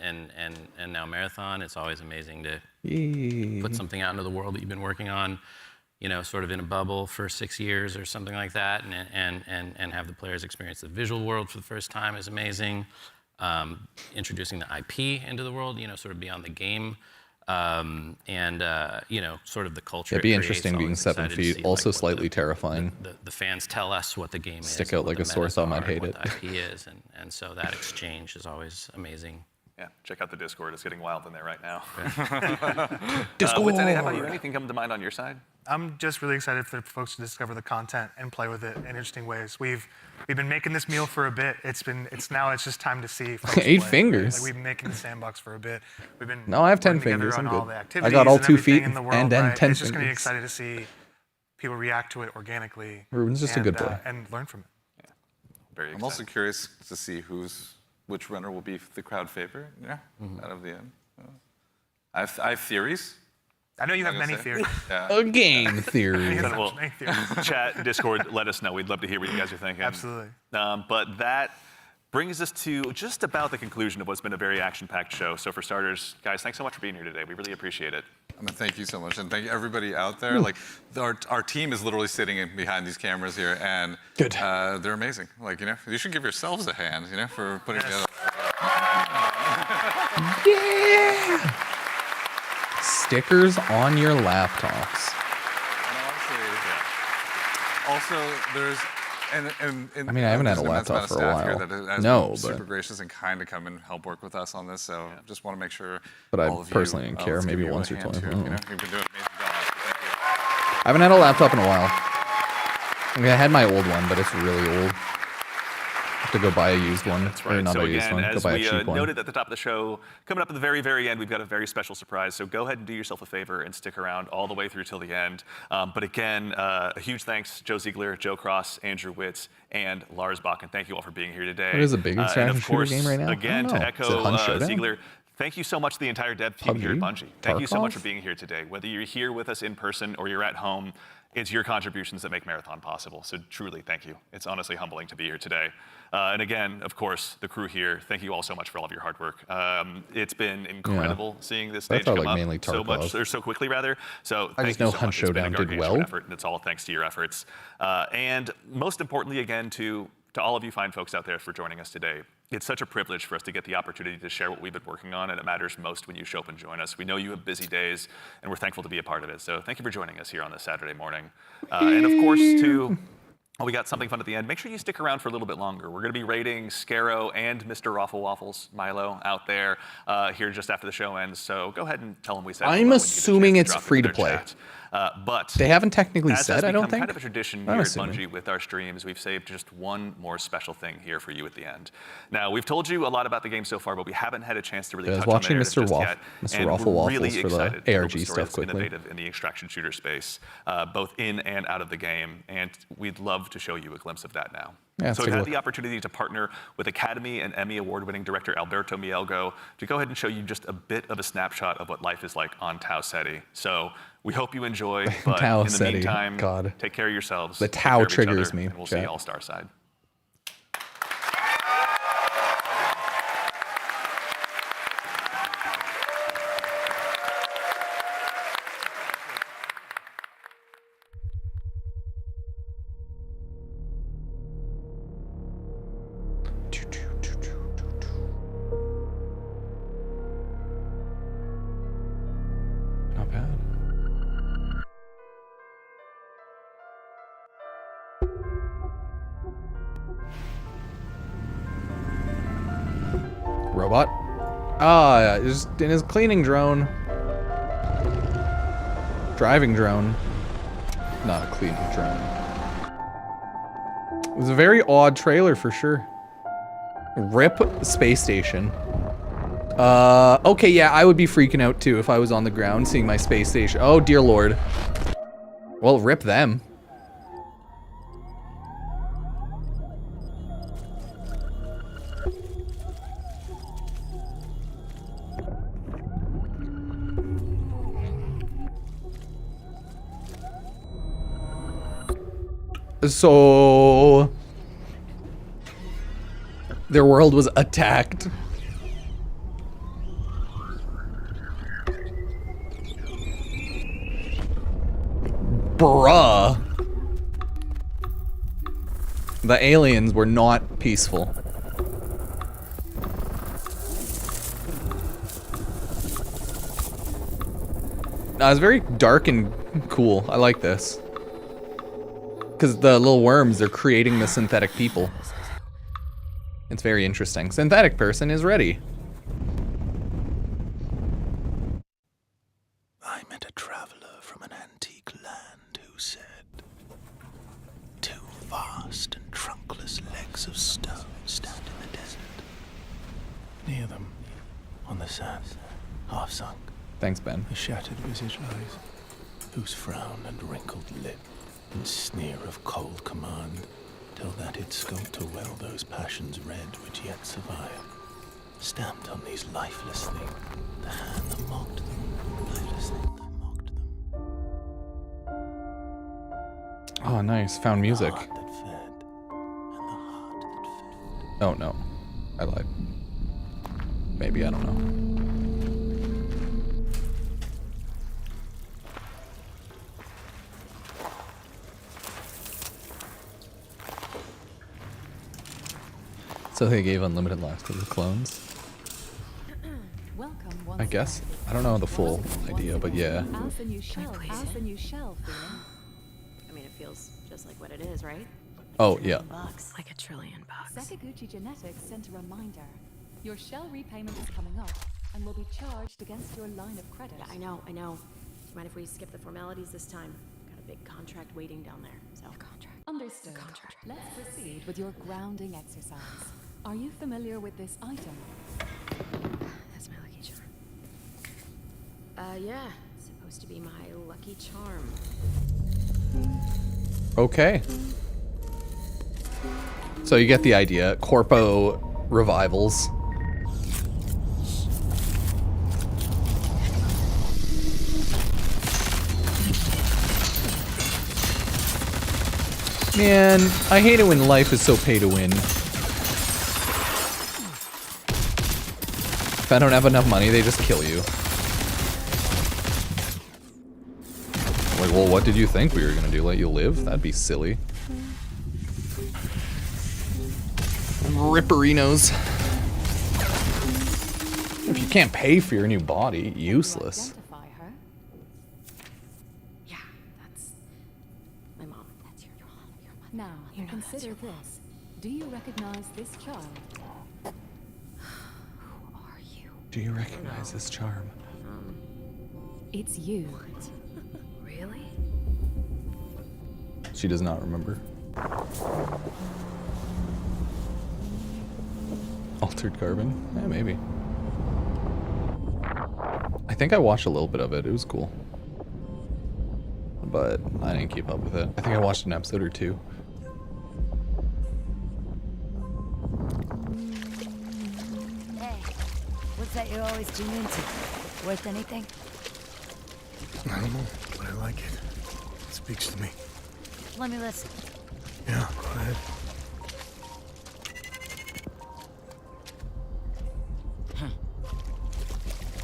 now Marathon. It's always amazing to put something out into the world that you've been working on, sort of in a bubble for 6 years or something like that, and have the players experience the visual world for the first time is amazing. Introducing the IP into the world, sort of beyond the game. Sort of the culture. It'd be interesting being 7 feet, also slightly terrifying. The fans tell us what the game is. Stick out like a sore thumb, I'd hate it. What the IP is, and so that exchange is always amazing. Yeah, check out the Discord. It's getting wild in there right now. Discord. How about you? Anything come to mind on your side? I'm just really excited for folks to discover the content and play with it in interesting ways. We've been making this meal for a bit. It's just time to see. 8 fingers. Like we've been making the sandbox for a bit. We've been No, I have 10 working together fingers. I'm on all good. the I activities got all and 2 feet everything in the world, and then right? 10 It's just going to be fingers. excited to see people react to it organically. Ruben's just a good boy. And learn from it. Yeah, very excited. I'm also curious to see which runner will be the crowd favorite. Yeah, out of the end. I have theories. I know you have many theories. A game theory. Well, chat, Discord, let us know. We'd love to hear what you guys are thinking. Absolutely. But that brings us to just about the conclusion of what's been a very action-packed show. So for starters, guys, thanks so much for being here today. We really appreciate it. Thank you so much, and thank you everybody out there. Like our team is literally sitting behind these cameras here, and they're amazing. Like you should give yourselves a hand, for putting together. Yeah. Stickers on your laptops. Also, there's and I mean, I haven't had a there's an immense laptop amount of for a staff here while. that has No, been but super gracious and kind to come and help work with us on this. So just want to make sure. But I all of personally you, didn't care. let's give Maybe you a once or hand twice. too. I don't know. You've been doing an amazing job. So thank you. I haven't had a laptop in a while. I mean, I had my old one, but it's really old. I have to go buy a used one. That's right. Or not So a used again, one. Go as buy a we cheap one. noted at the top of the show, coming up at the very, very end, we've got a very special surprise. So go ahead and do yourself a favor and stick around all the way through till the end. But again, a huge thanks, Joe Ziegler, Joe Cross, Andrew Witz, and Lars Bakken. Thank you all for being here today. What is a big and extraction of shooter course, game right now? I again, don't to know. Is it echo Hunt Showdown? Ziegler, thank you so much to the entire dev team here at Bungie. Thank you so Tarkov? much for being here today. Whether you're here with us in person or you're at home, it's your contributions that make Marathon possible. So truly, thank you. It's honestly humbling to be here today. And again, of course, the crew here, thank you all so much for all of your hard work. It's been incredible seeing this stage come up mainly so much, Tarkov. or so quickly rather. So I thank just you know so Hunt much. It's been a Showdown did gargantuan well. effort, and it's all thanks to your efforts. And most importantly, again, to all of you fine folks out there for joining us today. It's such a privilege for us to get the opportunity to share what we've been working on, and it matters most when you show up and join us. We know you have busy days, and we're thankful to be a part of it. So thank you for joining us here on this Saturday morning. And of course, we got something fun at the end. Make sure you stick around for a little bit longer. We're going to be rating Scarrow and Mr. Raffle Waffles, Milo, out there here just after the show ends. So go ahead and tell them we said hello I'm when you get a assuming chance to it's drop into free to their play. chat. But They haven't technically as said, has I don't become think. kind of a tradition I'm here at assuming. Bungie with our streams, we've saved just one more special thing here for you at the end. Now, we've told you a lot about the game so far, but we haven't had a chance to really I was touch on the watching narrative Mr. just yet. Mr. And Raffle we're Waffles really for the excited to build a ARG story stuff that's quickly. innovative in the extraction shooter space, both in and out of the game, and we'd love to show you a glimpse of that now. Yeah, let's So take we've a had look. the opportunity to partner with Academy and Emmy Award-winning director Alberto Mielgo to go ahead and show you just a bit of a snapshot of what life is like on Tau Ceti. So we hope you enjoy, but Tau in the Ceti, meantime, God. take care of yourselves. The take Tau care of each triggers other, me, and we'll see chat. you all star side. Robot? Ah, just in his cleaning drone. Driving drone. Not a cleaning drone. It was a very odd trailer for sure. RIP space station. Okay, yeah, I would be freaking out too if I was on the ground seeing my space station. Oh, dear lord. Well, rip them. So their world was attacked. Bruh. The aliens were not peaceful. No, it's very dark and cool. I like this. Because the little worms, they're creating the synthetic people. It's very interesting. Synthetic person is ready. I met a traveler from an antique land who said, two vast and trunkless legs of stone stand in the desert. Near them, on the sand, half sunk. Thanks, Ben. A shattered visage lies, whose frown and wrinkled lip and sneer of cold command tell that it sculptor well those passions red which yet survive. Stamped on these lifeless things, the hand that mocked them, lifeless thing that mocked them. Oh, nice. Found music. Oh, no. I lied. Maybe, I don't know. So they gave unlimited lives to the clones? I guess. I don't know the full idea, but yeah. How's the new shell feeling? I mean, it feels just like what it is, right? Oh, yeah. Like $1 trillion. Sakaguchi Genetics sent a reminder. Your shell repayment is coming up and will be charged against your line of credit. Yeah, I know. Do you mind if we skip the formalities this time? Got a big contract waiting down there, so. Understood. Let's proceed with your grounding exercise. Are you familiar with this item? That's my lucky charm. Yeah. Supposed to be my lucky charm. Okay. So you get the idea. Corpo revivals. Man, I hate it when life is so pay to win. If I don't have enough money, they just kill you. Like, well, what did you think we were gonna do? Let you live? That'd be silly. Ripperinos. If you can't pay for your new body, useless. Yeah, that's my mom. That's your mom. Now, consider this. Do you recognize this charm? Do you recognize this charm? It's you. Really? She does not remember. Altered Carbon? Yeah, maybe. I think I watched a little bit of it. It was cool. But I didn't keep up with it. I think I watched an episode or two. What's that you always tune into? Worth anything? I don't know, but I like it. It speaks to me. Let me listen. Yeah, go ahead.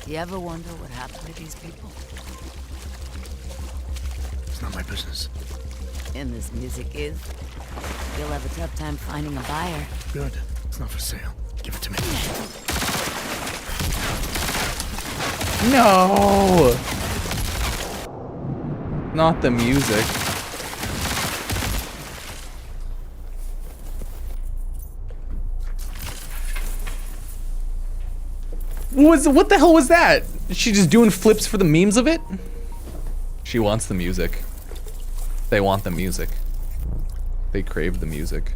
You ever wonder what happened to these people? It's not my business. And this music is. You'll have a tough time finding a buyer. Good. It's not for sale. Give it to me. No! Not the music. What the hell was that? Is she just doing flips for the memes of it? She wants the music. They want the music. They crave the music.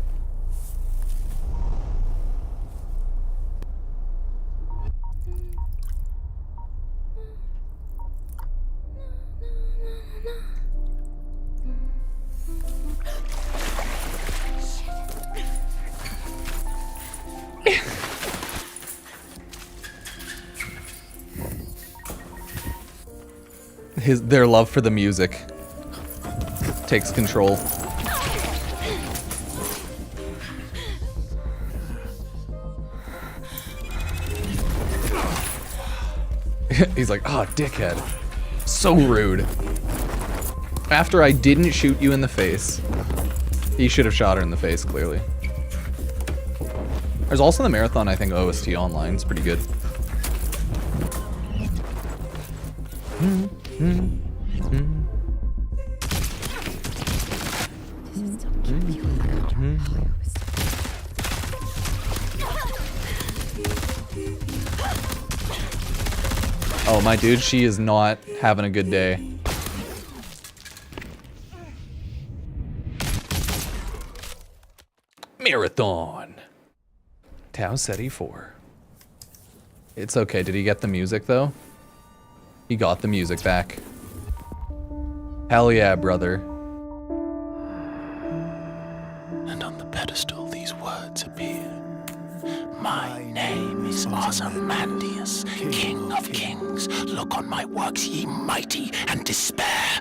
Their love for the music takes control. He's like, oh, dickhead. So rude. After I didn't shoot you in the face. He should have shot her in the face, clearly. There's also the marathon, I think, OST online. It's pretty good. Oh, my dude, she is not having a good day. Marathon. Tau Ceti 4. It's okay. Did he get the music, though? He got the music back. Hell yeah, brother. And on the pedestal, these words appear. My name is Ozymandias, King of Kings. Look on my works, ye mighty, and despair.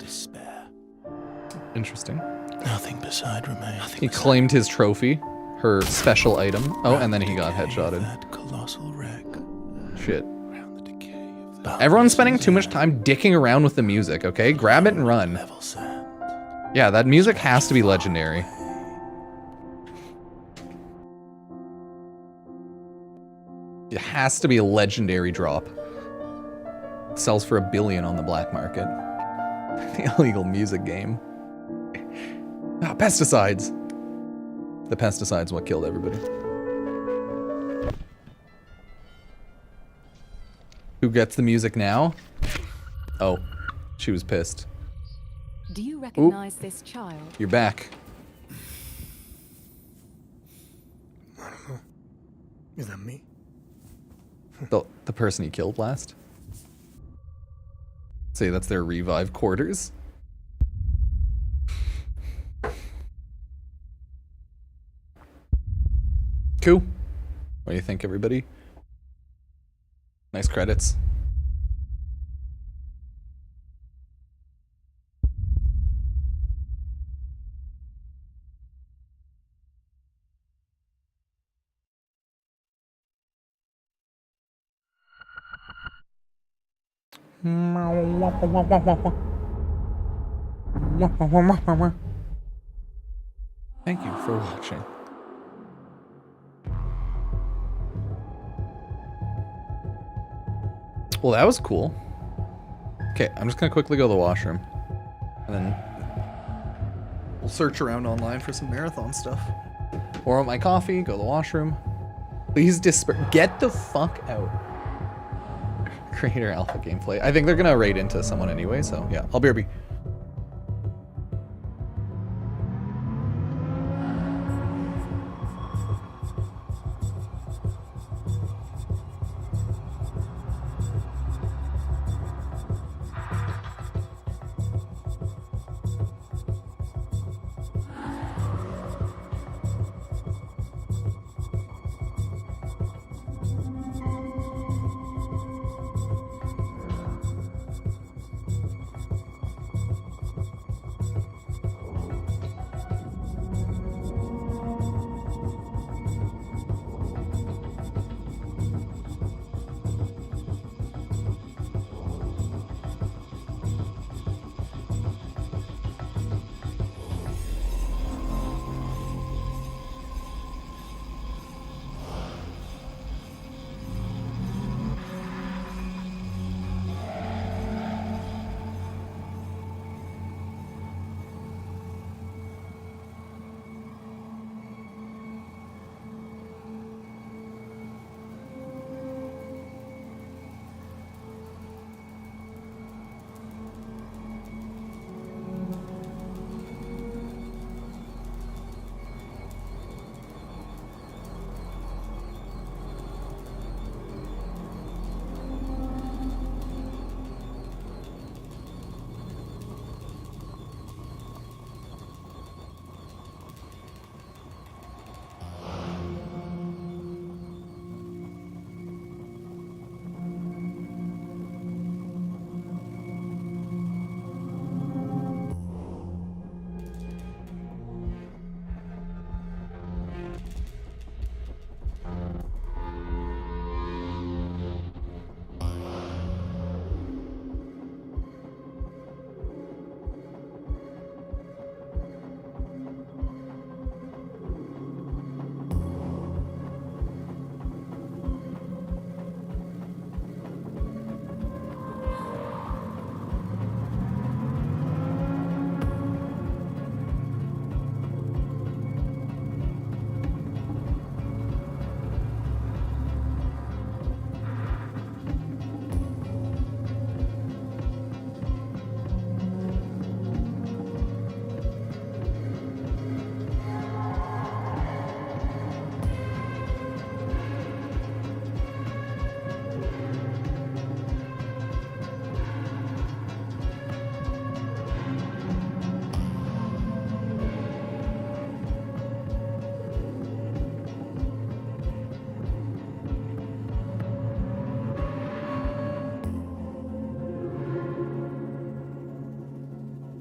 Interesting. Nothing beside remains. He claimed his trophy, her special item. Oh, and then he got headshotted. Colossal wreck. Shit. Everyone's spending too much time dicking around with the music, okay? Grab it and run. Yeah, that music has to be legendary. It has to be a legendary drop. It sells for $1 billion on the black market. The illegal music game. Ah, pesticides. The pesticides what killed everybody. Who gets the music now? Oh, she was pissed. Do you recognize this child? You're back. I don't know. Is that me? The person he killed last? Say that's their revive quarters. Cool. What do you think, everybody? Nice credits. Thank you for watching. Well, that was cool. Okay, I'm just gonna quickly go to the washroom. And then we'll search around online for some marathon stuff. Pour out my coffee, go to the washroom. Please get the fuck out. Creator alpha gameplay. I think they're gonna raid into someone anyway, so yeah, I'll be right back.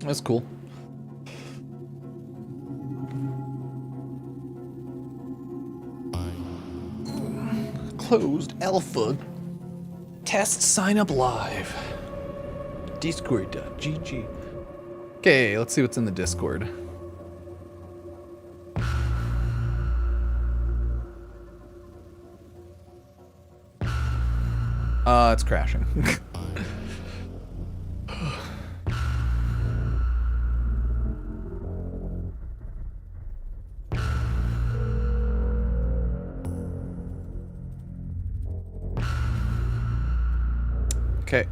That's cool. Closed alpha. Test sign up live. Discord.gg. Okay, let's see what's in the Discord. It's crashing. Okay.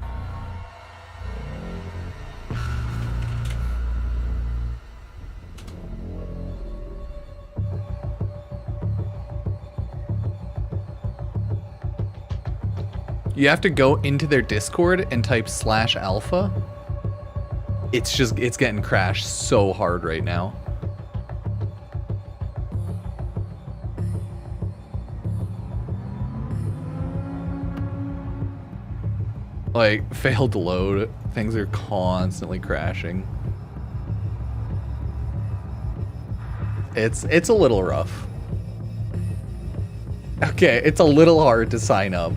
You have to go into their Discord and type /alpha. It's getting crashed so hard right now. Like, failed to load. Things are constantly crashing. It's a little rough. Okay, it's a little hard to sign up.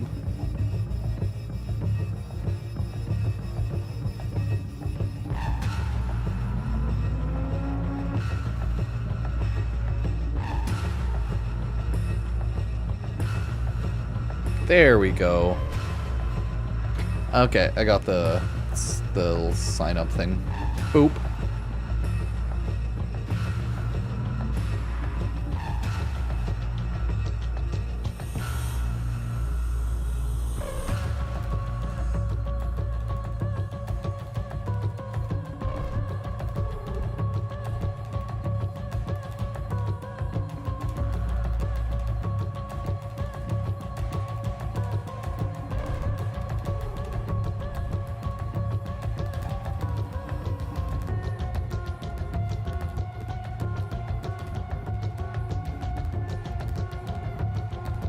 There we go. Okay, I got the little sign up thing. Boop.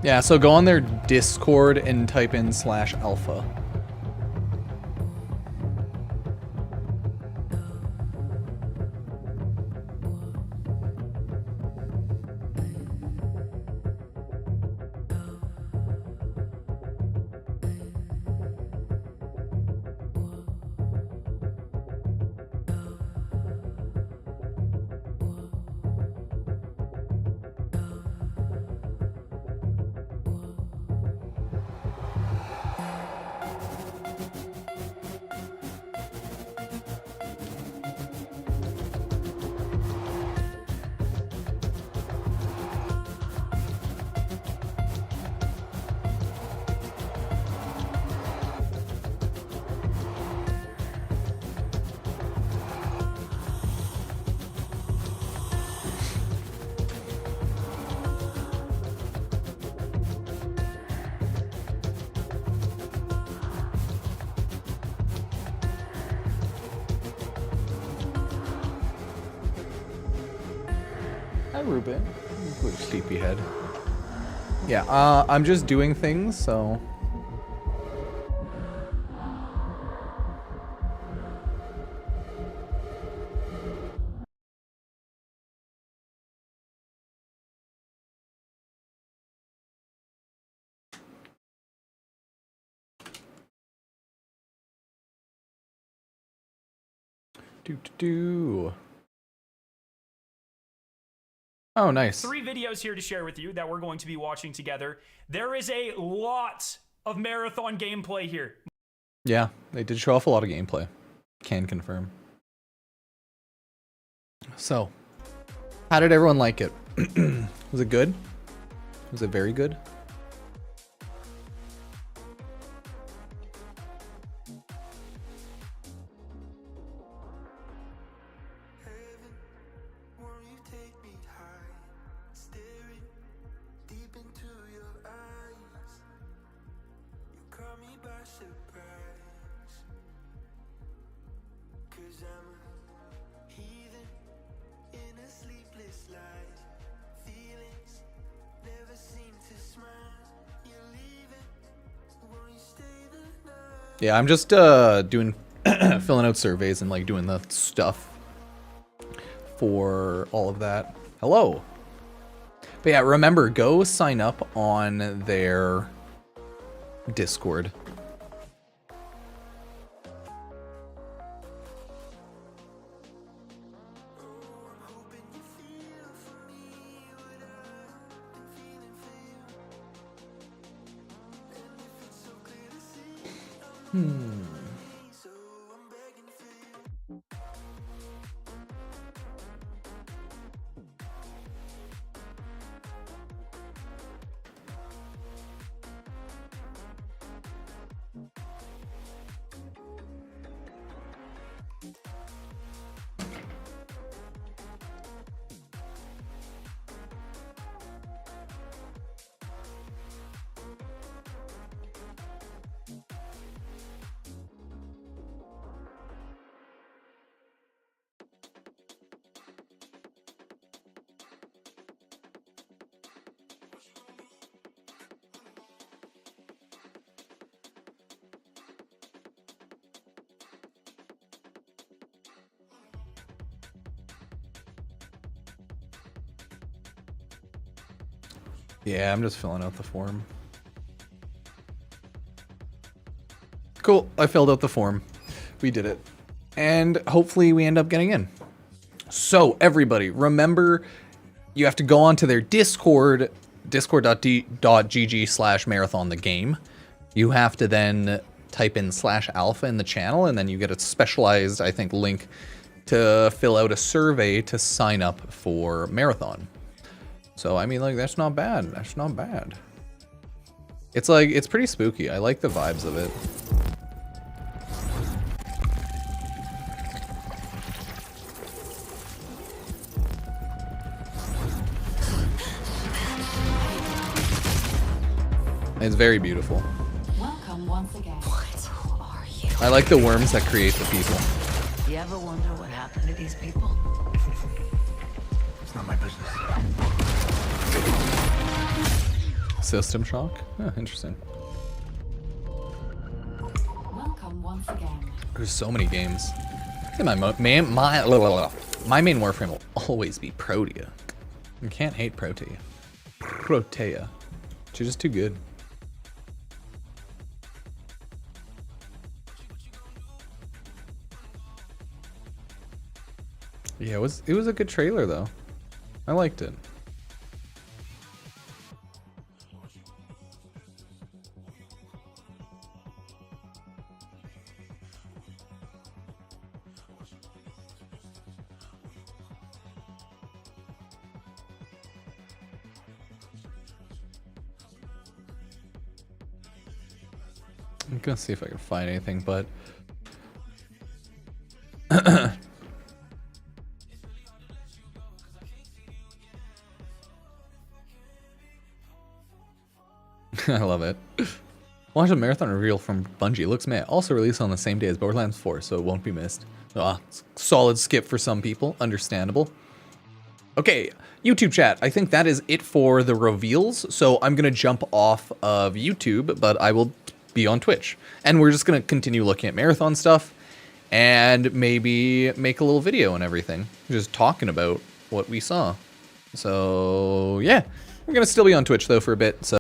Yeah, so go on their Discord and type in /alpha. Hi, Ruben. Good sleepyhead. Yeah, I'm just doing things, so... Do. Oh, nice. 3 videos here to share with you that we're going to be watching together. There is a lot of marathon gameplay here. Yeah, they did show off a lot of gameplay. Can confirm. So, how did everyone like it? Was it good? Was it very good? Yeah, I'm just doing filling out surveys and like doing the stuff for all of that. Hello. But yeah, remember, go sign up on their Discord. Yeah, I'm just filling out the form. Cool, I filled out the form. We did it. And hopefully we end up getting in. So everybody, remember, you have to go onto their Discord, discord.gg/marathon the game. You have to then type in /alpha in the channel, and then you get a specialized, I think, link to fill out a survey to sign up for Marathon. So, I mean, like, that's not bad. That's not bad. It's like, it's pretty spooky. I like the vibes of it. It's very beautiful. Welcome once again. Who are you? I like the worms that create the people. You ever wonder what happened to these people? It's not my business. System shock? Huh, interesting. Welcome once again. There's so many games. My main Warframe will always be Protea. You can't hate Protea. Protea. She's just too good. Yeah, it was a good trailer though. I liked it. I'm gonna see if I can find anything, but I love it. Watch a marathon reveal from Bungie. Looks meh. Also released on the same day as Borderlands 4, so it won't be missed. Solid skip for some people. Understandable. Okay, YouTube chat. I think that is it for the reveals. So I'm going to jump off of YouTube, but I will be on Twitch. And we're just going to continue looking at marathon stuff and maybe make a little video and everything. Just talking about what we saw. So, yeah. We're going to still be on Twitch, though, for a bit. So